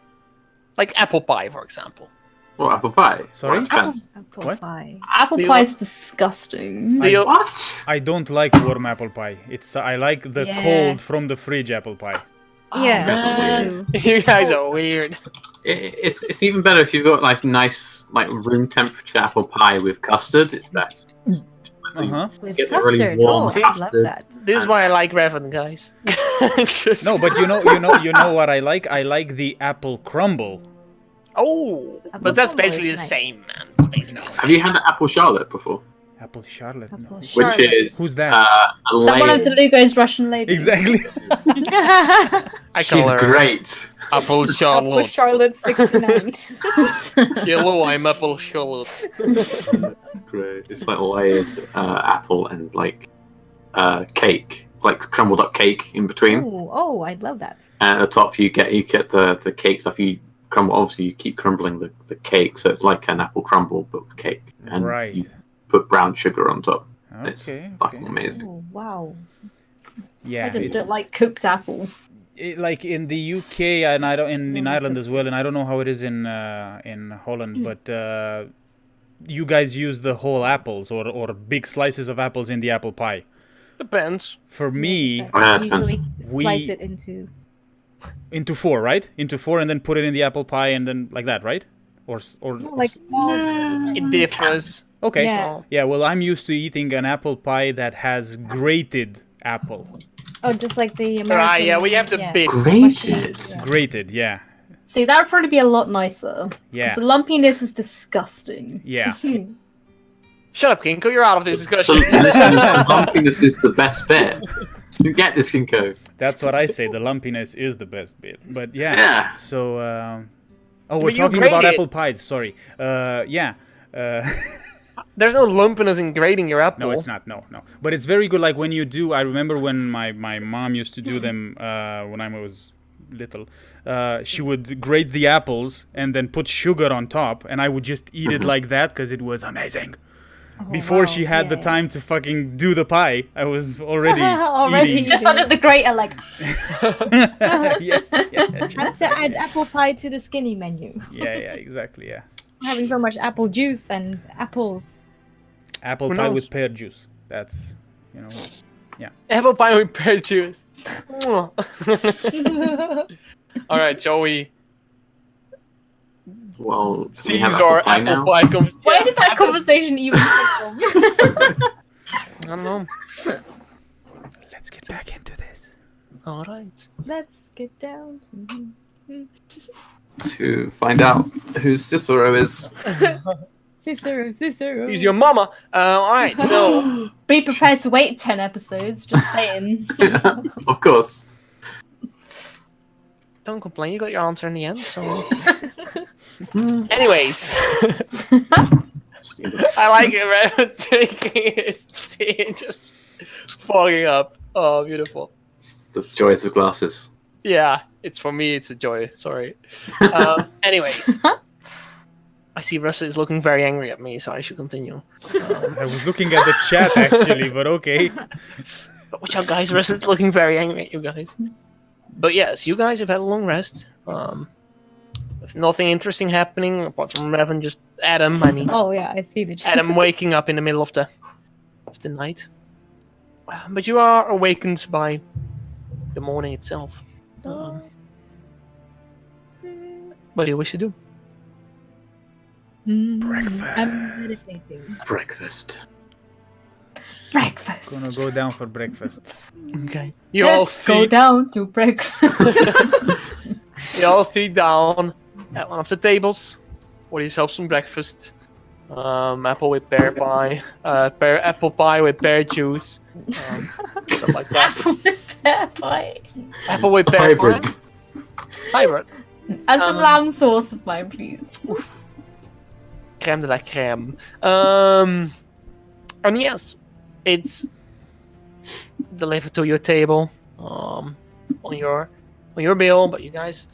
D: Like apple pie, for example.
C: What, apple pie?
A: Sorry?
C: Well, it depends.
E: Apple
A: What?
E: pie.
B: Apple
D: Do you
B: pie's disgusting.
D: Do you,
C: What?
A: I don't like warm apple pie. I like the
E: Yeah.
A: cold from the fridge apple pie.
E: Yeah.
C: That's
E: true.
D: you guys are weird.
C: It's even better if you've got like nice room temperature apple pie with custard. It's best.
A: Uh-huh.
E: With
C: Get the really
E: custard.
C: warm
E: Oh, I love
C: custard.
E: that.
D: This is why I like Revan, guys. Just-
A: No, but you know what I like? I like the apple crumble.
D: Oh,
E: Apple
D: but that's
E: crumble
D: basically
E: is
D: the
E: nice.
D: same, man. It's basically the
C: Have you had an apple charlotte before?
A: Apple Charlotte. No.
E: Apple
C: Which
E: Charlotte.
C: is
A: Who's that?
C: A
B: Is that one of
C: layered-
B: Delugo's Russian ladies?
A: Exactly.
D: I
C: She's
D: call her
C: great.
D: Apple
E: Apple
D: Charlotte.
E: Charlotte 69.
D: Hello, I'm Apple Charlotte.
C: Great. It's like layered apple and cake, like crumbled up cake in between.
E: Oh, I'd love that.
C: And at the top you get the cake stuff. You crumble. Obviously, you keep crumbling the cake, so it's like an apple crumble but with cake. And
A: Right.
C: you put brown sugar on top. It's
A: Okay.
C: fucking amazing.
E: Oh, wow.
A: Yeah.
B: I just
A: it's-
B: don't like cooked apple.
A: like in the UK and I don't in Ireland as well, and I don't know how it is in Holland, but you guys use the whole apples or big slices of apples in the apple pie.
D: Depends.
A: For me,
C: Yeah,
E: Usually
A: We-
E: slice it into.
A: into four, right? Into four, and then put it in the apple pie, and then like that, right? Or
E: Like small.
D: It differs.
A: okay,
E: Yeah.
A: yeah. Well, I'm used to eating an apple pie that has grated apple.
E: Oh, just like the American.
D: Yeah, we have the bits.
C: Grated.
E: Yeah.
A: Grated, yeah,
B: See, that would probably be a lot nicer.
A: yeah,
B: The lumpiness is disgusting.
A: yeah.
D: Shut up, Kinko. You're out of this
C: So
D: discussion.
C: the lumpiness is the best bit. You get this, Kinko.
A: That's what I say. The lumpiness is the best bit. But yeah.
C: Yeah.
A: So, we're
D: you
A: talking
D: grate
A: about
D: it.
A: apple pies. Sorry. Yeah.
D: There's no lumpiness in grating your apple.
A: No, it's not. No. But it's very good. Like when you do. I remember when my mom used to do them when I was little. She would grate the apples and then put sugar on top, and I would just eat it like that because it was amazing. Before
E: wow.
A: she had the
E: Yeah.
A: time to fucking do the pie, I was already
E: Already.
A: eating.
B: Just under the grater, like,
A: yeah,
E: Have to add apple pie to the skinny menu.
A: yeah, exactly, yeah.
E: Having so much apple juice and apples.
A: Apple
D: Who
A: pie
D: knows?
A: with pear juice. That's,
D: Apple pie with pear juice. Mwah. All right, shall we
C: Well, we
D: seize
C: have
D: our
C: apple pie now.
D: apple pie conversation?
B: where did that conversation even come from?
D: I don't know.
A: let's get back into this.
D: All right.
E: Let's get down.
C: to find out who Cicero is.
E: Cicero.
D: He's your mama. All right, so
B: Be prepared to wait 10 episodes, just saying.
C: Yeah, of course.
D: don't complain. You got your answer in the end. So, anyways, I like it, man. Drinking his tea, just fogging up. Oh, beautiful.
C: The joys of glasses.
D: Yeah, it's for me. It's a joy. Sorry. Anyways, I see Russell is looking very angry at me, so I should continue.
A: I was looking at the chat actually, but okay.
D: But watch out, guys. Russell's looking very angry at you guys. But yes, you guys have had a long rest. With nothing interesting happening apart from Revan, just Adam. I mean,
E: Oh yeah, I see the chat.
D: Adam waking up in the middle of the night. But you are awakened by the morning itself. What do you wish to do?
A: Breakfast.
E: I'm meditating.
C: Breakfast.
B: Breakfast.
A: Gonna go down for breakfast.
D: Okay. You all
B: Let's go
D: see.
B: down to breakfast.
D: You all sit down at one of the tables. Order yourself some breakfast. Apple with pear pie. Apple pie with pear juice. Stuff like that.
B: Apple with pear pie.
D: Apple with pear
C: Hybrid.
D: pie. Hybrid.
B: And some lamb sauce of mine, please.
D: Crème de la crème. And yes, it's delivered to your table on your bill. But you guys,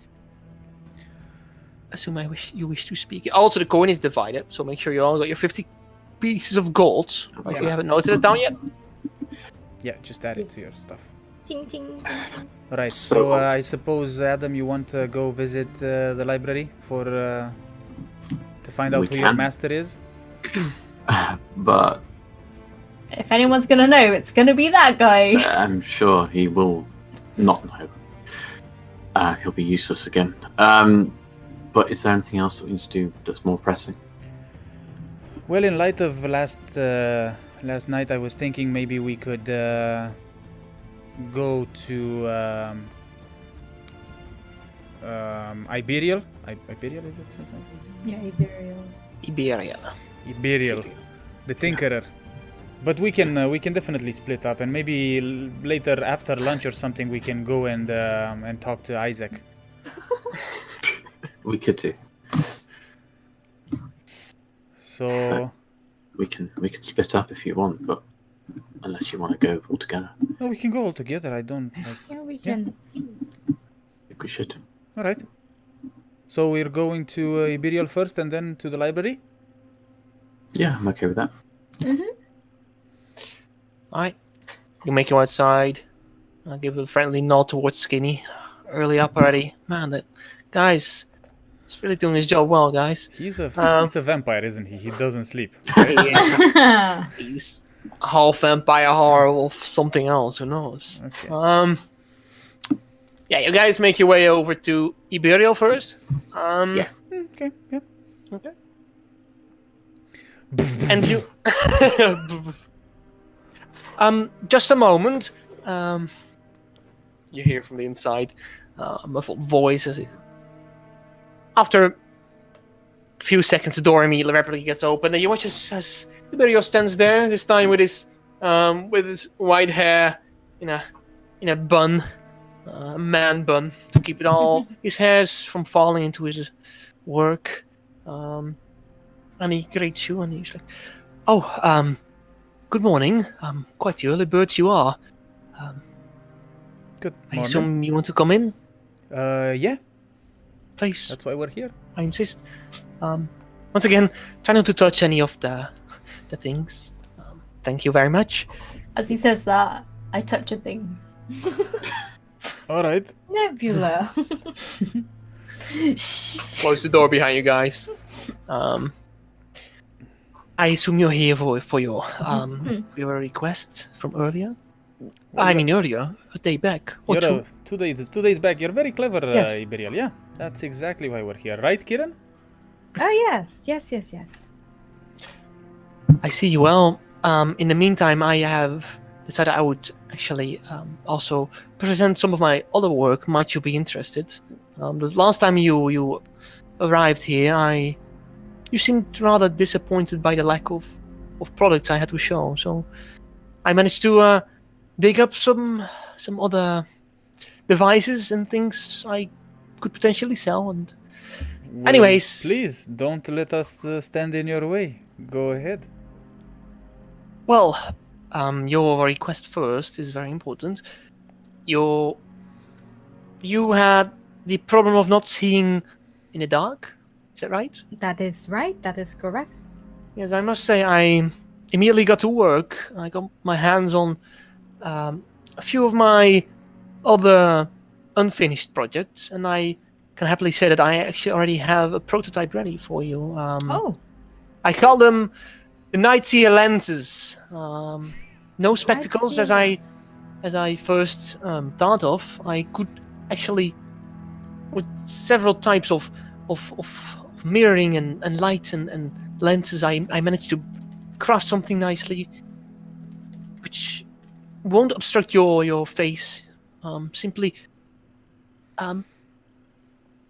D: assume you wish to speak. Also, the coin is divided, so make sure you all got your 50 pieces of gold. If you haven't noted it down yet.
A: Yeah, just add it to your stuff.
E: Ting, ting, ting, ting.
A: Right,
C: So-
A: so I suppose, Adam, you want to go visit the library for to find out
C: We
A: who your
C: can.
A: master is?
C: But
B: If anyone's gonna know, it's gonna be that guy.
C: I'm sure he will not know. He'll be useless again. But is there anything else that we need to do that's more pressing?
A: Well, in light of last night, I was thinking maybe we could go to Iberial. Iberial, is it?
E: Yeah, Imperial.
D: Iberia.
A: Iberial, the Tinkerer. But we can definitely split up, and maybe later after lunch or something we can go and talk to Isaac.
C: We could do.
A: So
C: We can split up if you want, but unless you want to go all together,
A: no, we can go all together. I don't.
E: Yeah, we can.
C: I think we should.
A: All right. So we're going to Iberial first, and then to the library.
C: Yeah, I'm okay with that.
D: Alright. You make your way outside. I'll give a friendly nod towards Skinny. Early up already. Man, that guy's he's really doing his job well, guys.
A: He's a vampire, isn't he? He doesn't sleep.
D: He's half vampire, half something else. Who knows?
A: Okay.
D: Yeah, you guys make your way over to Iberial first.
C: Yeah.
A: Okay. Yeah.
D: Okay. And you. Just a moment. You hear from the inside a muffled voice as it. After a few seconds, the door immediately rapidly gets open, and you watch as Iberial stands there. This time with his white hair in a bun, a man bun, to keep it all his hairs from falling into his work. And he greets you, and he's like, "Oh, good morning. Quite the early birds you are.
A: Good
D: I
A: morning.
D: assume you want to come in,
A: Yeah.
D: please.
A: That's why we're here.
D: I insist. Once again, try not to touch any of the things. Thank you very much."
B: As he says that, I touch a thing.
A: All right.
E: Nebula.
D: Close the door behind you guys. I assume you're here for your requests from earlier. I mean earlier, a day back or
A: You're
D: two.
A: 2 days back. You're very clever,
D: Yes.
A: Iberial. Yeah, that's exactly why we're here, right, Kiran?
E: Oh yes.
D: I see. Well, in the meantime, I have decided I would actually also present some of my other work. Might you be interested? The last time you arrived here, you seemed rather disappointed by the lack of products I had to show. So I managed to dig up some other devices and things I could potentially sell. And
A: Well,
D: anyways,
A: please don't let us stand in your way. Go ahead.
D: well, your request first is very important. You had the problem of not seeing in the dark. Is that right?
E: That is right. That is correct.
D: Yes, I must say I immediately got to work. I got my hands on a few of my other unfinished projects, and I can happily say that I actually already have a prototype ready for you.
E: Oh,
D: I call them the night seer lenses. No spectacles,
E: seer
D: as I first thought of. I could actually, with several types of mirroring and light and lenses, I managed to craft something nicely, which won't obstruct your face. Simply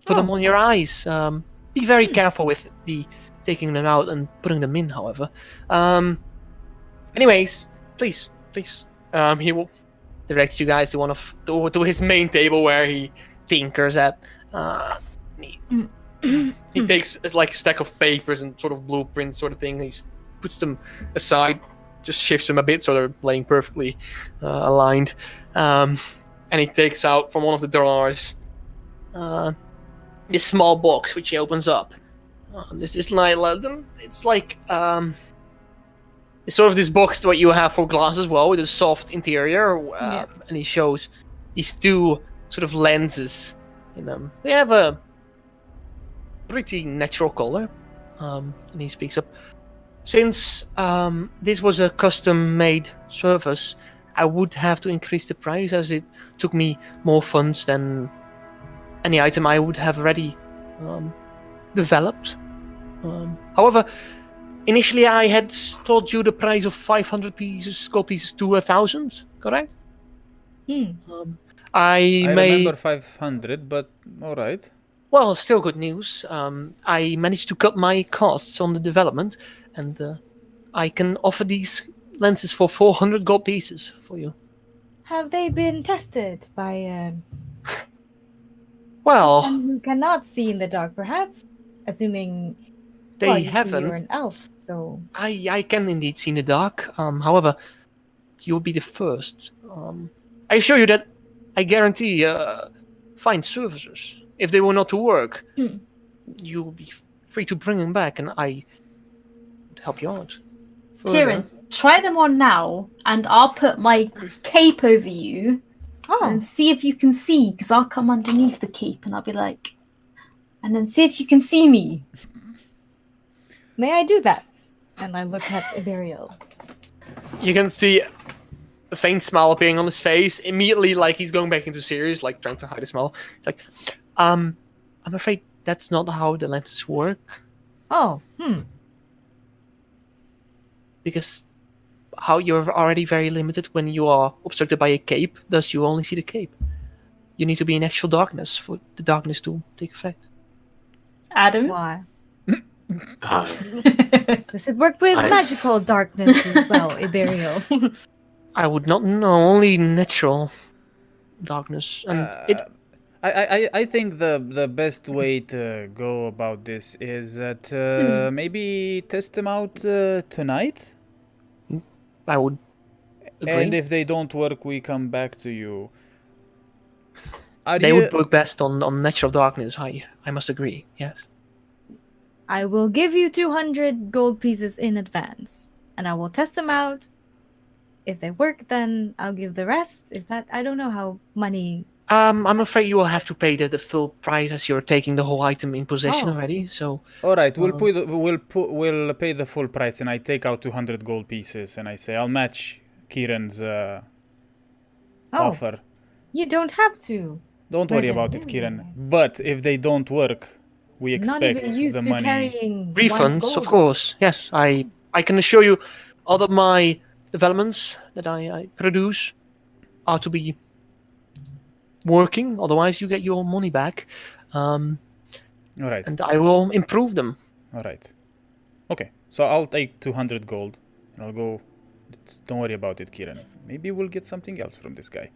D: put them on your eyes. Be very careful with the taking them out and putting them in, however. Anyways, please. He will direct you guys to his main table where he tinkers at. He takes like a stack of papers and sort of blueprints sort of thing. He puts them aside, just shifts them a bit so they're laying perfectly aligned. And he takes out from one of the drawers this small box which he opens up. This is like it's like it's sort of this box that you have for glass as well, with a soft interior. And he shows these two sort of lenses in them. They have a pretty natural color. And he speaks up. Since this was a custom-made service, I would have to increase the price, as it took me more funds than any item I would have already developed. However, initially I had told you the price of 500 gold pieces to 1,000, correct? I
A: remember 500, but all right.
D: Well, still good news. I managed to cut my costs on the development, and I can offer these lenses for 400 gold pieces for you.
E: Have they been tested by
D: well,
E: someone who cannot see in the dark, perhaps? Assuming
D: they
E: you
D: haven't.
E: You're an elf, so
D: I can indeed see in the dark. However, you'll be the first. I assure you that I guarantee fine services. If they were not to work, you will be free to bring them back, and I would help you out.
B: Kieran, try them on now, and I'll put my cape over you and see if you can see, because I'll come underneath the cape and I'll be like, and then see if you can see me.
E: May I do that? And I look at Iberiel.
D: You can see a faint smile appearing on his face. Immediately, like he's going back into serious, like trying to hide a smile. It's like, I'm afraid that's not how the lenses work.
E: Oh,
D: Because how you're already very limited when you are obstructed by a cape, thus you only see the cape. You need to be in actual darkness for the darkness to take effect.
B: Adam?
E: why?
C: Uh,
E: Does it work with magical darkness as well, Iberiel?
D: I would not know, only natural darkness. And
A: I think the best way to go about this is that maybe test them out tonight.
D: I would agree.
A: And if they don't work, we come back to you.
D: They would work best on natural darkness. I must agree. Yes.
E: I will give you 200 gold pieces in advance, and I will test them out. If they work, then I'll give the rest. Is that, I don't know how money.
D: I'm afraid you will have to pay the full price, as you're taking the whole item in possession already. So.
A: All right, we'll pay the full price, and I take out 200 gold pieces, and I say I'll match Kieran's offer.
E: You don't have to.
A: Don't worry about it, Kieran. But if they don't work, we expect
E: Not even used
A: the
E: to
A: money.
E: carrying
D: Refunds, of course. Yes, I can assure you, all of my developments that I produce are to be working. Otherwise, you get your money back.
A: All right.
D: And I will improve them.
A: All right. Okay. So I'll take 200 gold. And I'll go. Don't worry about it, Kieran. Maybe we'll get something else from this guy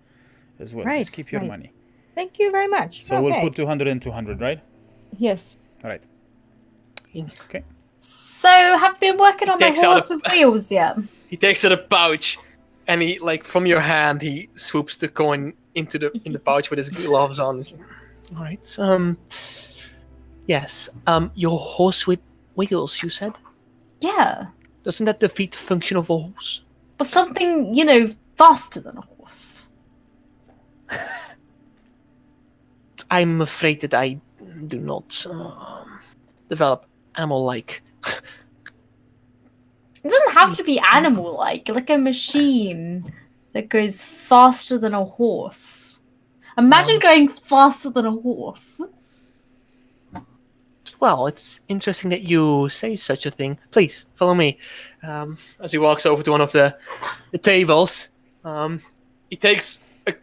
A: as well.
E: Right,
A: Just keep your
E: right.
A: money.
E: Thank you very much.
A: So
E: okay.
A: we'll put 200 and 200, right?
E: Yes.
A: All right. Okay.
B: So, have been working on my
D: takes out
B: horse with wheels yet?
D: He takes out a pouch, and he like from your hand he swoops the coin in the pouch with his gloves on. He's like, all right. Yes. Your horse with wheels. You said.
B: Yeah.
D: Doesn't that defeat the function of a horse?
B: But something, faster than a horse.
D: I'm afraid that I do not develop animal-like.
B: It doesn't have to be animal-like, like a machine that goes faster than a horse. Imagine going faster than a horse.
D: Well, it's interesting that you say such a thing. Please, follow me. As he walks over to one of the tables, he takes a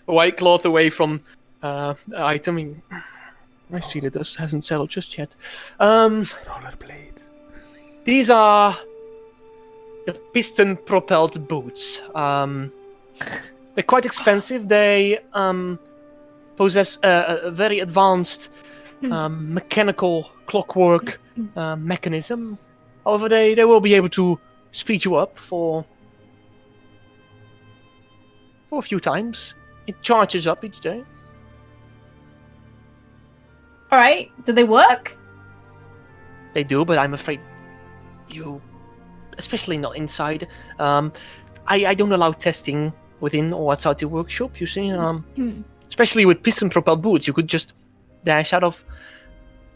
D: white cloth away from the item. I see that this hasn't settled just yet.
A: Rollerblades.
D: These are the piston-propelled boots. They're quite expensive. They possess a very advanced mechanical clockwork mechanism. However, they will be able to speed you up for a few times. It charges up each day.
B: Alright, do they work?
D: They do, but I'm afraid you, especially not inside. I don't allow testing within or outside the workshop. You see, especially with piston-propelled boots, you could just dash out of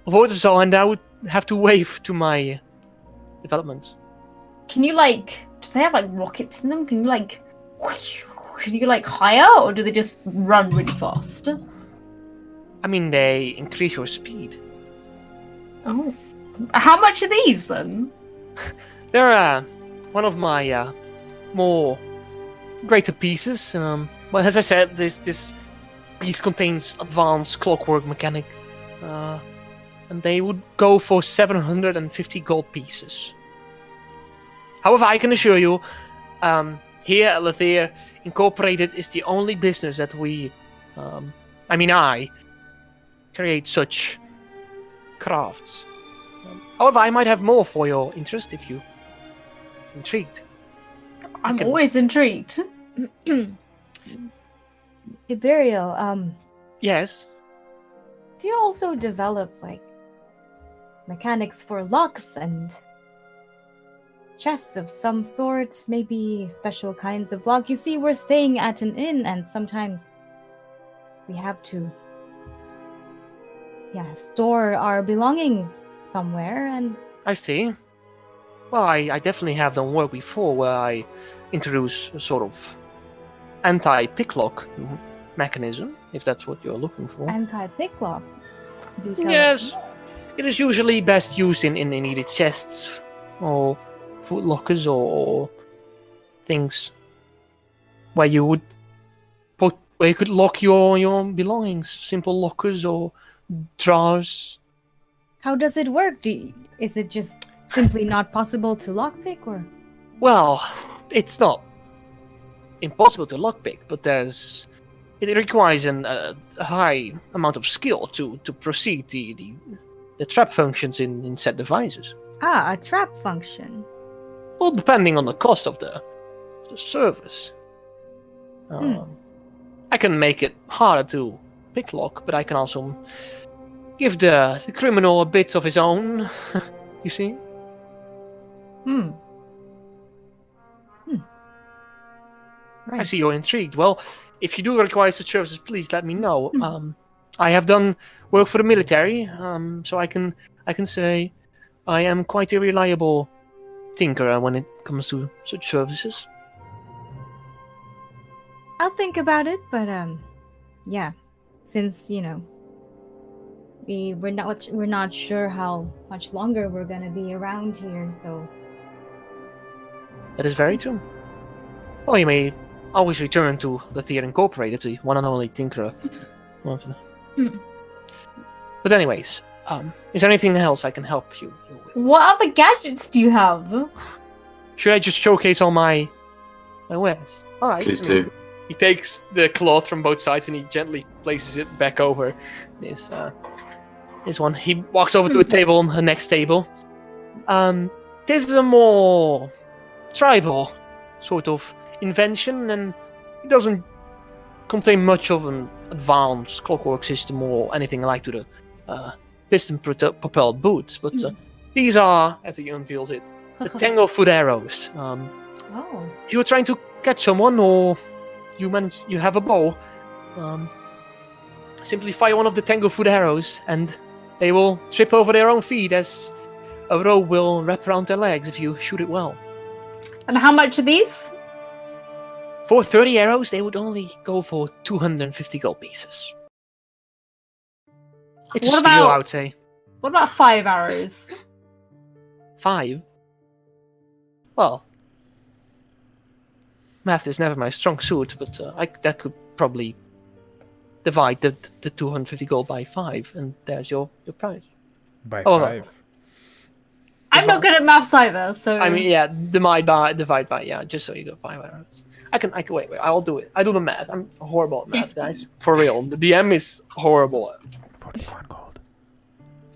D: Watersol, and I would have to wave to my development.
B: Can you, do they have, rockets in them? Can you, hire, or do they just run really fast?
D: I mean, they increase your speed.
B: Oh. How much are these, then?
D: They're one of my more greater pieces. But as I said, this piece contains advanced clockwork mechanic. And they would go for 750 gold pieces. However, I can assure you, here at Lathier Incorporated is the only business that I create such crafts. However, I might have more for your interest if you're intrigued.
B: I'm always intrigued.
E: Iberiel,
D: Yes.
E: do you also develop, mechanics for locks and chests of some sort? Maybe special kinds of lock? You see, we're staying at an inn, and sometimes we have to store our belongings somewhere, and
D: I see. Well, I definitely have done work before where I introduce a sort of anti-picklock mechanism, if that's what you're looking for.
E: anti-picklock. Do tell
D: Yes.
E: us.
D: It is usually best used in either chests or foot lockers or things where you could lock your belongings, simple lockers or drawers.
E: How does it work? Is it just simply not possible to lockpick, or?
D: Well, it's not impossible to lockpick, but it requires a high amount of skill to proceed the trap functions in set devices.
E: Ah, a trap function.
D: Well, depending on the cost of the service. I can make it harder to picklock, but I can also give the criminal a bit of his own. You see?
E: Right.
D: I see you're intrigued. Well, if you do require such services, please let me know. I have done work for the military, so I can say I am quite a reliable tinkerer when it comes to such services.
E: I'll think about it, but yeah, since we're not sure how much longer we're gonna be around here, so
D: That is very true. Well, you may always return to the Theater Incorporated, the one and only Tinkerer. But anyways, is there anything else I can help you with?
B: What other gadgets do you have?
D: Should I just showcase all my wares? All right.
C: Please do.
D: He takes the cloth from both sides and he gently places it back over this one. He walks over to a table on the next table. This is a more tribal sort of invention, and it doesn't contain much of an advanced clockwork system or anything like to the piston-propelled boots. But these are, as he unveils it, the Tanglefoot arrows. You were trying to catch someone, or you have a bow. Simply fire one of the Tanglefoot arrows, and they will trip over their own feet as a rope will wrap around their legs if you shoot it well.
B: And how much are these?
D: For 30 arrows, they would only go for 250 gold pieces. It's
B: What
D: a steal,
B: about-
D: I would say.
B: What about 5 arrows?
D: 5? Well, math is never my strong suit, but that could probably divide the 250 gold by 5, and there's your price.
A: By
D: Oh,
A: 5.
B: I'm not good at maths either, so...
D: I mean, yeah, divide by, yeah, just so you got 5 arrows. I can wait, I'll do it. I do the math. I'm horrible at math, guys. For real. The DM is horrible.
A: 41 gold.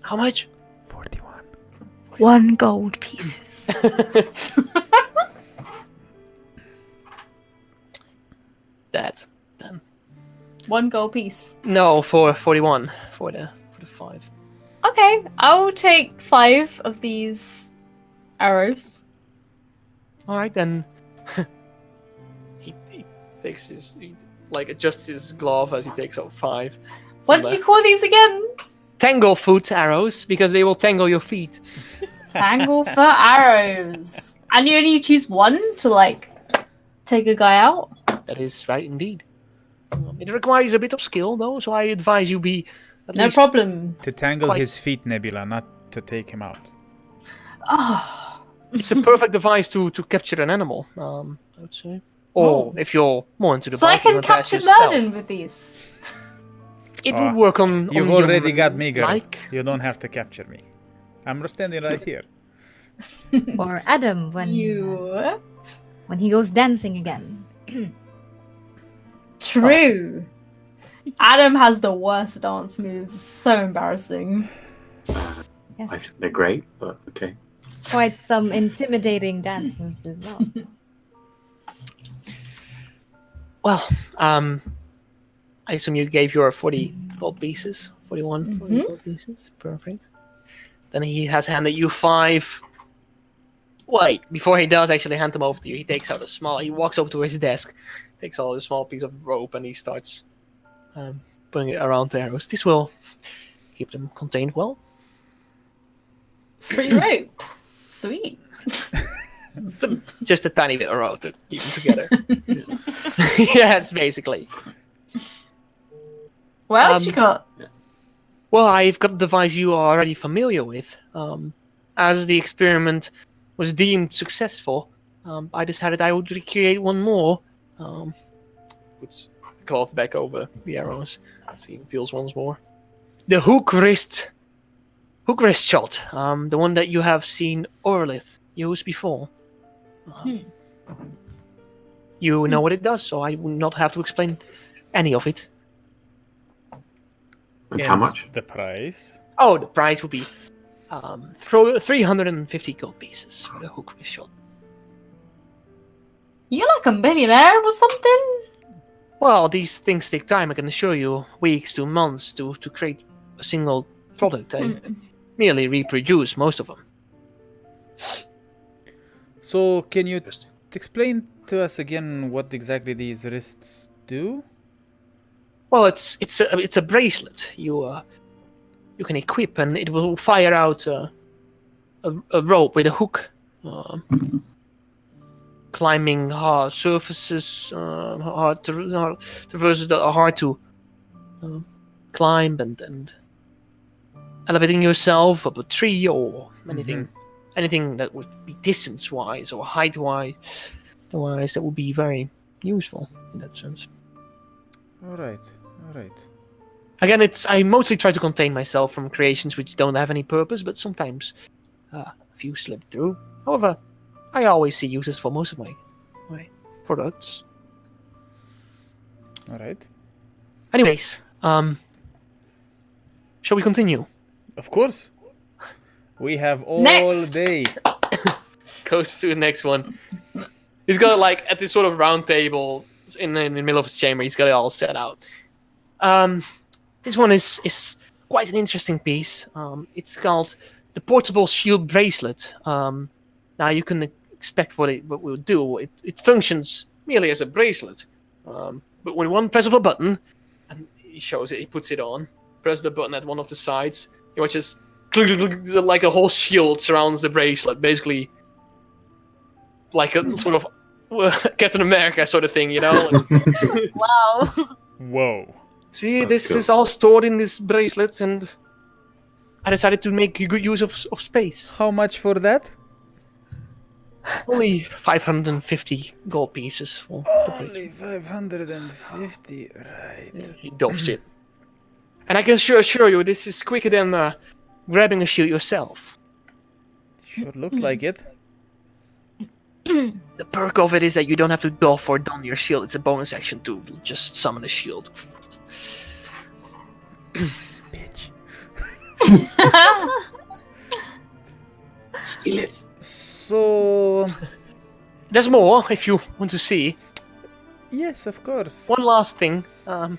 D: How much?
A: 41.
E: 1 gold pieces.
D: That. Then.
B: 1 gold piece.
D: No, for 41. For the 5.
B: Okay, I'll take 5 of these arrows.
D: Alright, then. he takes adjusts his glove as he takes out 5.
B: What did you call these again?
D: Tanglefoot arrows, because they will tangle your feet.
B: Tangle for arrows. And you only choose 1 to, take a guy out?
D: That is right indeed. It requires a bit of skill, though, so I advise you be at
B: No
D: least
B: problem.
A: To tangle
D: Quite-
A: his feet, Nebula, not to take him out.
B: Oh,
D: It's a perfect device to capture an animal, I would say. Or if you're more into the
B: so I
D: biting
B: can
D: advice
B: capture
D: yourself.
B: Murden with these.
D: It would work on
A: You've
D: on
A: already
D: human
A: got me, girl.
D: like.
A: You don't have to capture me. I'm standing right here.
E: Or Adam when he goes dancing again.
B: True. Adam has the worst dance moves. It's so embarrassing.
C: I
E: Yes.
C: think they're great, but okay.
E: Quite some intimidating dance moves as well.
D: Well, I assume you gave your 40 gold pieces. 41 40
B: Mhm.
D: gold pieces. Perfect. Then he has handed you 5. Wait, before he does actually hand them over to you, he walks over to his desk, takes out a small piece of rope, and he starts putting it around the arrows. This will keep them contained well.
B: Free rope. Sweet.
D: Just a tiny bit of rope to keep them together. Yes, basically.
B: What else you got?
D: Well, I've got a device you are already familiar with. As the experiment was deemed successful, I decided I would recreate one more. Puts the cloth back over the arrows. See, it feels once more. The hook wrist shot. The one that you have seen Orlith use before. You know what it does, so I will not have to explain any of it.
C: And how much?
A: The price.
D: Oh, the price would be 350 gold pieces for the hook wrist shot.
B: You like a millionaire or something?
D: Well, these things take time. I can assure you, weeks to months to create a single product. I merely reproduce most of them.
A: So, can you explain to us again what exactly these wrists do?
D: Well, it's a bracelet you can equip, and it will fire out a rope with a hook, climbing hard surfaces, traverses that are hard to climb, and elevating yourself up a tree or anything that would be distance-wise or height-wise, that would be very useful in that sense.
A: All right.
D: Again, I mostly try to contain myself from creations which don't have any purpose, but sometimes a few slip through. However, I always see uses for most of my products.
A: All right.
D: Anyways, shall we continue?
A: Of course. We have all
B: Next.
A: day.
D: Goes to the next one. He's got it like at this sort of round table in the middle of his chamber. He's got it all set out. This one is quite an interesting piece. It's called the Portable Shield Bracelet. Now you can expect what it will do. It functions merely as a bracelet. But when one press of a button, and he shows it, he puts it on, press the button at one of the sides, you watches like a whole shield surrounds the bracelet, basically like a sort of Captain America sort of thing, you know?
E: Wow.
A: Whoa.
D: See,
C: That's
D: this
C: cool.
D: is all stored in this bracelet, and I decided to make good use of space.
A: How much for that?
D: Only 550 gold pieces for the bracelet.
A: Only 550. Right.
D: He doffs it. And I can assure you, this is quicker than grabbing a shield yourself.
A: Sure looks like it.
D: The perk of it is that you don't have to doff or don your shield. It's a bonus action to just summon the shield.
A: Bitch.
C: Steal it.
A: So,
D: There's more if you want to see.
A: yes, of course.
D: One last thing, and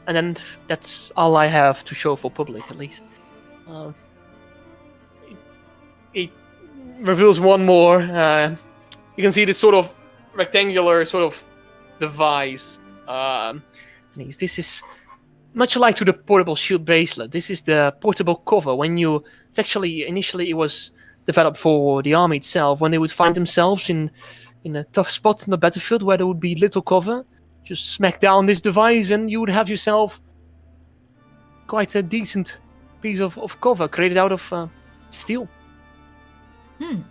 D: then that's all I have to show for public, at least. It reveals one more. You can see this sort of rectangular sort of device. This is much like to the portable shield bracelet. This is the portable cover. It's actually initially it was developed for the army itself. When they would find themselves in a tough spot in the battlefield where there would be little cover, just smack down this device and you would have yourself quite a decent piece of cover created out of steel.
A: All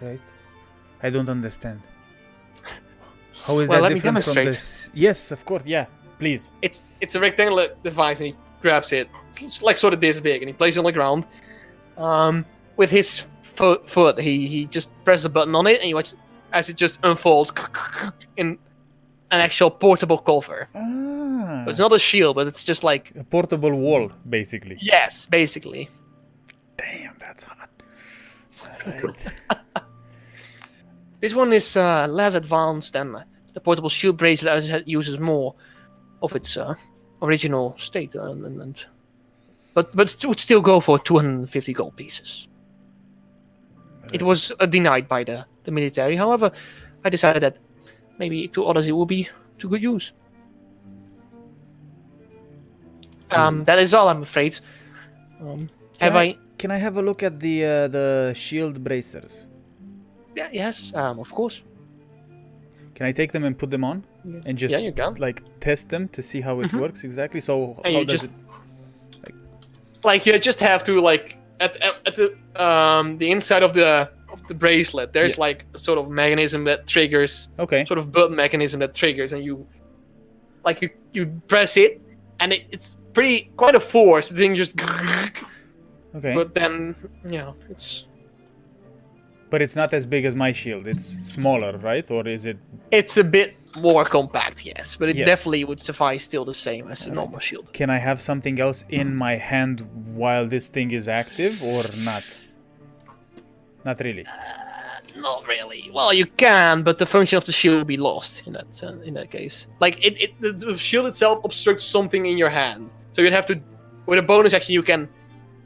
A: right. I don't understand. How is
D: Well,
A: that
D: let me
A: different from
D: demonstrate.
A: this? Yes, of course. Yeah, please.
D: It's a rectangular device, and he grabs it. It's like sort of this big, and he places it on the ground. With his foot, he just presses a button on it, and you watch as it just unfolds in an actual portable cover.
A: Ah,
D: So it's not a shield, but it's just like
A: a portable wall, basically.
D: yes, basically.
A: Damn, that's hot. All right.
D: This one is less advanced than the portable shield bracelet, as it uses more of its original state, but it would still go for 250 gold pieces. It was denied by the military. However, I decided that maybe to others it will be to good use. That is all, I'm afraid.
A: Can I have a look at the shield bracers?
D: Yeah, yes, of course.
A: Can I take them and put them on and just
D: Yeah, you can.
A: like test them to see how it
D: Mhm.
A: works exactly? So
D: And
A: how
D: you
A: does
D: just
A: it?
D: like you just have to like at the inside of the bracelet. There's like a sort of mechanism that triggers,
A: Okay.
D: sort of button mechanism that triggers, and you press it, and it's quite a force. The thing just.
A: Okay.
D: But then it's.
A: But it's not as big as my shield. It's smaller, right? Or is it?
D: It's a bit more compact, yes, but it
A: Yes.
D: definitely would suffice still the same as a normal shield.
A: Can I have something else in my hand while this thing is active, or not? Not really.
D: Not really. Well, you can, but the function of the shield will be lost in that case. Like the shield itself obstructs something in your hand, so you'd have to, with a bonus action, you can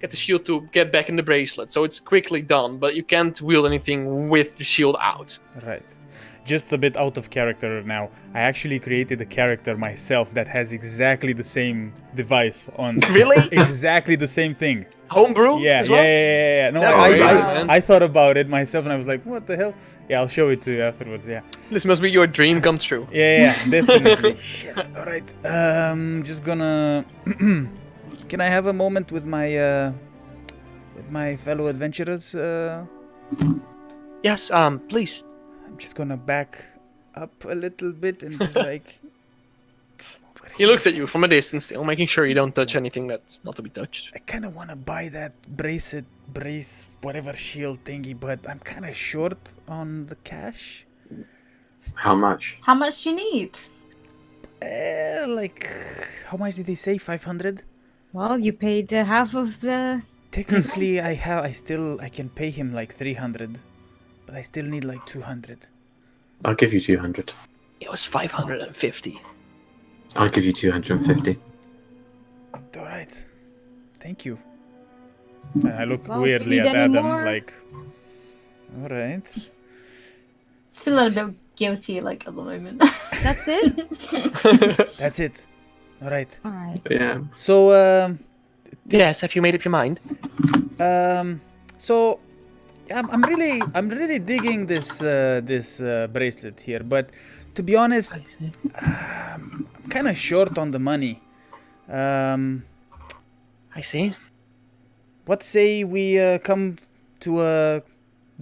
D: get the shield to get back in the bracelet. So it's quickly done, but you can't wield anything with the shield out.
A: Right. Just a bit out of character now. I actually created a character myself that has exactly the same device on.
D: Really?
A: Exactly the same thing.
D: Homebrew?
A: Yeah,
D: as well?
A: yeah. No,
D: That's
A: I,
D: great,
A: I,
D: man.
A: I thought about it myself and I was like, what the hell? Yeah, I'll show it to you afterwards. Yeah,
D: This must be your dream come true.
A: yeah, definitely. Shit. All right. Just gonna. Can I have a moment with my fellow adventurers?
D: Yes, please.
A: I'm just gonna back up a little bit and just like.
D: He looks at you from a distance, still making sure you don't touch anything that's not to be touched.
A: I kind of want to buy that brace, whatever shield thingy, but I'm kind of short on the cash.
C: How much?
B: How much do you need?
A: Like, how much did he say? 500?
E: Well, you paid half of the.
A: Technically, I can pay him like 300, but I still need like 200.
C: I'll give you 200.
D: It was 550.
C: I'll give you 250.
A: All right, thank you. And I look
E: Well,
A: weirdly
E: need
A: at
E: any
A: Adam,
E: more?
A: like, all right.
B: I feel a little bit guilty, like, at the moment.
E: That's it?
A: That's it. All right.
E: All right.
C: Yeah.
A: So,
D: Yes, have you made up your mind?
A: so I'm really digging this bracelet here, but to be honest,
D: I see.
A: I'm kind of short on the money.
D: I see.
A: What say we come to a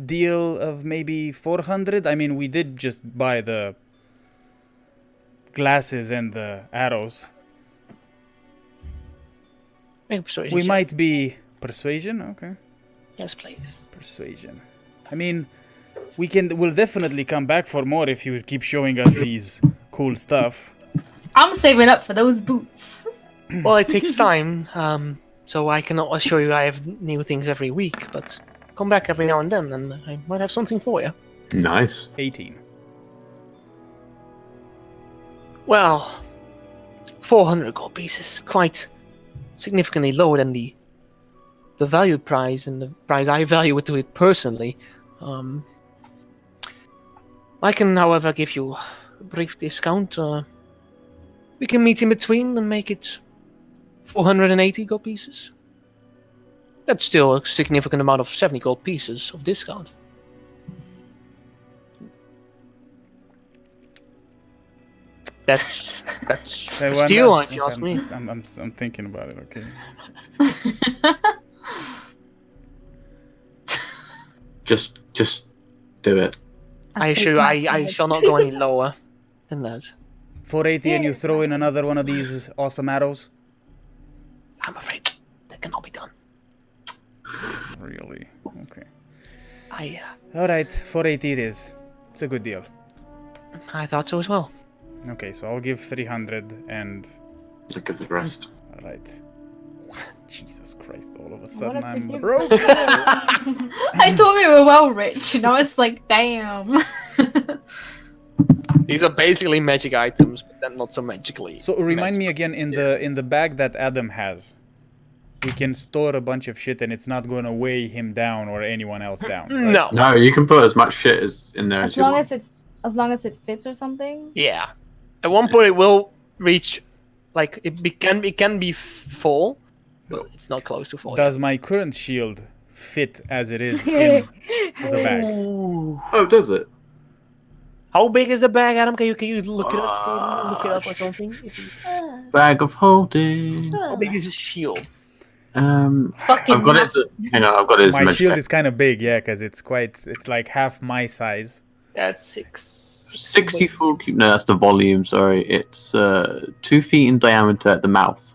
A: deal of maybe 400? I mean, we did just buy the glasses and the arrows.
D: Make a persuasion
A: We
D: check.
A: might be persuasion. Okay,
D: Yes, please.
A: persuasion. I mean, we'll definitely come back for more if you keep showing us these cool stuff.
B: I'm saving up for those boots.
D: Well, it takes time, so I cannot assure you I have new things every week, but come back every now and then, and I might have something for you.
C: Nice.
A: 18.
D: Well, 400 gold pieces is quite significantly lower than the valued price and the price I value it to it personally. I can, however, give you a brief discount. We can meet in between and make it 480 gold pieces. That's still a significant amount of 70 gold pieces of discount. That's
A: Hey, well,
D: steal,
A: I'm-
D: if you ask me.
A: I'm thinking about it. Okay.
C: Just do it.
D: I
E: I'll
D: assure
E: take
D: you,
E: my
D: I shall not go any lower than that.
A: 480, and you throw in another one of these awesome arrows.
D: I'm afraid that cannot be done.
A: Really? Okay.
D: I
A: All right, 480 it is. It's a good deal.
D: thought so as well.
A: Okay, so I'll give 300 and.
C: Look at the rest.
A: All right. Jesus Christ! All of a
E: What
A: sudden
E: a
A: I'm
E: tip.
A: broke.
B: I thought we were well rich, and I was like, damn.
D: These are basically magic items, but then not so magically.
A: So remind me again, in the bag that Adam has, we can store a bunch of shit and it's not gonna weigh him down or anyone else down. Right?
D: No.
C: No, you can put as much shit as in there as
E: As
C: you
E: long
C: want.
E: as long as it fits or something.
D: Yeah. At one point it will reach, like it can be full, but it's not close to full.
A: Does my current shield fit as it is in the bag?
C: Oh, does it?
D: How big is the bag, Adam? Can you look it up? Can you look it up or something?
C: Bag of holding.
D: How big is a shield?
B: Fucking
C: I've got it. Hang on, I've got it as
A: My
C: magic.
A: shield is kind of big, yeah, because it's like half my size.
D: That's
C: 64 cube. No, that's the volume. Sorry, it's 2 feet in diameter at the mouth,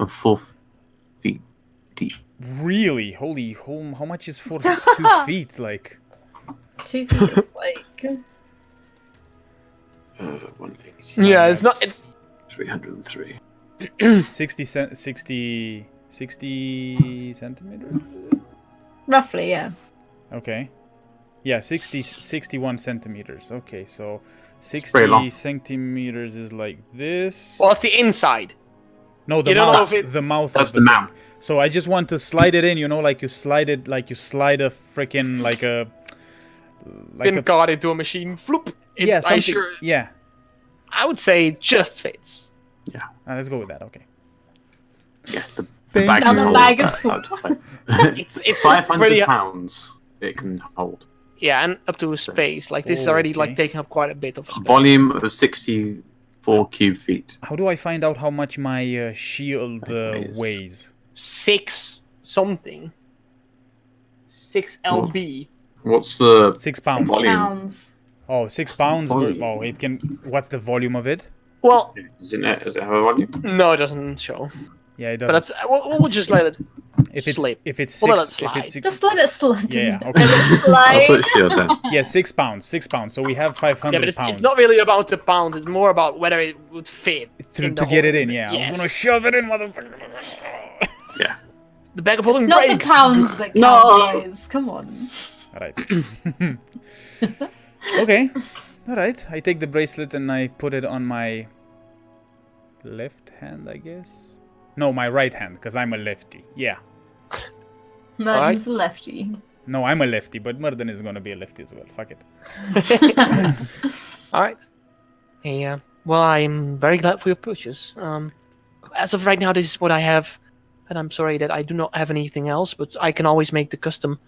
C: and 4 feet deep.
A: Really? Holy home! How much is 2 feet? Like
B: 2 feet is like.
C: 1 thing.
D: Yeah, it's not.
C: 303.
A: 60 centimeters?
B: Roughly, yeah.
A: Okay. Yeah, 61 centimeters. Okay, so
C: very long.
A: 60 centimeters is like this.
D: Well, it's the inside.
A: No, the
D: you don't know
A: mouth.
D: if it-
A: The mouth.
C: That's
A: of
C: the
A: thing.
C: mouth.
A: So I just want to slide it in, you know, like you slide a freaking
D: Pin card into a machine. Floop.
A: yeah, something.
D: I'm sure.
A: Yeah.
D: I would say it just fits.
A: Let's go with that. Okay.
C: Yeah, the
A: Thank
C: bag
A: you.
C: can
B: Now the
C: hold
B: bag is
C: that.
B: full.
D: It's
C: 500
D: pretty.
C: pounds it can hold.
D: Yeah, and up to a space. Like this is already like
A: Okay.
D: taking up quite a bit of space.
C: Volume of 64 cube feet.
A: How do I find out how much my shield
C: Weighs.
A: weighs?
D: 6 something. 6 lb.
C: What's the
A: 6 pounds.
C: Volume.
B: £6.
A: Oh, 6 pounds.
C: Volume.
A: Oh, it can. What's the volume of it?
D: Well,
C: Does it have a volume?
D: no, it doesn't show.
A: Yeah, it
D: But
A: doesn't.
D: that's we'll just let it.
A: If it's
D: slip.
A: if it's
D: We'll let
A: six,
D: it
A: if it's
D: slide.
A: six,
B: Just let it slide.
A: Yeah,
B: Let
A: okay.
B: it
C: I'll
B: slide.
C: put shield then.
A: yeah, 6 pounds. 6 pounds. So we have 500
D: Yeah, but
A: pounds.
D: it's not really about the pounds. It's more about whether it would fit
A: to
D: in the
A: get it
D: hole.
A: in. Yeah,
D: Yes.
A: I'm gonna shove it in, motherfucker.
C: Yeah.
D: The bag of
B: It's
D: holding
B: not
D: breaks.
B: the pounds that count,
C: No.
B: guys. Come on.
A: All right. Okay. All right. I take the bracelet and I put it on my left hand, I guess. No, my right hand, because I'm a lefty. Yeah.
B: Merton's the lefty.
A: No, I'm a lefty, but Murden is gonna be a lefty as well. Fuck it.
D: All right. Yeah. Well, I'm very glad for your purchase. As of right now, this is what I have, and I'm sorry that I do not have anything else. But I can always make the custom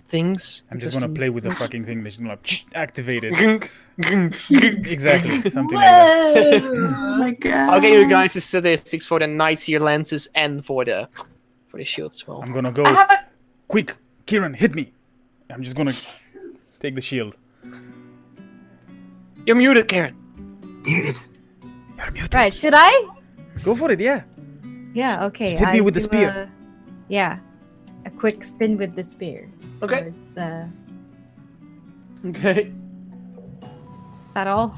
D: things.
A: I'm just gonna
D: Custom-
A: play with the fucking thing. They're just gonna activate it.
D: Gunk, gunk, gunk.
A: Exactly. Something like that.
B: Whoa!
C: my god.
D: I'll get you guys the statistics for the Knight's Ear lenses and for the shield as well.
A: I'm gonna go.
B: I have a
A: Quick, Kieran, hit me. I'm just gonna take the shield.
D: You're muted, Karen.
C: Muted.
A: You're muted.
E: Right, should I?
A: Go for it, yeah.
E: Yeah, okay.
A: Just hit me
E: I
A: with the
E: do
A: spear.
E: Yeah. A quick spin with the spear.
D: Okay.
E: Towards,
D: Okay.
E: is that all?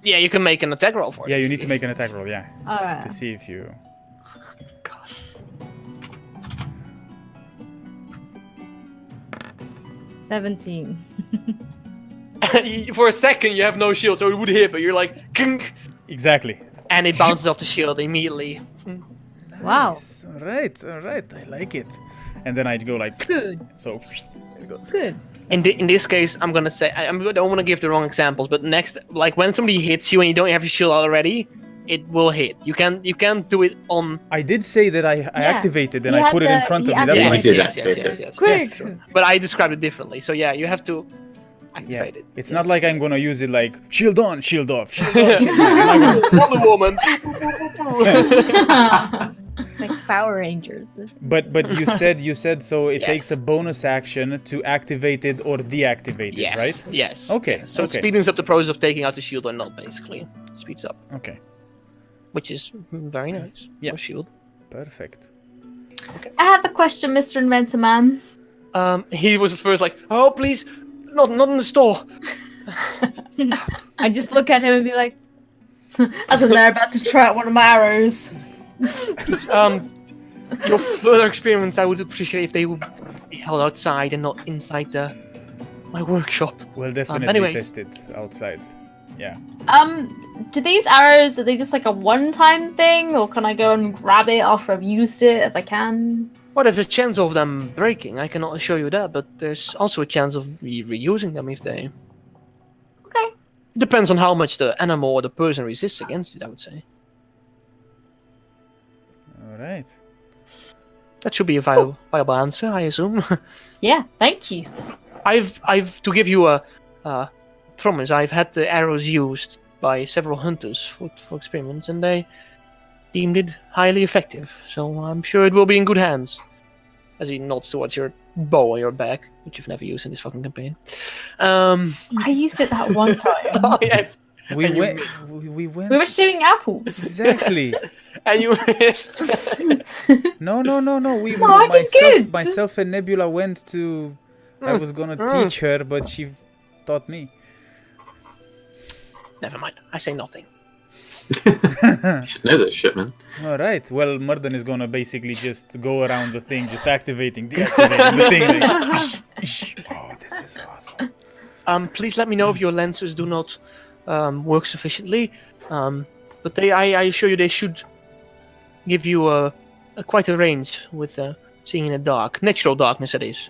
D: Yeah, you can make an attack roll for it.
A: Yeah, you need to make an attack roll, yeah.
E: Alright.
A: To see if you...
D: God.
E: 17.
D: For a second, you have no shield, so it would hit, but you're like, gunk,
A: Exactly.
D: and it bounces off the shield immediately.
E: Wow.
A: Nice. All right. I like it. And then I'd go like...
E: Good.
A: So... It goes.
E: Good.
D: In this case, I'm gonna say I don't want to give the wrong examples, but next, like when somebody hits you and you don't have your shield already, it will hit. You can't do it on.
A: I did say that I activated and
E: He
A: I
E: had
A: put it in
E: the-
A: front
E: he
A: of me.
E: had
A: That's
E: the-
A: what I
C: you
A: said.
C: did
D: yes.
C: activate
E: Quick.
D: Sure. But I described it differently. So yeah, you have to
A: Yeah.
D: activate it.
A: It's not like I'm gonna use it like shield on, shield off, shield on, shield off. I'm not gonna-
D: Wonder Woman.
E: Like Power Rangers.
A: But you said so it takes
D: Yes.
A: a bonus action to activate it or deactivate it,
D: Yes.
A: right?
D: Yes.
A: Okay,
D: Yes. So it
A: okay.
D: speeds up the process of taking out the shield or not, basically. Speeds up,
A: Okay.
D: which is very nice.
A: Yeah.
D: For shield.
A: Perfect.
B: I have a question, Mr. Inventor Man.
D: He was at first like, oh please, not in the store.
E: I just look at him and be like,
B: As I'm there about to try out one of my arrows.
D: Your further experiments, I would appreciate if they would be held outside and not inside my workshop.
A: We'll definitely
D: anyways.
A: test it outside. Yeah.
B: Do these arrows, are they just like a one-time thing, or can I go and grab it after I've used it if I can?
D: Well, there's a chance of them breaking. I cannot assure you that, but there's also a chance of reusing them if they.
B: Okay.
D: Depends on how much the animal or the person resists against it, I would say.
A: All right.
D: That should be a viable answer, I assume.
B: Yeah, thank you.
D: I've to give you a promise. I've had the arrows used by several hunters for experiments, and they deemed it highly effective. So I'm sure it will be in good hands. As he nods towards your bow on your back, which you've never used in this fucking campaign.
B: I used it that one time.
D: Oh yes,
A: We
D: And you-
A: went. We went.
B: We were shooting apples.
A: Exactly.
D: and you missed.
A: No. We
B: No, I did good.
A: myself and Nebula went to. I was gonna teach her, but she taught me.
D: Never mind. I say nothing.
C: You should know this shit, man.
A: All right. Well, Murden is gonna basically just go around the thing, just activating, deactivating the thing. Like, oh, this is awesome.
D: Please let me know if your lenses do not work sufficiently. But I assure you they should give you a quite a range with seeing in the dark, natural darkness that is.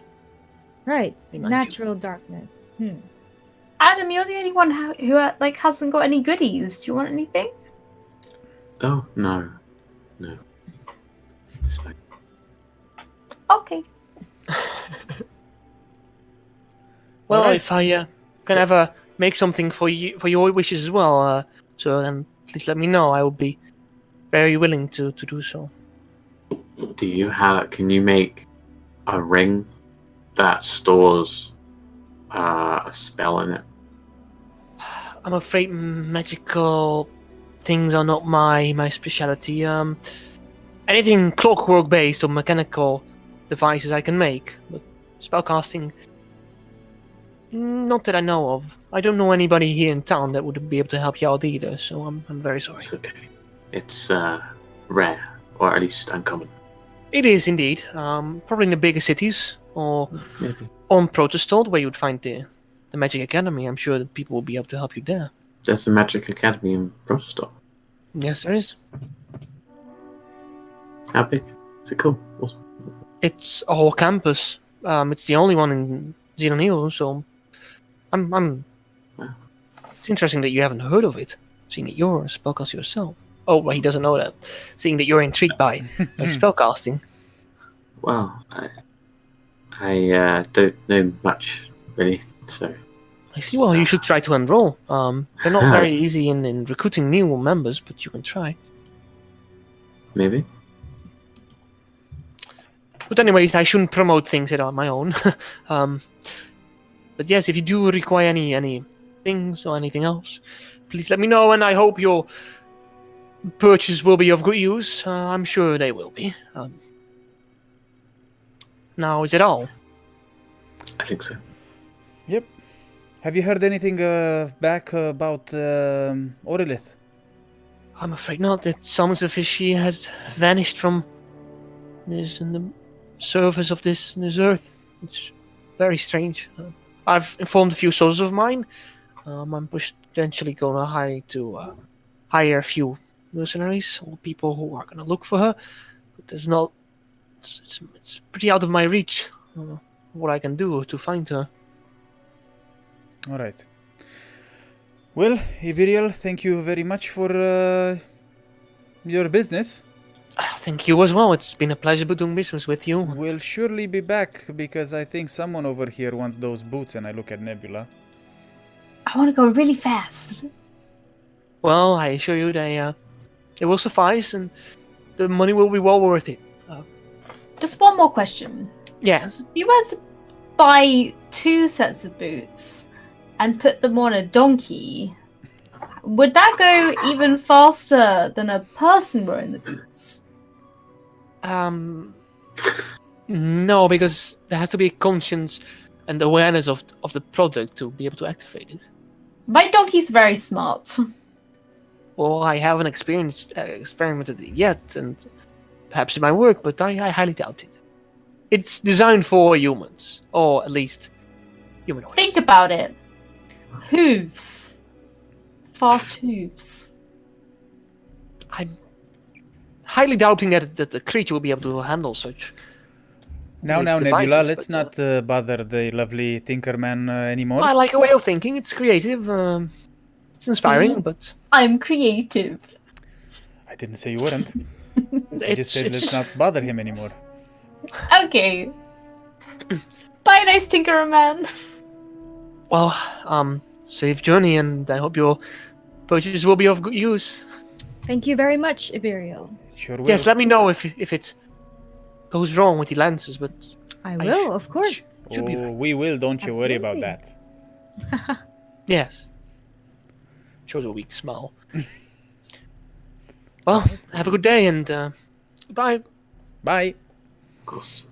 E: right,
D: Remind you.
E: natural darkness.
B: Adam, you're the only one who like hasn't got any goodies. Do you want anything?
C: Oh, no. No. It's fine.
B: Okay.
D: Well,
A: Alright.
D: if I can ever make something for you for your wishes as well, so then please let me know. I will be very willing to do so.
C: Do you have... Can you make a ring that stores a spell in it?
D: I'm afraid magical things are not my specialty. Anything clockwork based or mechanical devices I can make, but spellcasting, not that I know of. I don't know anybody here in town that would be able to help you out either, so I'm very sorry.
C: It's okay. It's rare, or at least uncommon.
D: It is indeed. Probably in the bigger cities, or
C: Maybe.
D: on Protostol, where you would find the Magic Academy. I'm sure that people will be able to help you there.
C: There's a Magic Academy in Protostol.
D: Yes, there is.
C: How big? Is it cool? Awesome.
D: It's a whole campus. It's the only one in Xenonil, so I'm.
C: Wow.
D: It's interesting that you haven't heard of it, seeing that you're a spellcaster yourself. Oh, well, he doesn't know that. Seeing that you're intrigued by spellcasting.
C: Well, I don't know much really, so.
D: I see. Well, you should try to enroll. They're not very easy in recruiting new members, but you can try.
C: Maybe.
D: But anyways, I shouldn't promote things that are my own. But yes, if you do require any things or anything else, please let me know, and I hope your purchase will be of good use. I'm sure they will be. Now, is it all?
C: I think so.
A: Yep. Have you heard anything back about Aurelith?
D: I'm afraid not. It sounds as if she has vanished from this in the surface of this earth. It's very strange. I've informed a few soldiers of mine. I'm potentially going to hire a few mercenaries or people who are going to look for her. But there's not. It's pretty out of my reach. What I can do to find her.
A: All right. Well, Iberiel, thank you very much for your business.
D: Thank you as well. It's been a pleasure doing business with you.
A: We'll surely be back because I think someone over here wants those boots, and I look at Nebula.
B: I want to go really fast.
D: Well, I assure you they will suffice, and the money will be well worth it.
B: Just one more question.
D: Yes.
B: If you were to buy 2 sets of boots and put them on a donkey, would that go even faster than a person wearing the boots?
D: No, because there has to be a conscience and awareness of the product to be able to activate it.
B: My donkey's very smart.
D: Well, I haven't experimented it yet, and perhaps it might work, but I highly doubt it. It's designed for humans, or at least humanoids.
B: Think about it. Hooves. Fast hooves.
D: I'm highly doubting that the creature will be able to handle such.
A: Now,
D: devices,
A: Nebula, let's
D: but,
A: not bother the lovely Tinkerman anymore.
D: I like a way of thinking. It's creative. It's inspiring,
B: See?
D: but
B: I'm creative.
A: I didn't say you weren't. I just said let's not bother him anymore.
B: Okay. Bye, nice Tinkerer Man.
D: Well, safe journey, and I hope your purchase will be of good use.
E: Thank you very much, Iberiel.
A: Sure will.
D: Yes, let me know if it goes wrong with the lances, but
E: I will, of course.
D: should be right.
A: We will, don't you worry about
E: Absolutely.
A: that.
D: Yes. Shows a weak smile. Well, have a good day, and bye.
A: Bye.
C: Of course.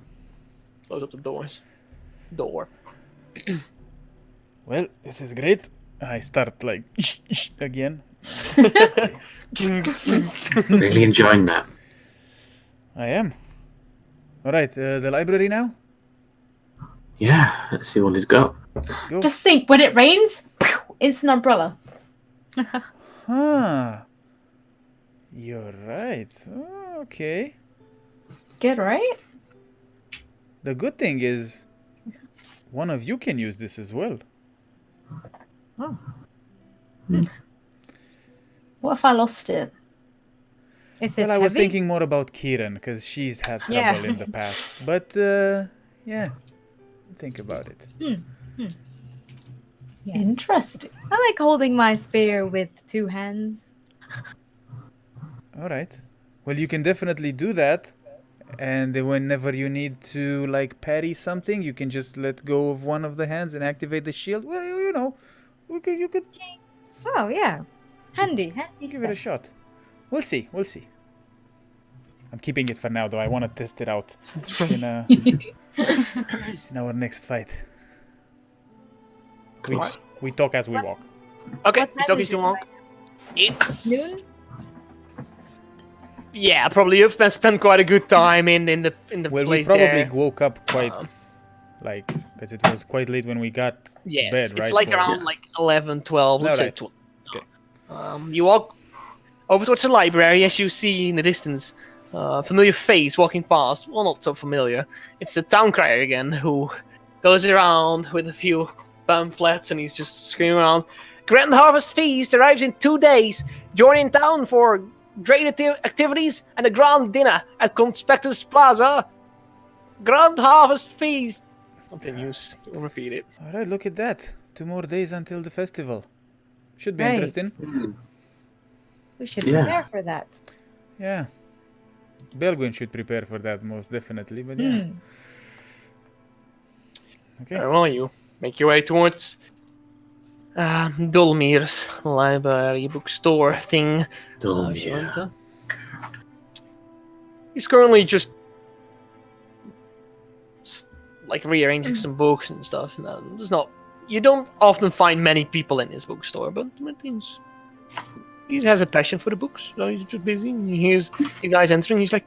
D: Close up the doors. Door.
A: Well, this is great. I start like again.
C: Really enjoying that.
A: I am. All right, the library now.
C: Yeah, let's see what he's got.
A: Let's go.
B: Just think, when it rains, instant umbrella.
A: Huh. You're right. Oh, okay.
B: Good, right?
A: The good thing is, one of you can use this as well.
B: What if I lost it?
E: Is it
A: Well, I was
E: heavy?
A: thinking more about Kieran because she's had trouble
E: Yeah.
A: in the past. But yeah, think about it.
E: Yeah.
B: Interesting.
E: I like holding my spear with 2 hands.
A: All right. Well, you can definitely do that, And then whenever you need to like parry something, you can just let go of one of the hands and activate the shield. Well, you know, you could
E: Oh yeah, handy
A: give it a
E: stuff.
A: shot. We'll see. We'll see. I'm keeping it for now, though. I want to test it out in our next fight. We talk as we walk.
D: Okay,
E: What time
D: talking
E: is
D: to
E: it
D: Monk.
E: right
D: It's
E: Noon?
D: yeah, probably you've spent quite a good time in the
A: Well, we
D: place
A: probably
D: there.
A: woke up quite like because it was quite late when we got to
D: Yes,
A: bed, right?
D: it's like
A: So-
D: around like 11, 12, let's say
A: Alright.
D: 12.
A: Okay.
D: You walk over towards the library as you see in the distance a familiar face walking past. Well, not so familiar. It's the town crier again who goes around with a few pamphlets and he's just screaming around. Grand Harvest Feast arrives in 2 days. Join in town for great activities and a grand dinner at Conspectus Plaza. Grand Harvest Feast. Continues to repeat it.
A: All right, look at that. 2 more days until the festival. Should be
E: Right.
A: interesting.
E: We should
C: Yeah.
E: prepare for that.
A: Yeah. Belguin should prepare for that most definitely, but yeah.
E: Hmm.
A: Okay.
D: Where are you? Make your way towards Dulmir's library bookstore thing.
C: Dulmir.
D: He's currently just like rearranging some books and stuff. No, there's not. You don't often find many people in his bookstore, but he has a passion for the books. So he's just busy. And he hears you guys entering. He's like,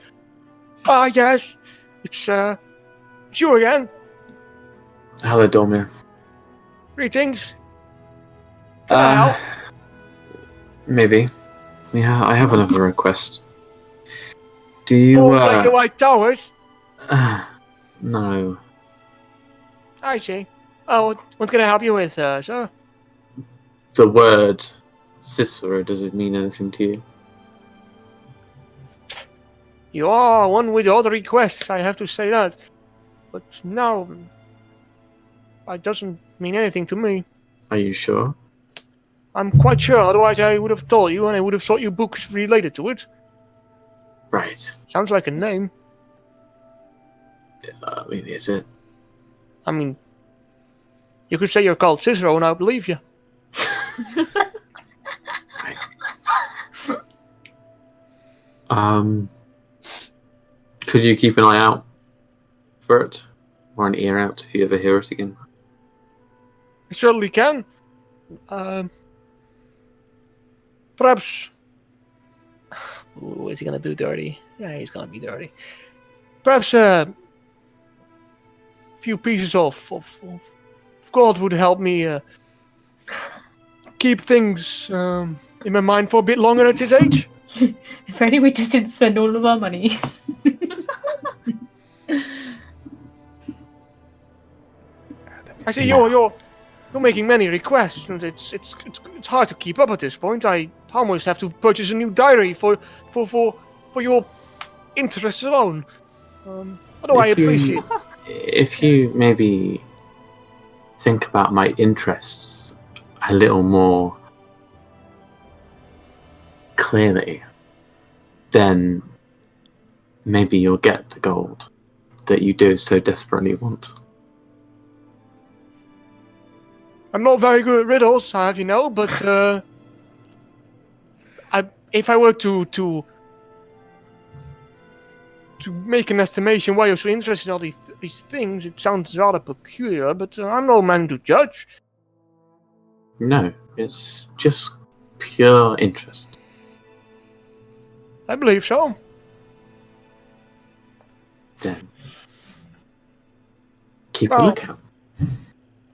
D: "Ah, yes, it's you again.
C: Hello, Dulmir.
D: Greetings. Can I help?"
C: Maybe. Yeah, I have another request. Do you,
D: Like the White Towers.
C: no.
D: I see. Oh, what can I help you with, sir?
C: The word Cicero, does it mean anything to you?
D: You are one with all the requests, I have to say that. But no, it doesn't mean anything to me.
C: Are you sure?
D: I'm quite sure, otherwise I would have told you and I would have sought you books related to it.
C: Right.
D: Sounds like a name.
C: I mean, is it?
D: I mean, you could say you're called Cicero and I'll believe you.
C: Could you keep an eye out for it? Or an ear out if you ever hear it again?
D: I certainly can. Perhaps... Ooh, is he gonna do dirty? Yeah, he's gonna be dirty. Perhaps a few pieces of gold would help me keep things in my mind for a bit longer at his age.
B: If only we just didn't spend all of our money.
D: I see you're making many requests, and it's hard to keep up at this point. I almost have to purchase a new diary for your interests alone. Although I appreciate.
C: If you maybe think about my interests a little more clearly, then maybe you'll get the gold that you do so desperately want.
D: I'm not very good at riddles, I have you know, but if I were to make an estimation why you're so interested in all these things, it sounds rather peculiar, but I'm no man to judge.
C: No, it's just pure interest.
D: I believe so.
C: Then keep
D: Well,
C: a lookout.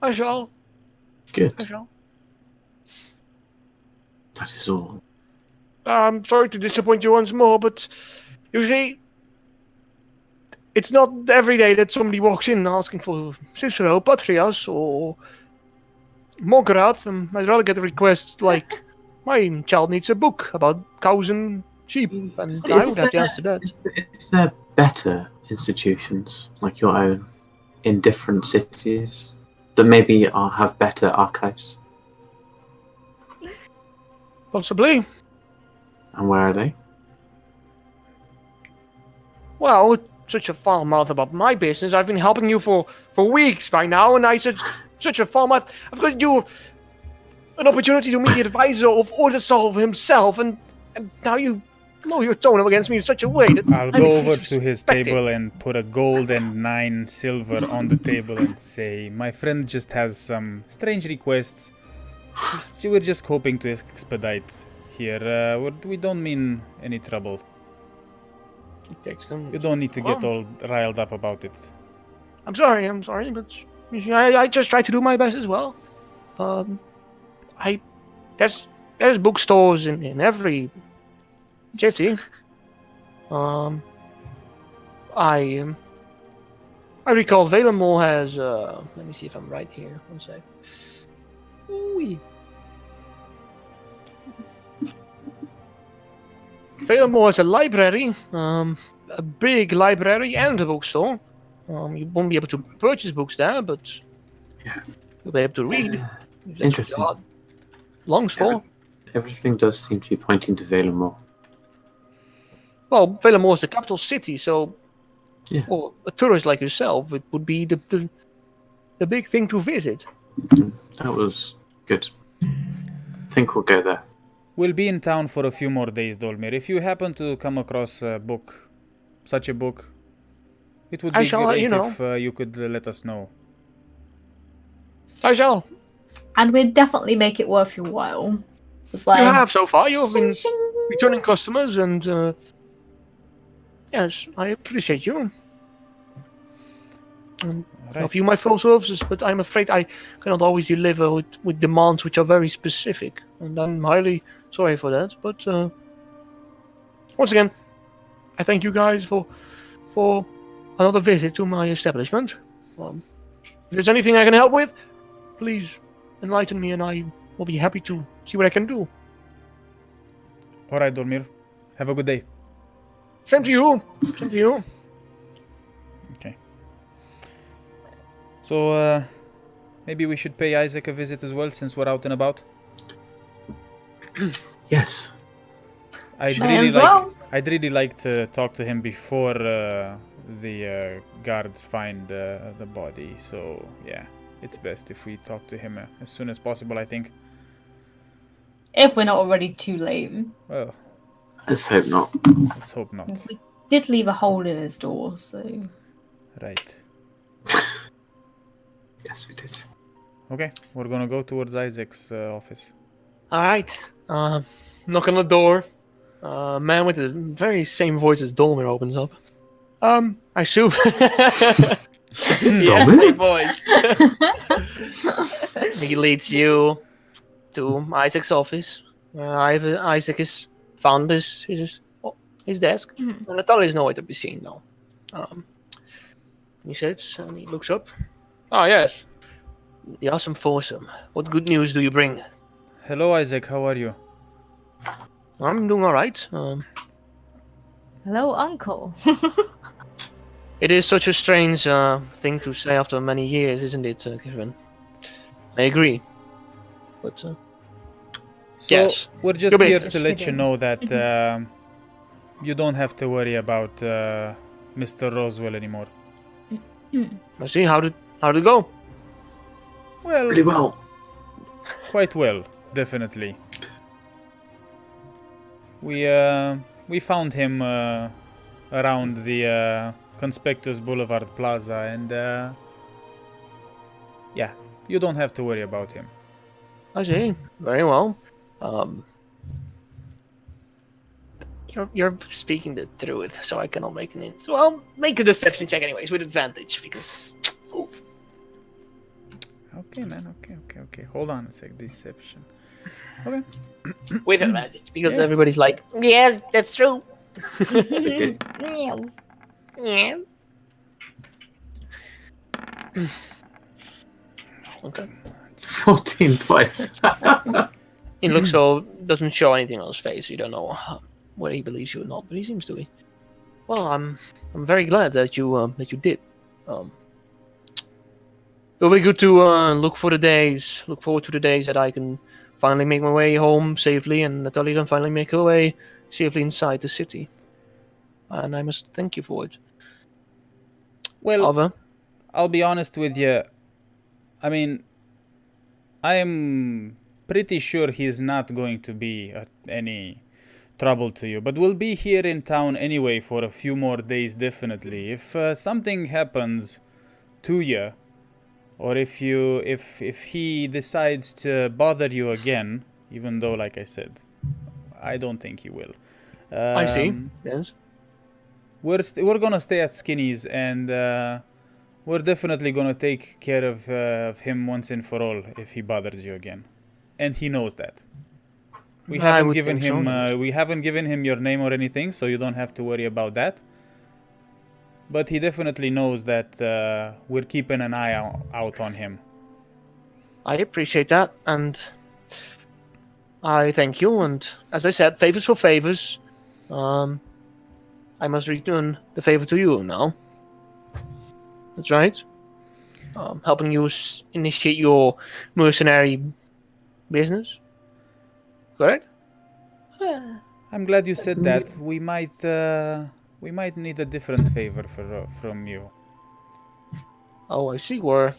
D: I shall.
C: Good.
D: I shall.
C: That is all.
D: I'm sorry to disappoint you once more, but you see, it's not every day that somebody walks in asking for Cicero, Patrias, or Mograth. I'd rather get requests like, my child needs a book about cows and sheep, and I would have to answer that.
C: Is there better institutions like your own in different cities that maybe have better archives?
D: Possibly.
C: And where are they?
D: Well, such a foul mouth about my business. I've been helping you for weeks by now, and I such a foul mouth. I've got you an opportunity to meet the advisor of Ordersol himself, and now you lower your tone up against me in such a way that
A: I'll go over to his table and put a gold and 9 silver on the table and say, my friend just has some strange requests. We're just hoping to expedite here. We don't mean any trouble.
D: He takes them.
A: You don't need to get all riled up about it.
D: I'm sorry, but I just try to do my best as well. There's bookstores in every city. I recall Valemore has. Let me see if I'm right here. One sec. Ooh. Valemore has a library, a big library and a bookstore. You won't be able to purchase books there, but you'll be able to read. That's
C: Interesting.
D: what your heart longs for.
C: Everything does seem to be pointing to Valemore.
D: Well, Valemore is the capital city, so for a tourist like yourself, it would be the big thing to visit.
C: That was good. I think we'll go there.
A: We'll be in town for a few more days, Dolmir. If you happen to come across such a book, it would be great if you could let us know.
D: I shall.
B: And we'd definitely make it worth your while. It's like,
D: You have so far. You have been
B: Shing,
D: returning customers, and yes, I appreciate you.
A: Right.
D: Offer you my full services, but I'm afraid I cannot always deliver with demands which are very specific, and I'm highly sorry for that. But once again, I thank you guys for another visit to my establishment. If there's anything I can help with, please enlighten me, and I will be happy to see what I can do.
A: All right, Dolmir. Have a good day.
D: Same to you. Same to you.
A: Okay. So, maybe we should pay Isaac a visit as well, since we're out and about.
C: Yes.
A: I'd really like to talk to him before the guards find the body. So, yeah, it's best if we talk to him as soon as possible, I think.
B: if we're not already too late.
A: Well,
C: Let's hope not.
A: let's hope not.
B: We did leave a hole in his door, so...
A: Right.
C: Yes, we did.
A: Okay, we're gonna go towards Isaac's office.
D: All right. Knock on the door. Man with the very same voice as Dolmir opens up. I assume. Yes, same voice. He leads you to Isaac's office. Isaac is found his desk. And Natalia is nowhere to be seen now. He sits and he looks up. Oh yes, the awesome foursome. What good news do you bring?
A: Hello, Isaac. How are you?
D: I'm doing all right.
E: Hello, Uncle.
D: It is such a strange thing to say after many years, isn't it, Kieran? I agree. But
A: So
D: yes,
A: we're just
D: your
A: here
D: business.
A: to let you know that you don't have to worry about Mr. Roswell anymore.
D: I see. How did it go?
A: Well,
C: Really well.
A: quite well, definitely. We found him around the Conspectus Boulevard Plaza, and yeah, you don't have to worry about him.
D: I see. Very well. You're speaking the truth, so I cannot make an ins. Well, make a deception check anyways with advantage because. Oof.
A: Okay, man. Okay. Hold on a sec. Deception. Okay.
D: With advantage because
A: Yeah.
D: everybody's like, yes, that's true.
E: Yes.
D: Yes. Okay.
C: 14 twice.
D: He looks so doesn't show anything on his face. You don't know whether he believes you or not, but he seems to be. Well, I'm very glad that you did. It'll be good to look forward to the days that I can finally make my way home safely, and Natalia can finally make her way safely inside the city. And I must thank you for it.
A: Well,
D: Other.
A: I'll be honest with you. I mean, I am pretty sure he's not going to be any trouble to you. But we'll be here in town anyway for a few more days, definitely. If something happens to you, or if he decides to bother you again, even though, like I said, I don't think he will.
D: I see. Yes.
A: We're gonna stay at Skinny's, and we're definitely gonna take care of him once and for all if he bothers you again, and he knows that. We
D: I
A: haven't
D: would
A: given
D: think so,
A: him
D: yes.
A: we haven't given him your name or anything, so you don't have to worry about that. But he definitely knows that we're keeping an eye out on him.
D: I appreciate that, and I thank you. And as I said, favors for favors. I must return the favor to you now. That's right. Helping you initiate your mercenary business. Correct?
A: I'm glad you said that. We might need a different favor from you.
D: Oh, I see. We're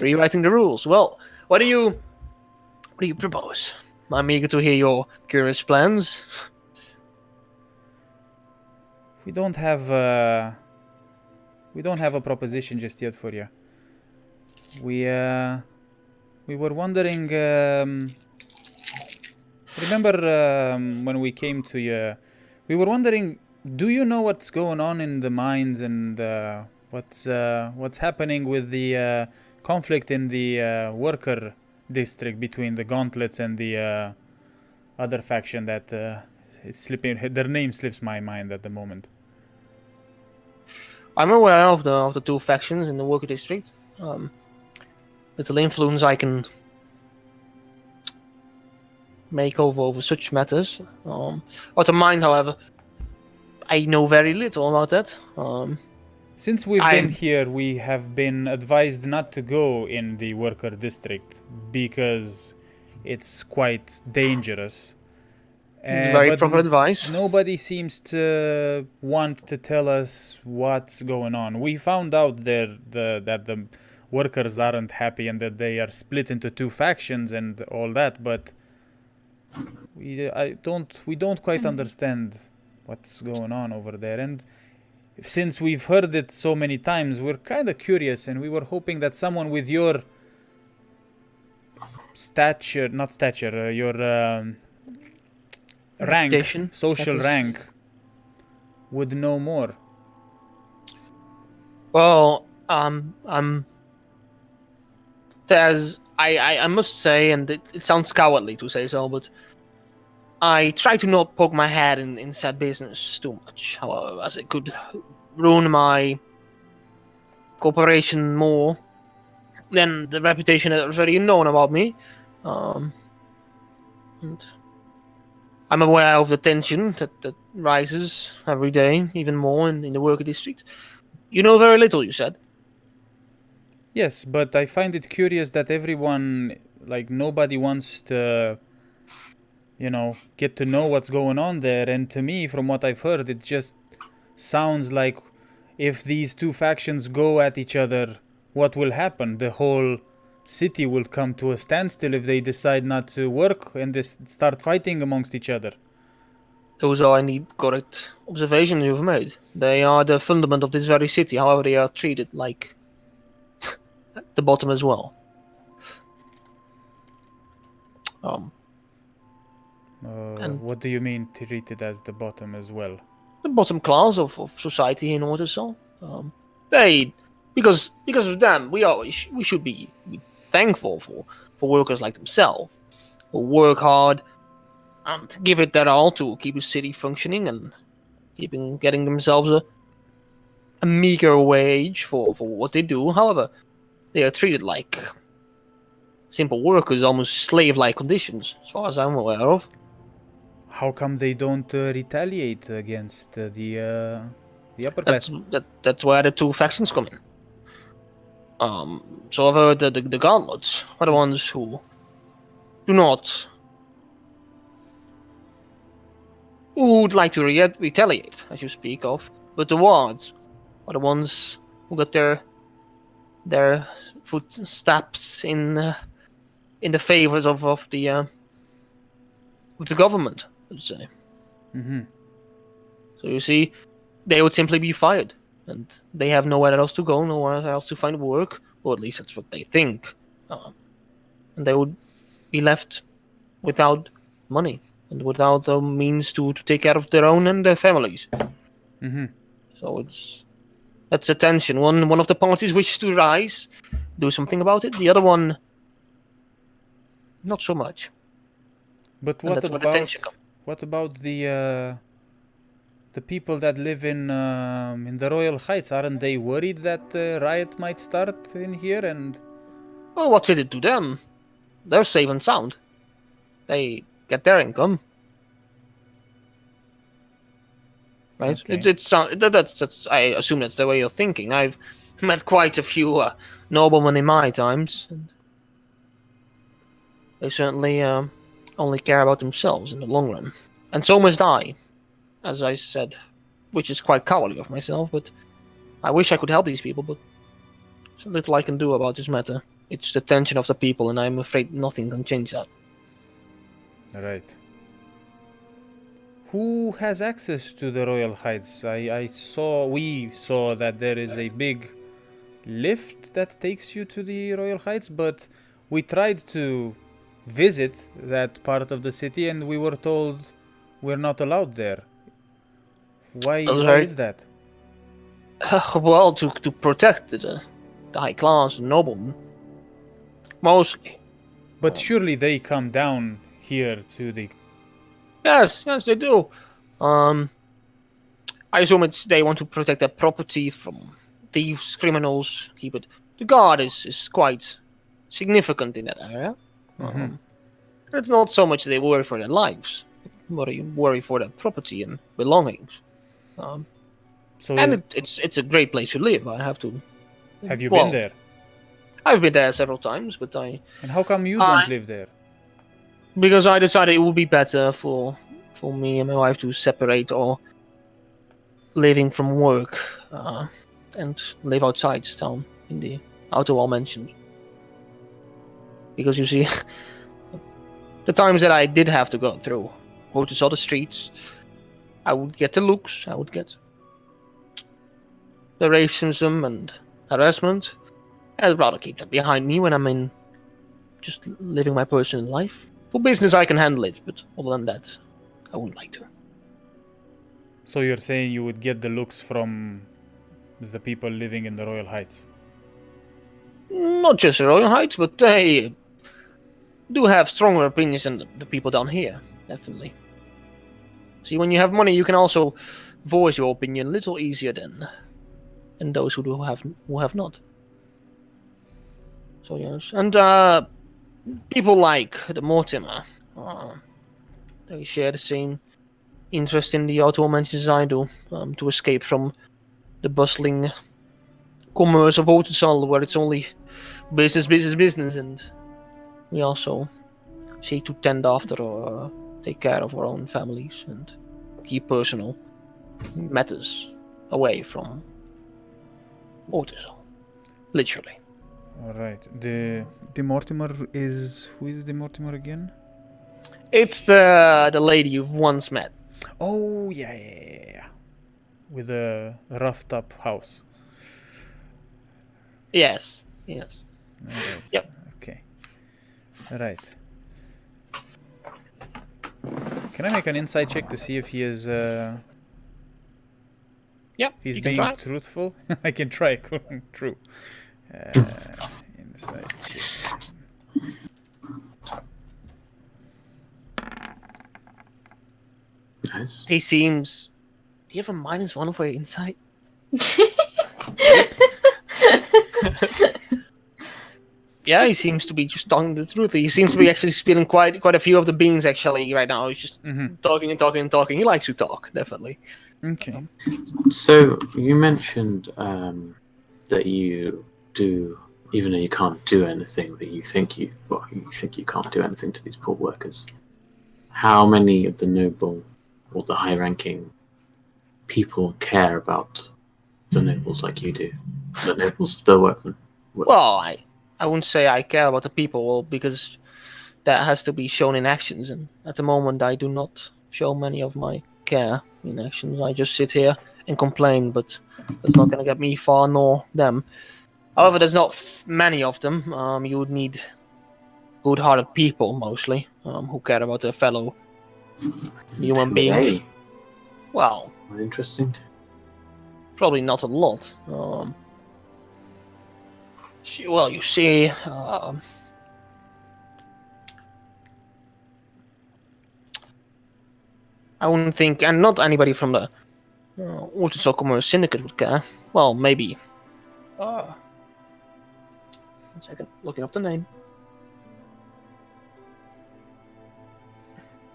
D: rewriting the rules. Well, what do you propose? I'm eager to hear your curious plans.
A: We don't have a proposition just yet for you. We were wondering. Remember when we came to you? We were wondering. Do you know what's going on in the mines and what's happening with the conflict in the worker district between the Gauntlets and the other faction that it's slipping? Their name slips my mind at the moment.
D: I'm aware of the two factions in the worker district. Little influence I can make over such matters. Out of mind, however, I know very little about that.
A: Since we've been here, we have been advised not to go in the worker district because it's quite dangerous.
D: It's very
A: but
D: proper advice.
A: Nobody seems to want to tell us what's going on. We found out that the workers aren't happy and that they are split into two factions and all that, but we don't quite understand what's going on over there. And since we've heard it so many times, we're kind of curious, and we were hoping that someone with your your rank,
D: Reputation,
A: social
D: status.
A: rank, would know more.
D: Well, there's I must say, and it sounds cowardly to say so, but I try to not poke my head in said business too much, however, as it could ruin my corporation more than the reputation that was already known about me. And I'm aware of the tension that rises every day, even more in the worker district. You know very little, you said.
A: Yes, but I find it curious that everyone, like, nobody wants to, get to know what's going on there. And to me, from what I've heard, it just sounds like if these two factions go at each other, what will happen? The whole city will come to a standstill if they decide not to work and they start fighting amongst each other.
D: Those are indeed correct observations you've made. They are the fundament of this very city, however they are treated like at the bottom as well.
A: What do you mean treated as the bottom as well?
D: The bottom class of society in order, so they because of them we should be thankful for workers like themselves who work hard and give it their all to keep the city functioning and getting themselves a meager wage for what they do. However, they are treated like simple workers, almost slave-like conditions, as far as I'm aware of.
A: How come they don't retaliate against the upper class?
D: That's where the two factions come in. So I've heard that the Gauntlets are the ones who do not, who would like to retaliate, as you speak of, but the Wards are the ones who got their footsteps in the favors of the government, I'd say.
A: Mm-hmm.
D: So you see, they would simply be fired, and they have nowhere else to go, nowhere else to find work, or at least that's what they think. And they would be left without money and without the means to take care of their own and their families.
A: Mm-hmm.
D: So that's a tension. One of the parties wishes to rise, do something about it. The other one, not so much.
A: But
D: And that's where the tension comes.
A: what about the people that live in the Royal Heights? Aren't they worried that riot might start in here? And
D: Well, what's it to them? They're safe and sound. They get their income. Right?
A: Okay.
D: That's I assume that's the way you're thinking. I've met quite a few noblemen in my times, and they certainly only care about themselves in the long run. And so must I, as I said, which is quite cowardly of myself, but I wish I could help these people, but there's little I can do about this matter. It's the tension of the people, and I'm afraid nothing can change that.
A: right. Who has access to the Royal Heights? We saw that there is a big lift that takes you to the Royal Heights, but we tried to visit that part of the city and we were told we're not allowed there. Why is that?
D: Well, to protect the high class and noblemen, mostly.
A: But surely they come down here to the...
D: Yes, they do. I assume they want to protect their property from thieves, criminals. Keep it. The guard is quite significant in that area.
A: Mhm.
D: It's not so much they worry for their lives, worry for their property and belongings.
A: So
D: And it's a great place to live. I have to.
A: have you
D: well,
A: been there?
D: I've been there several times, but
A: And how come you don't live there?
D: because I decided it would be better for me and my wife to separate or living from work and live outside town in the outer wall mentioned. Because you see, the times that I did have to go through Otis other streets, I would get the looks, I would get the racism and harassment. I'd rather keep that behind me when I'm in just living my personal life. For business, I can handle it, but other than that, I wouldn't like to.
A: So you're saying you would get the looks from the people living in the Royal Heights?
D: Not just the Royal Heights, but they do have stronger opinions than the people down here, definitely. See, when you have money, you can also voice your opinion a little easier than those who have not. So yes, and people like the Mortimer, they share the same interest in the auto mansions as I do, to escape from the bustling commerce of Otisal, where it's only business, and we also seek to tend after or take care of our own families and keep personal matters away from Otisal, literally.
A: All right. The Mortimer is... Who is the Mortimer again?
D: It's the lady you've once met.
A: Oh, yeah. With a roughed up house.
D: Yes.
A: All right.
D: Yep.
A: Okay. All right. Can I make an insight check to see if he is...
D: Yep.
A: He's
D: you can
A: being
D: try.
A: truthful? I can try. True. Insight check.
C: Nice.
D: He seems. Do you have a -1 for your insight? Yeah, he seems to be just telling the truth. He seems to be actually spilling quite a few of the beans actually right now. He's just talking and talking and talking. He likes to talk, definitely.
A: Okay.
C: So you mentioned that you do, even though you can't do anything, that you think you can't do anything to these poor workers. How many of the noble or the high-ranking people care about the nobles like you do? the nobles, the workmen.
D: Well, I wouldn't say I care about the people, because that has to be shown in actions, and at the moment I do not show many of my care in actions. I just sit here and complain, but that's not going to get me far, nor them. However, there's not many of them. You would need good-hearted people, mostly, who care about their fellow human beings.
C: Hey,
D: Well,
C: interesting.
D: probably not a lot. Well, you see, I wouldn't think, and not anybody from the Ultra Commerce Syndicate would care. Well, maybe. 1 second, looking up the name.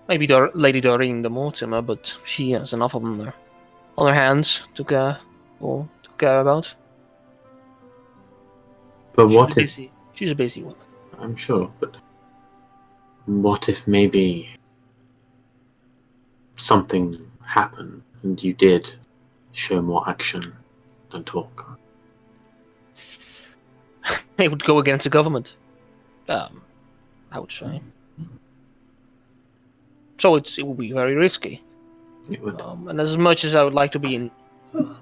D: Maybe Lady Doreen de Mortimer, but she has enough of them on her hands to care about.
C: But what if...
D: busy. She's a busy woman.
C: I'm sure, but what if maybe something happened and you did show more action than talk?
D: It would go against the government. I would say. So it would be very risky.
C: It would.
D: And as much as I would like to be on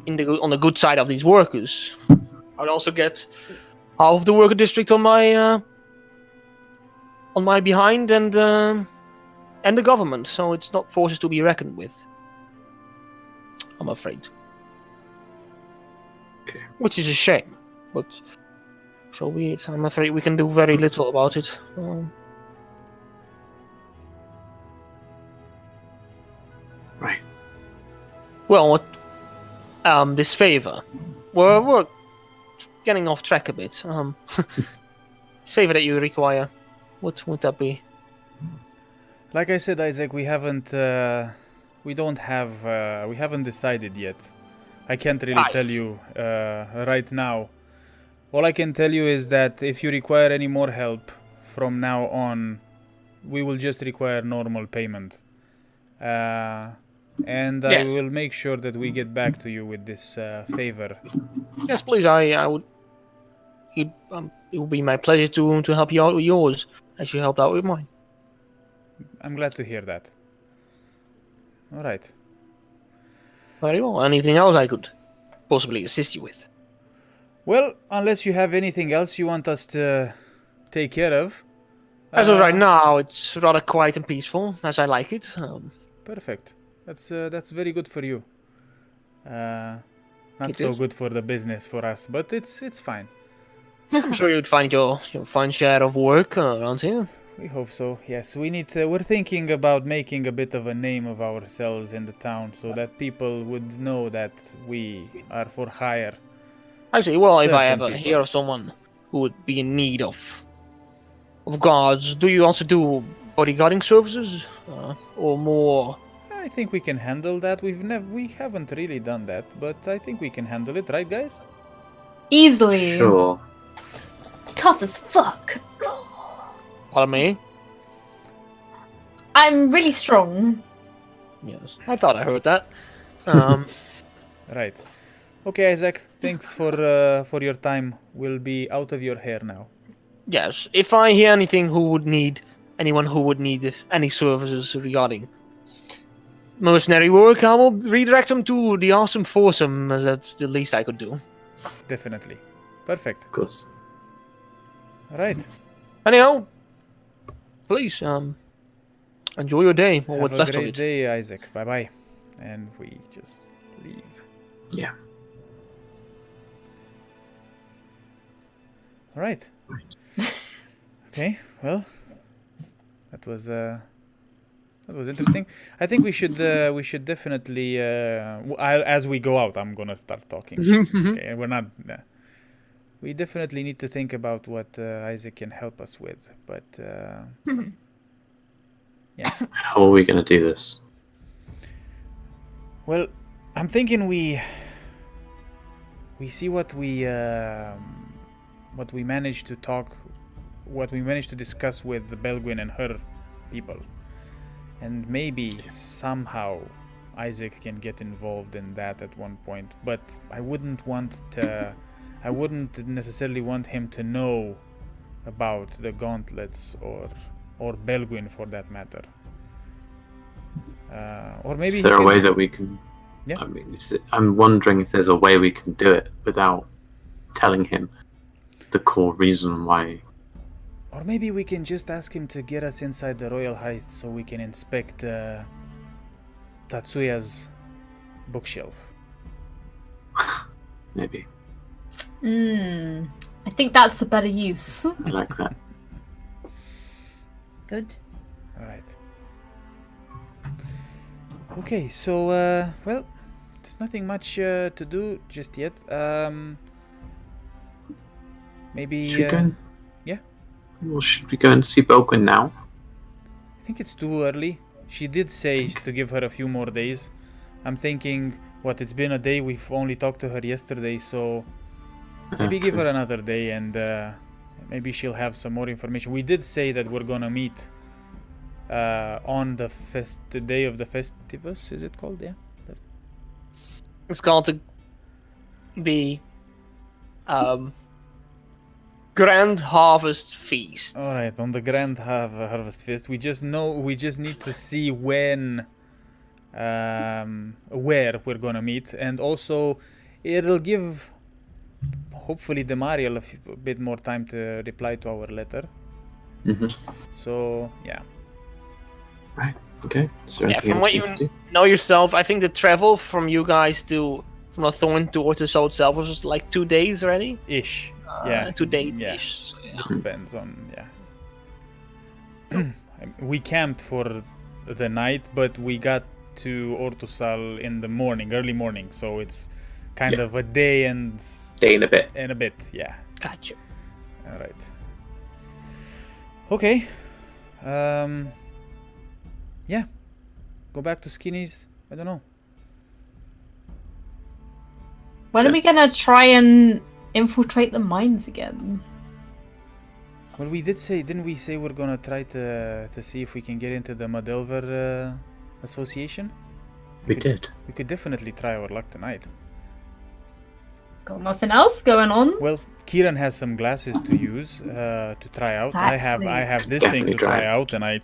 D: the good side of these workers, I would also get half of the worker district on my behind, and the government. So it's not forces to be reckoned with, I'm afraid.
C: Okay.
D: Which is a shame, but so be it. I'm afraid we can do very little about it.
C: Right.
D: Well, what? This favor. We're getting off track a bit. This favor that you require, what would that be?
A: Like I said, Isaac, we haven't decided yet. I can't really tell you right now. All I can tell you is that if you require any more help from now on, we will just require normal payment. And I will make sure that we get back to you with this favor.
D: Yes, please. I would. It would be my pleasure to help you out with yours, as you helped out with mine.
A: I'm glad to hear that. All right.
D: Very well. Anything else I could possibly assist you with?
A: Well, unless you have anything else you want us to take care of.
D: As of right now, it's rather quiet and peaceful, as I like it.
A: Perfect. That's very good for you. Not so good for the business for us, but it's fine.
D: I'm sure you'd find your fine share of work around here.
A: We hope so. Yes, we're thinking about making a bit of a name of ourselves in the town, so that people would know that we are for hire.
D: I see. Well, if I
A: Certain
D: ever
A: people.
D: hear of someone who would be in need of guards, do you also do bodyguarding services, or more?
A: I think we can handle that. We haven't really done that, but I think we can handle it, right, guys?
B: Easily.
C: Sure.
B: Tough as fuck.
D: Pardon me?
B: I'm really strong.
D: Yes, I thought I heard that.
A: Right. Okay, Isaac. Thanks for your time. We'll be out of your hair now.
D: Yes, if I hear anyone who would need any services regarding mercenary work, I will redirect them to the awesome foursome, as that's the least I could do.
A: Definitely. Perfect.
C: Of course.
A: All right.
D: Anyhow, please, enjoy your day, or what's
A: Have a
D: left of
A: great
D: it.
A: day, Isaac. Bye-bye. And we just leave.
C: Yeah.
A: All right. Okay. Well, that was interesting. I think we should definitely as we go out, I'm gonna start talking. Okay, we're not. We definitely need to think about what Isaac can help us with, but yeah.
C: How are we going to do this?
A: Well, I'm thinking we see what we managed to discuss with the Belguin and her people, and maybe somehow Isaac can get involved in that at one point, but I wouldn't necessarily want him to know about the gauntlets or Belguin for that matter. Or maybe
C: Is there a way that we can?
A: Yeah.
C: I mean, I'm wondering if there's a way we can do it without telling him the core reason why.
A: Or maybe we can just ask him to get us inside the Royal Heights so we can inspect Tatsuya's bookshelf.
C: Maybe.
B: I think that's a better use.
C: I like that.
E: Good.
A: All right. Okay, so well, there's nothing much to do just yet. Maybe
C: Should we go and...
A: yeah.
C: Well, should we go and see Belguin now?
A: I think it's too early. She did say to give her a few more days. I'm thinking, it's been a day. We've only talked to her yesterday, so maybe give her another day, and maybe she'll have some more information. We did say that we're gonna meet on the day of the Festivus. Is it called? Yeah.
D: It's called the Grand Harvest Feast.
A: All right, on the Grand Harvest Feast. We just need to see when, where we're gonna meet, and also it'll give, hopefully, Demariel a bit more time to reply to our letter.
C: Mm-hmm.
A: So yeah.
C: Right. Okay. Is there anything
D: From what
C: else
D: you
C: we can do?
D: know yourself, I think the travel from you guys from the Thorn towards the Soul itself was just like 2 days already.
A: Ish. Yeah.
D: 2 days.
A: Yeah.
D: Ish. So, yeah.
A: Depends on we camped for the night, but we got to Ortusal in the morning, early morning. So it's kind of a day and
C: Day in a bit.
A: Yeah.
D: Gotcha.
A: All right. Okay. Yeah. Go back to Skinny's. I don't know.
B: When are we gonna try and infiltrate the mines again?
A: Well, didn't we say we're gonna try to see if we can get into the Madelver Association?
C: We did.
A: We could definitely try our luck tonight.
B: Got nothing else going on.
A: Well, Kieran has some glasses to use to try out.
B: Exactly.
A: I have this
C: Definitely
A: thing to
C: try
A: try out, and I.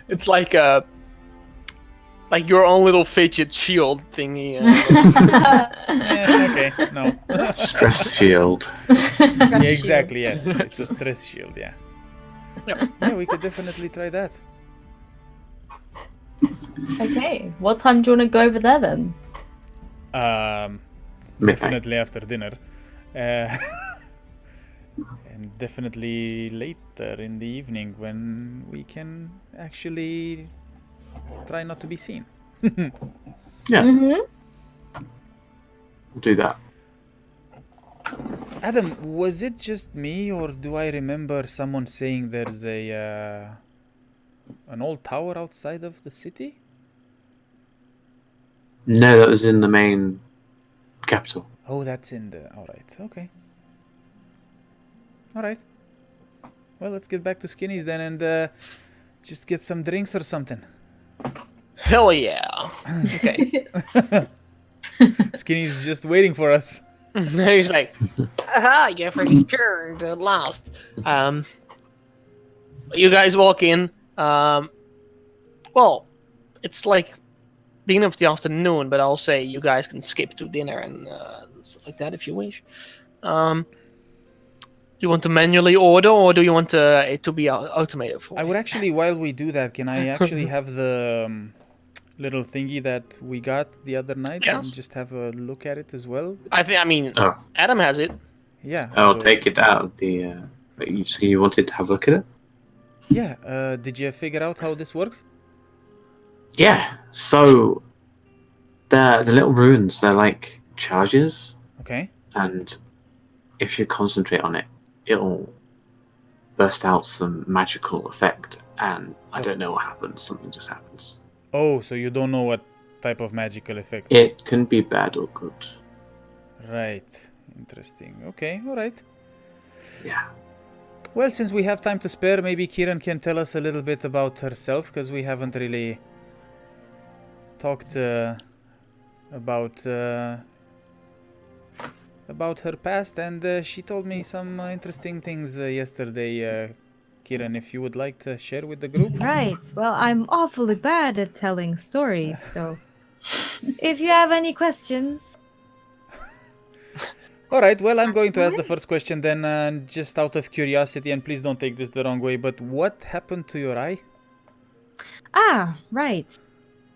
D: It's like your own little fidget shield thingy.
A: Okay, no.
C: Stress shield.
A: Yeah, exactly. Yes, it's a stress shield. Yeah.
D: Yep.
A: Yeah, we could definitely try that.
B: Okay, what time do you want to go over there then?
C: Midnight.
A: Definitely after dinner, and definitely later in the evening when we can actually try not to be seen.
C: Yeah,
B: Mm-hmm.
C: we'll do that.
A: Adam, was it just me, or do I remember someone saying there's an old tower outside of the city?
C: No, that was in the main capital.
A: Oh, that's in the... Alright, okay. Alright. Well, let's get back to Skinny's then and just get some drinks or something.
D: Hell yeah. Okay.
A: Skinny's just waiting for us.
D: He's like, aha, you've returned at last. You guys walk in. Well, it's like beginning of the afternoon, but I'll say you guys can skip to dinner and stuff like that if you wish. You want to manually order, or do you want it to be automated for
A: I
D: you?
A: would actually, while we do that, can I actually have the little thingy that we got the other night
D: Yeah.
A: and just have a look at it as well?
D: I mean,
C: Oh.
D: Adam has it.
A: Yeah.
C: I'll
A: so-
C: take it out of the. So you wanted to have a look at it?
A: Yeah. Did you figure out how this works?
C: Yeah. So the little runes, they're like charges,
A: Okay.
C: and if you concentrate on it, it'll burst out some magical effect. And I don't know what happens. Something just happens.
A: Oh, so you don't know what type of magical effect?
C: It can be bad or good.
A: Right. Interesting. Okay. All right.
C: Yeah.
A: Well, since we have time to spare, maybe Kieran can tell us a little bit about herself, because we haven't really talked about her past, and she told me some interesting things yesterday. Kieran, if you would like to share with the group.
E: Right. Well, I'm awfully bad at telling stories, so if you have any questions.
A: All right, well, I'm going to ask the first question then, just out of curiosity, and please don't take this the wrong way, but what happened to your eye?
E: Ah, right.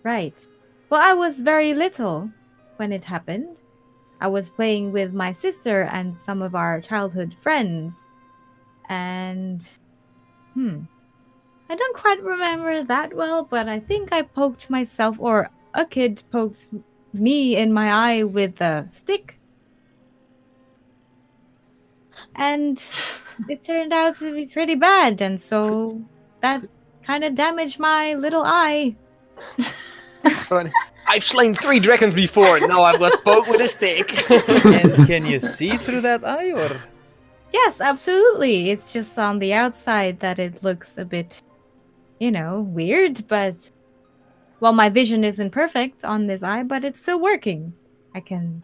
E: Well, I was very little when it happened. I was playing with my sister and some of our childhood friends, and I don't quite remember that well, but I think I poked myself, or a kid poked me in my eye with a stick. And it turned out to be pretty bad, and so that kind of damaged my little eye.
D: It's funny. I've slain 3 dragons before. Now I've got poked with a stick.
A: And can you see through that eye, or?
E: Yes, absolutely. It's just on the outside that it looks a bit, weird, but well, my vision isn't perfect on this eye, but it's still working. I can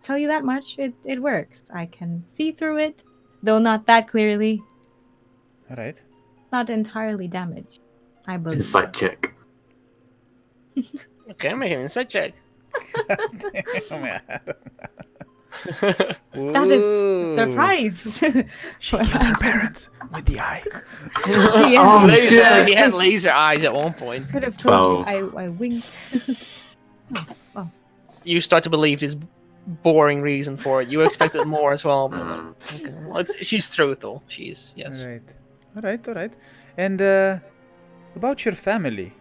E: tell you that much. It works. I can see through it, though not that clearly.
A: All right.
E: It's not entirely damaged, I believe.
C: Insight check.
D: Okay, make an insight check.
E: That is a surprise.
A: She killed her parents with the eye.
E: Yeah.
C: shit.
D: She had laser eyes at one point.
E: Could have told
C: 12.
E: you I winked.
D: You start to believe this boring reason for it. You expected more as well. But okay. Well, she's truthful. She's, yes.
A: All right. And about your family.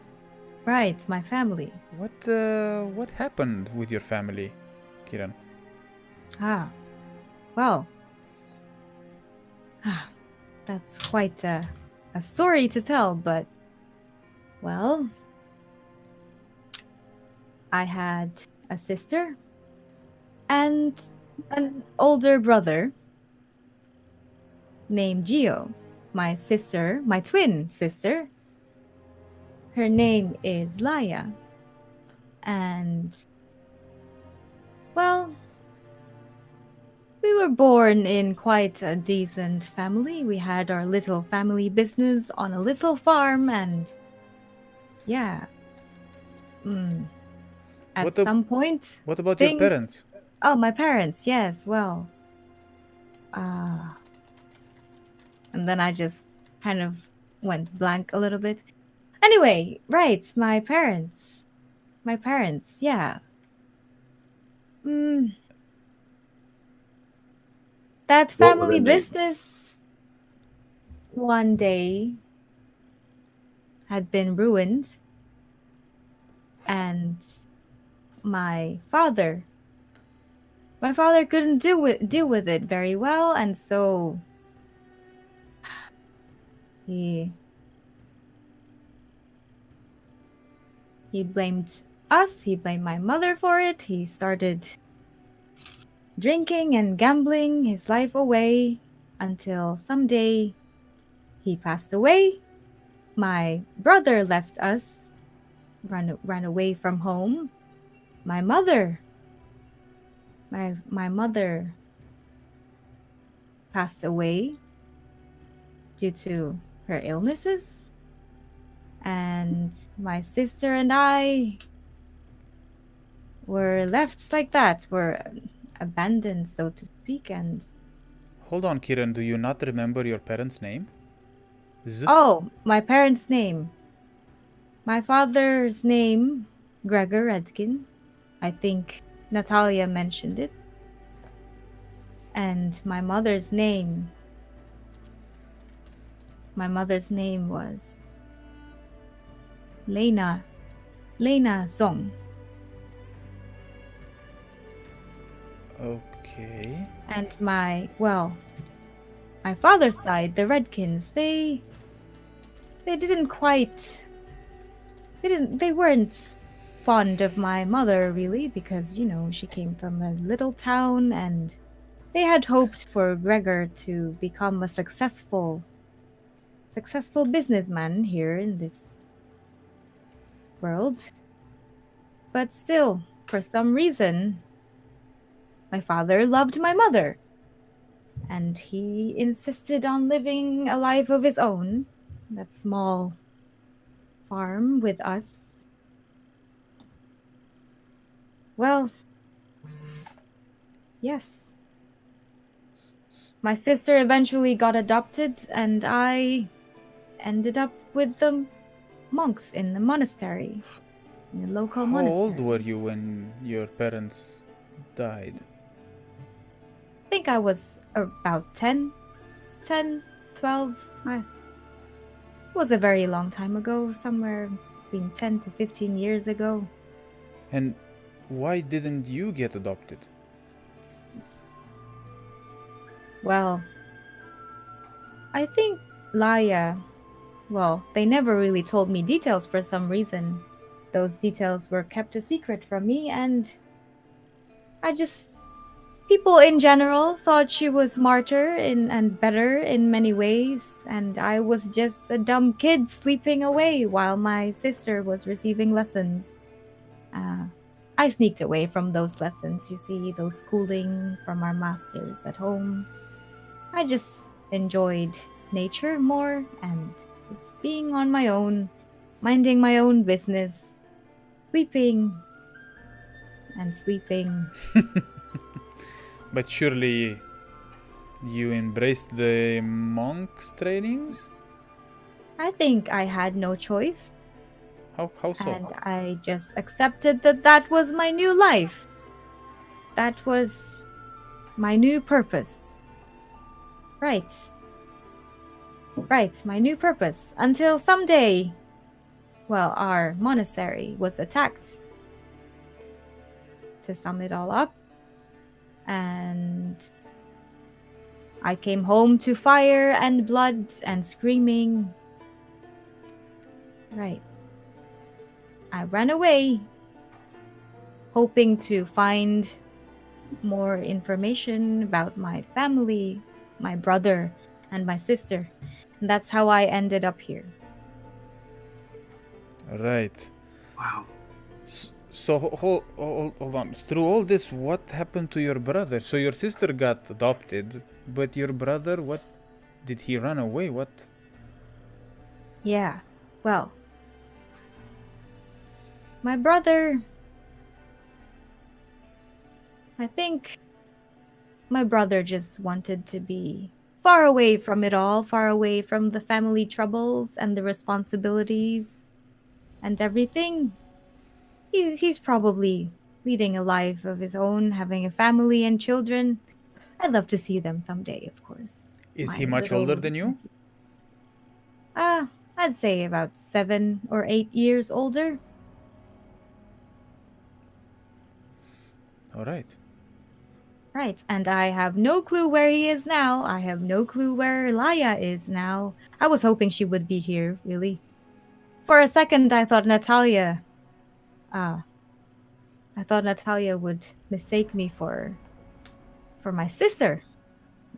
E: Right, my family.
A: What happened with your family, Kieran?
E: Well, that's quite a story to tell, but, well, I had a sister and an older brother named Gio. My twin sister, her name is Laia. And, well, we were born in quite a decent family. We had our little family business on a little farm, and yeah. At some point.
A: What about your parents?
E: Oh, my parents, yes, well. And then I just kind of went blank a little bit. Anyway, right, my parents, yeah. That family business one day had been ruined, and my father couldn't deal with it very well, and so he blamed us. He blamed my mother for it. He started drinking and gambling his life away until someday he passed away. My brother left us, ran away from home. My mother passed away due to her illnesses. And my sister and I were left like that. We're abandoned, so to speak, and...
A: Hold on, Kieran, do you not remember your parents' name?
E: Oh, my parents' name. My father's name, Gregor Redkin. I think Natalia mentioned it. And my mother's name was Lena Zong.
A: Okay.
E: And my father's side, the Redkins, they weren't fond of my mother, really, because, she came from a little town, and They had hoped for Gregor to become a successful businessman here in this world. But still, for some reason, my father loved my mother, and he insisted on living a life of his own, that small farm with us. Well, yes. My sister eventually got adopted, and I ended up with the monks in the monastery, in the local
A: How
E: monastery.
A: old were you when your parents died?
E: I think I was about 10, 12. It was a very long time ago, somewhere between 10 to 15 years ago.
A: And why didn't you get adopted?
E: Well, I think Laia, well, they never really told me details for some reason. Those details were kept a secret from me, and people in general thought she was smarter and better in many ways, and I was just a dumb kid sleeping away while my sister was receiving lessons. I sneaked away from those lessons, you see, those schooling from our masters at home. I just enjoyed nature more and just being on my own, minding my own business, sleeping and sleeping.
A: But surely you embraced the monks' trainings?
E: I think I had no choice,
A: How so?
E: and I just accepted that that was my new life. That was my new purpose. Right. Right, my new purpose. Until someday, well, our monastery was attacked. To sum it all up. And I came home to fire and blood and screaming. Right. I ran away, hoping to find more information about my family, my brother, and my sister. And that's how I ended up here.
A: Right.
C: Wow.
A: So hold on. Through all this, what happened to your brother? So your sister got adopted, but your brother, what? Did he run away? What?
E: Yeah, well, my brother, I think my brother just wanted to be far away from it all, far away from the family troubles and the responsibilities and everything. He's probably leading a life of his own, having a family and children. I'd love to see them someday, of course.
A: Is
E: My
A: he much
E: little
A: older than you?
E: I'd say about 7 or 8 years older.
A: All right.
E: Right, and I have no clue where he is now. I have no clue where Laia is now. I was hoping she would be here, really. For a second, I thought Natalia would mistake me for my sister.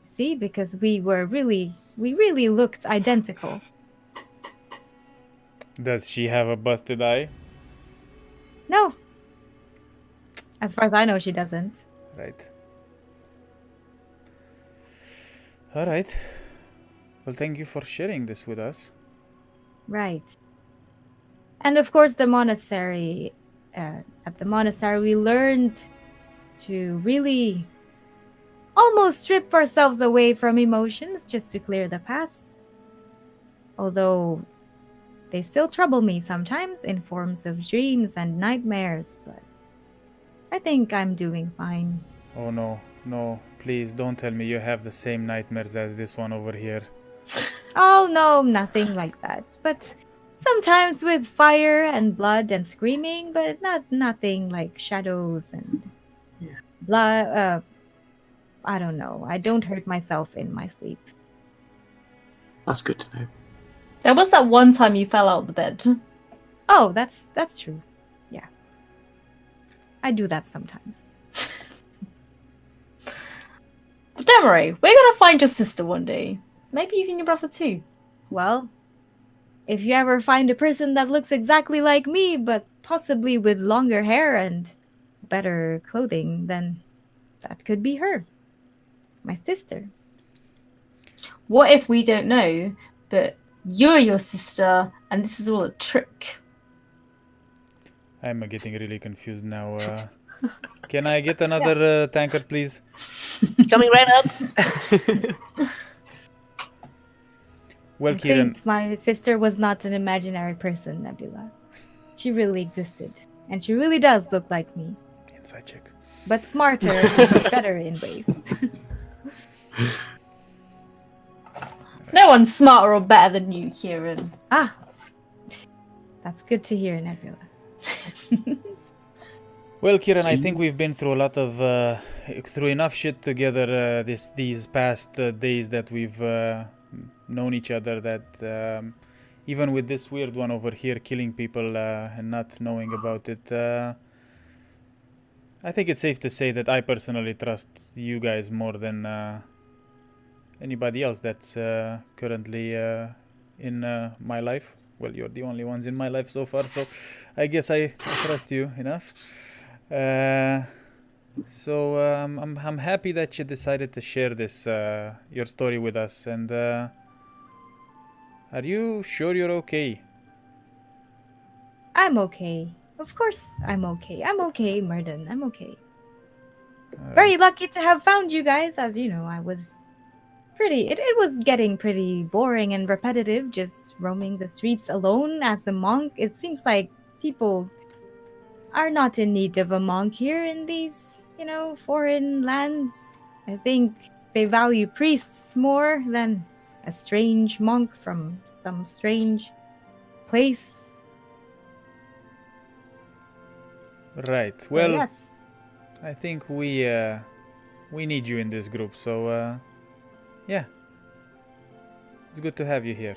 E: See, because we really looked identical.
A: Does she have a busted eye?
E: No. As far as I know, she doesn't.
A: Right. All right. Well, thank you for sharing this with us.
E: Right. And of course, the monastery. At the monastery, we learned to really almost strip ourselves away from emotions just to clear the past. Although they still trouble me sometimes in forms of dreams and nightmares, but I think I'm doing fine.
A: Oh no, no, please don't tell me you have the same nightmares as this one over here.
E: Oh no, nothing like that. But sometimes with fire and blood and screaming, but nothing like shadows and blood. I don't know. I don't hurt myself in my sleep.
C: That's good to know.
B: There was that one time you fell out of the bed.
E: Oh, that's true. Yeah. I do that sometimes.
B: But don't worry, we're gonna find your sister one day. Maybe even your brother too.
E: Well, if you ever find a person that looks exactly like me, but possibly with longer hair and better clothing, then that could be her. My sister.
B: What if we don't know, but you're your sister, and this is all a trick?
A: I'm getting really confused now. Can I get another tankard, please?
D: Coming right up.
A: Well,
E: I
A: Kieran,
E: think my sister was not an imaginary person, Nebula. She really existed. And she really does look like me.
A: inside check.
E: But smarter and better in ways.
B: No one's smarter or better than you, Kieran.
E: Ah! That's good to hear, Nebula.
A: Well, Kieran, I think we've been through a lot of, through enough shit together these past days that we've known each other. That even with this weird one over here killing people and not knowing about it, I think it's safe to say that I personally trust you guys more than anybody else that's currently in my life. Well, you're the only ones in my life so far, so I guess I trust you enough. So I'm happy that you decided to share this your story with us. And are you sure you're okay?
E: I'm okay. Of course I'm okay. I'm okay, Murden. I'm okay.
A: Alright.
E: Very lucky to have found you guys. As you know, I was it was getting pretty boring and repetitive just roaming the streets alone as a monk. It seems like people are not in need of a monk here in these, foreign lands. I think they value priests more than a strange monk from some strange place.
A: Right.
E: So,
A: Well,
E: yes.
A: I think we need you in this group. So yeah, it's good to have you here.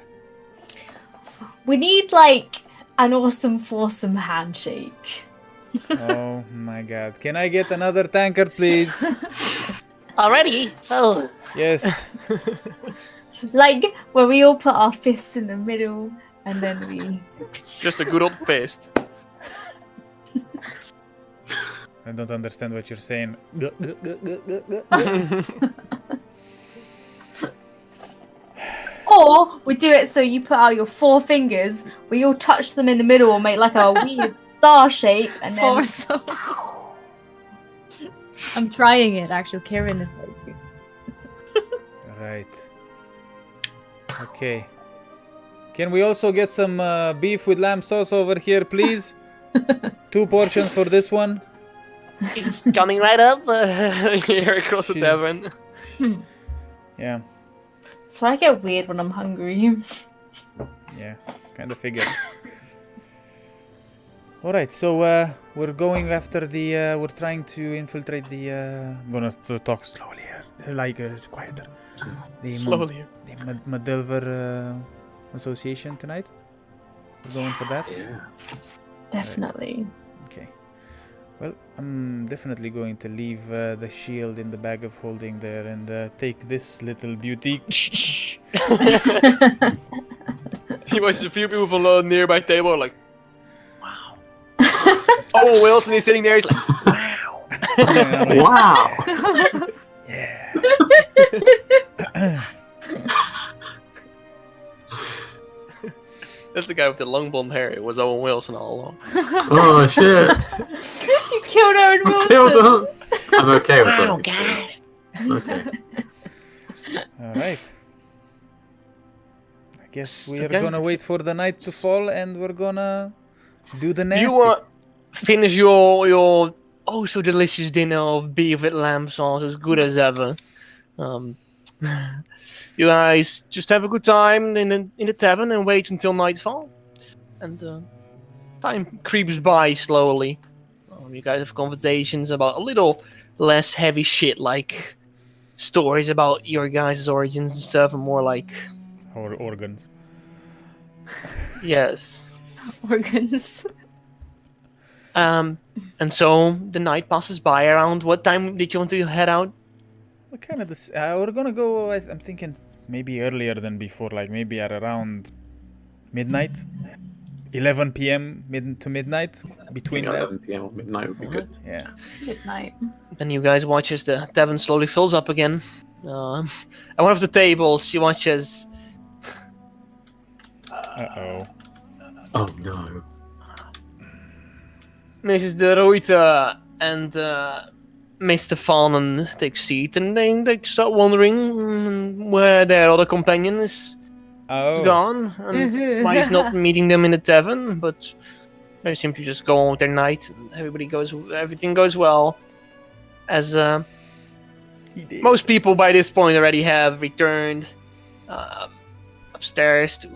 B: We need, like, an awesome foursome handshake.
A: Oh my God! Can I get another tankard, please?
D: Already? Oh.
A: Yes.
B: Like, where we all put our fists in the middle, and then we...
D: Just a good old fist.
A: I don't understand what you're saying.
B: Or we do it so you put out your four fingers, we all touch them in the middle and make like a weird star shape, and then...
E: I'm trying it, actually. Karen is like...
A: Right. Okay. Can we also get some beef with lamb sauce over here, please? 2 portions for this one.
D: Coming right up here across the
A: She's-
D: tavern.
A: Yeah.
B: So I get weird when I'm hungry.
A: Yeah. Kind of figured. All right. So we're going after the. We're trying to infiltrate the. I'm gonna talk slowly here, like quieter. The
D: Slowly.
A: The Madelver Association tonight. We're going for that.
C: Yeah.
B: Definitely.
A: Okay. Well, I'm definitely going to leave the shield in the bag of holding there and take this little beauty.
D: He watches a few people from a nearby table like, wow. Oh, Wilson is sitting there, he's like, wow.
A: And I'm like,
C: Wow.
A: yeah.
D: That's the guy with the long blonde hair. It was Owen Wilson all along.
C: Oh shit.
B: You killed Owen
C: I
B: Wilson!
C: killed him. I'm okay with
D: Wow,
C: that.
D: guys.
C: Okay.
A: All right. I guess we are
D: Okay.
A: gonna wait for the night to fall and we're gonna do the nasty.
D: You finish your oh so delicious dinner of beef with lamb sauce, as good as ever. You guys just have a good time in the tavern and wait until nightfall. And time creeps by slowly. You guys have conversations about a little less heavy shit, like stories about your guys' origins and stuff, and more like
A: Or organs.
D: yes.
E: Organs.
D: And so the night passes by. Around what time did you want to head out?
A: kind of this. We're gonna go. I'm thinking maybe earlier than before, like maybe at around midnight, 11 p.m. to midnight. Between that,
C: 11 p.m. or midnight would be good.
A: yeah.
B: Midnight.
D: Then you guys watch as the tavern slowly fills up again. At one of the tables, you watch as
A: Uh-oh.
C: Oh no.
D: Mrs. De Ruyter and Mr. Fanen take seat, and they start wondering where their other companion is
A: Oh.
D: gone, and why he's not meeting them in the tavern. But they seem to just go on with their night, and everything goes well. As
A: He did.
D: most people by this point already have returned upstairs to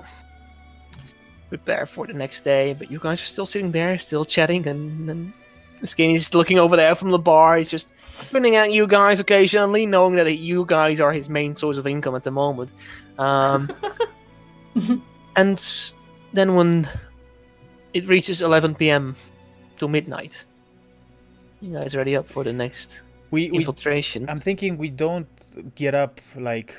D: prepare for the next day, but you guys are still sitting there, still chatting, and Skinny's looking over there from the bar. He's just grinning at you guys occasionally, knowing that you guys are his main source of income at the moment. And then when it reaches 11 p.m. to midnight, you guys are ready up for the next
A: we
D: infiltration.
A: I'm thinking we don't get up like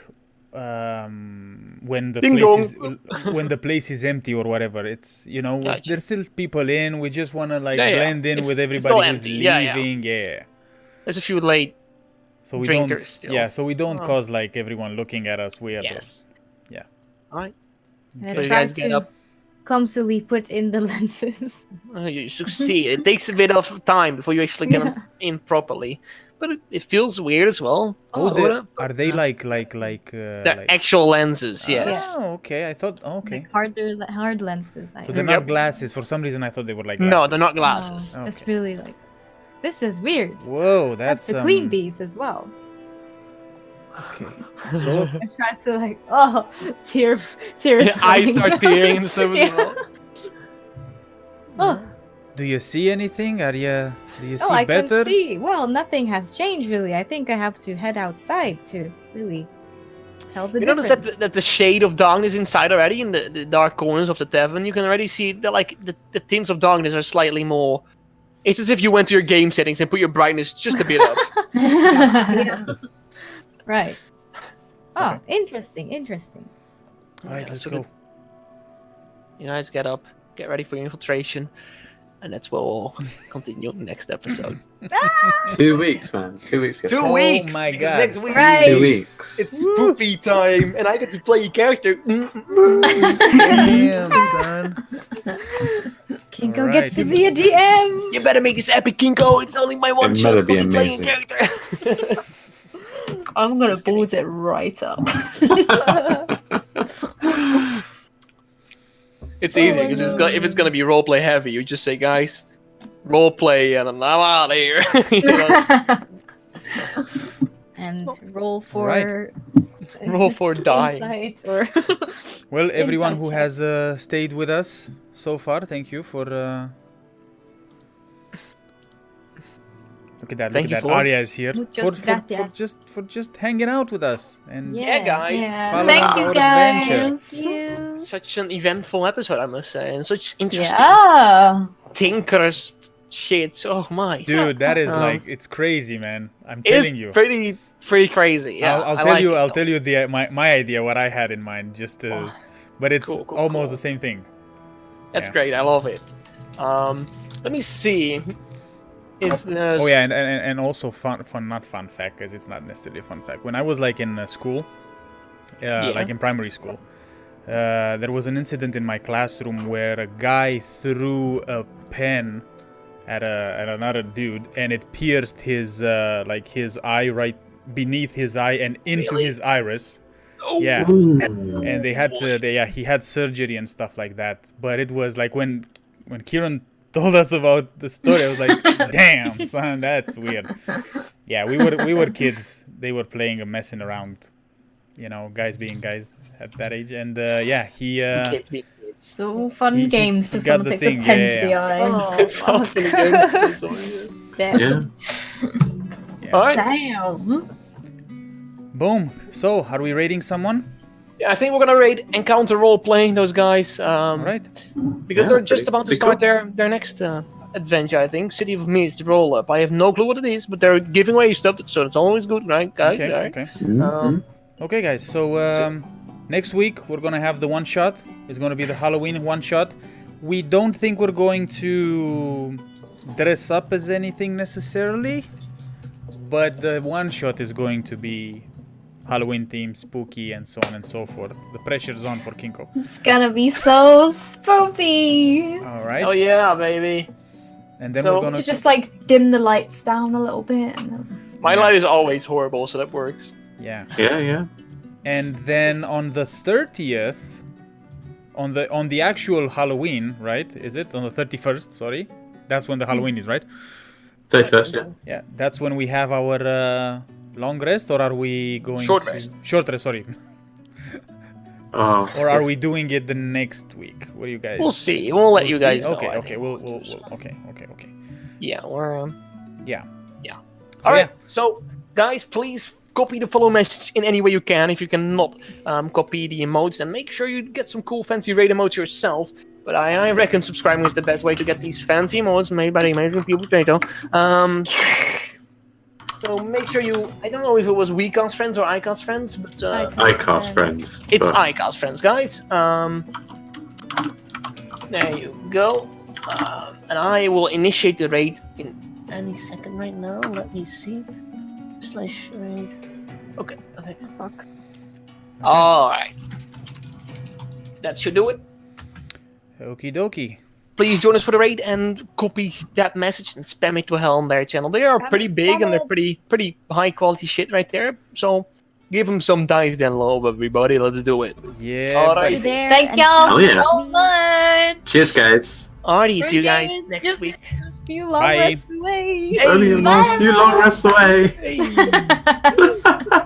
A: when the
D: Ding
A: place
D: dong.
A: is when the place is empty or whatever. It's
D: Gotcha.
A: there's still people in. We just wanna like
D: Yeah, yeah.
A: blend in
D: It's-
A: with
D: it's
A: everybody
D: all
A: who's
D: empty. Yeah, yeah.
A: leaving. Yeah.
D: There's a few late
A: So we
D: drinkers
A: don't.
D: still.
A: Yeah. So we don't
D: Oh.
A: cause like everyone looking at us weird.
D: Yes.
A: Yeah.
D: Alright.
E: And I
D: So you
E: try
D: guys get
E: to
D: up.
E: clumsily put in the lenses.
D: You succeed. It takes a bit of time before you actually get them in properly, but it feels weird as well.
A: Oh,
D: sorta.
A: are they like
D: They're
A: like?
D: actual lenses, yes.
A: Oh, okay. I thought. Oh, okay.
E: Like hard lenses. I
A: So they're
E: guess.
A: not glasses. For some reason, I thought they were like.
D: No,
A: Glasses.
D: they're not
E: No,
D: glasses.
E: It's
A: Okay.
E: really like, this is weird.
A: Whoa,
E: That's
A: that's
E: the queen bees as well.
A: Okay. So
E: I try to like, oh, tears.
D: I start tearing and stuff as
E: Yeah.
D: well.
E: Oh,
A: do you see anything? Do you see
E: oh, I
A: better?
E: can see. Well, nothing has changed really. I think I have to head outside to really tell the
D: You
E: difference.
D: notice that the shade of darkness inside already in the dark corners of the tavern. You can already see that like the tints of darkness are slightly more. It's as if you went to your game settings and put your brightness just a bit up.
E: Yeah. Right. Oh,
A: Okay.
E: interesting.
A: All right,
D: Yeah,
A: let's
D: so
A: go.
D: You guys get up, get ready for your infiltration, and that's where we'll continue next episode.
C: 2 weeks, man. 2 weeks.
D: Two
A: Oh
D: weeks.
A: my
D: because
A: God.
D: Next week
E: Right.
C: 2 weeks.
D: it's spoopy time, and I get to play a character.
A: Damn, son.
E: Kinko
A: Alright.
E: gets to be a DM.
D: You better make this epic, Kinko. It's only my one
C: It
D: shot
C: better be
D: fully playing
C: amazing.
D: character.
B: I'm gonna balls it right up.
D: It's easy because if it's gonna be roleplay heavy, you just say, guys, roleplay, and I'm out of here. You know?
E: And roll for
A: Right.
D: Roll for dying.
E: insight or
A: Well, everyone who
E: Inside
A: has stayed with us so far, thank you for. Look at that!
D: Thank
A: Look
D: you
A: at that!
D: for-
A: Arya is here
E: Muchos gracias.
A: for just hanging out with us and
D: Yeah, guys.
A: following
B: Thank you
A: our
B: guys.
A: adventure.
E: Thank you.
D: Such an eventful episode, I must say, and such interesting
B: Yeah.
D: tinker's shit. Oh my!
A: Dude, that is
D: Um,
A: like it's crazy, man. I'm
D: It's
A: telling you.
D: pretty crazy. Yeah,
A: I'll
D: I
A: tell
D: like
A: you.
D: it,
A: I'll
D: though.
A: tell you my idea, what I had in mind, just to.
D: Oh,
A: But it's
D: cool,
A: almost
D: cool.
A: the same thing.
D: That's
A: yeah.
D: great. I love it. Let me see if there's.
A: Oh yeah, and also not fun fact, because it's not necessarily a fun fact. When I was like in school, like in primary school, there was an incident in my classroom where a guy threw a pen at another dude, and it pierced his like his eye right beneath his eye and into his iris.
D: Oh,
A: Yeah,
C: Ooh.
A: and they had to. He had surgery and stuff like that. But it was like when Kieran told us about the story, I was like, "Damn, son, that's weird." Yeah, we were kids. They were playing and messing around, guys being guys at that age. And yeah, he.
D: Kids be kids.
B: So fun
A: He
B: games till
A: got
B: someone
A: the
B: takes
A: thing,
B: a pen
A: yeah,
B: to the eye.
E: Oh,
D: It's all funny games. Sorry.
B: Damn.
C: Yeah.
D: All right.
B: Damn.
A: Boom. So, are we rating someone?
D: Yeah, I think we're gonna rate encounter role playing those guys.
A: All right.
D: Because
C: Yeah,
D: they're just
C: pretty-
D: about to
C: pretty
D: start
C: cool.
D: their next adventure, I think. City of Mist roll up. I have no clue what it is, but they're giving away stuff, so it's always good, right, guys?
A: Okay,
D: Right?
A: okay. Okay, guys. So next week we're gonna have the one shot. It's gonna be the Halloween one shot. We don't think we're going to dress up as anything necessarily, but the one shot is going to be Halloween themed, spooky, and so on and so forth. The pressure's on for Kinko.
B: It's gonna be so spooky.
A: All right.
D: Oh yeah, baby.
A: And then
D: So-
A: we're
B: To
A: gonna
B: just like dim the lights down a little bit. And then...
D: My light is always horrible, so that works.
A: yeah.
C: Yeah.
A: And then on the 30th, on the actual Halloween, right? Is it on the 31st? Sorry, that's when the Halloween is, right?
C: Say first, yeah.
A: Yeah, that's when we have our long rest, or are we going
D: Short
A: to...
D: rest.
A: Short rest, sorry.
C: Oh.
A: Or are we doing it the next week? What do you guys?
D: We'll see. We'll let you
A: see?
D: guys know.
A: Okay,
D: I
A: okay,
D: think.
A: we'll okay.
D: Yeah, we're.
A: Yeah.
D: Yeah.
A: So,
D: All right. So, guys, please copy the follow message in any way you can. If you cannot copy the emotes, then make sure you get some cool fancy raid emotes yourself. But I reckon subscribing is the best way to get these fancy emotes made by the amazing people Potato. So make sure you. I don't know if it was WeCast friends or iCast friends, but
C: iCast friends.
D: it's
C: but-
D: iCast friends, guys. There you go. And I will initiate the raid in any second right now. Let me see. /raid. Okay.
E: Fuck.
D: All right. That should do it.
A: Okie dokie.
D: Please join us for the raid and copy that message and spam it to hell on their channel. They are pretty big and they're pretty high quality shit right there. So give them some dice then, love everybody. Let's do it.
A: Yeah.
D: All
A: buddy.
D: right.
E: There
B: Thank
E: and
B: y'all
C: Oh, yeah.
B: so much.
C: Cheers, guys.
D: Alrighty, see you guys
E: Just-
D: next week.
E: You long
A: Bye.
E: rest away.
C: Only a few long rests away.
D: Hey.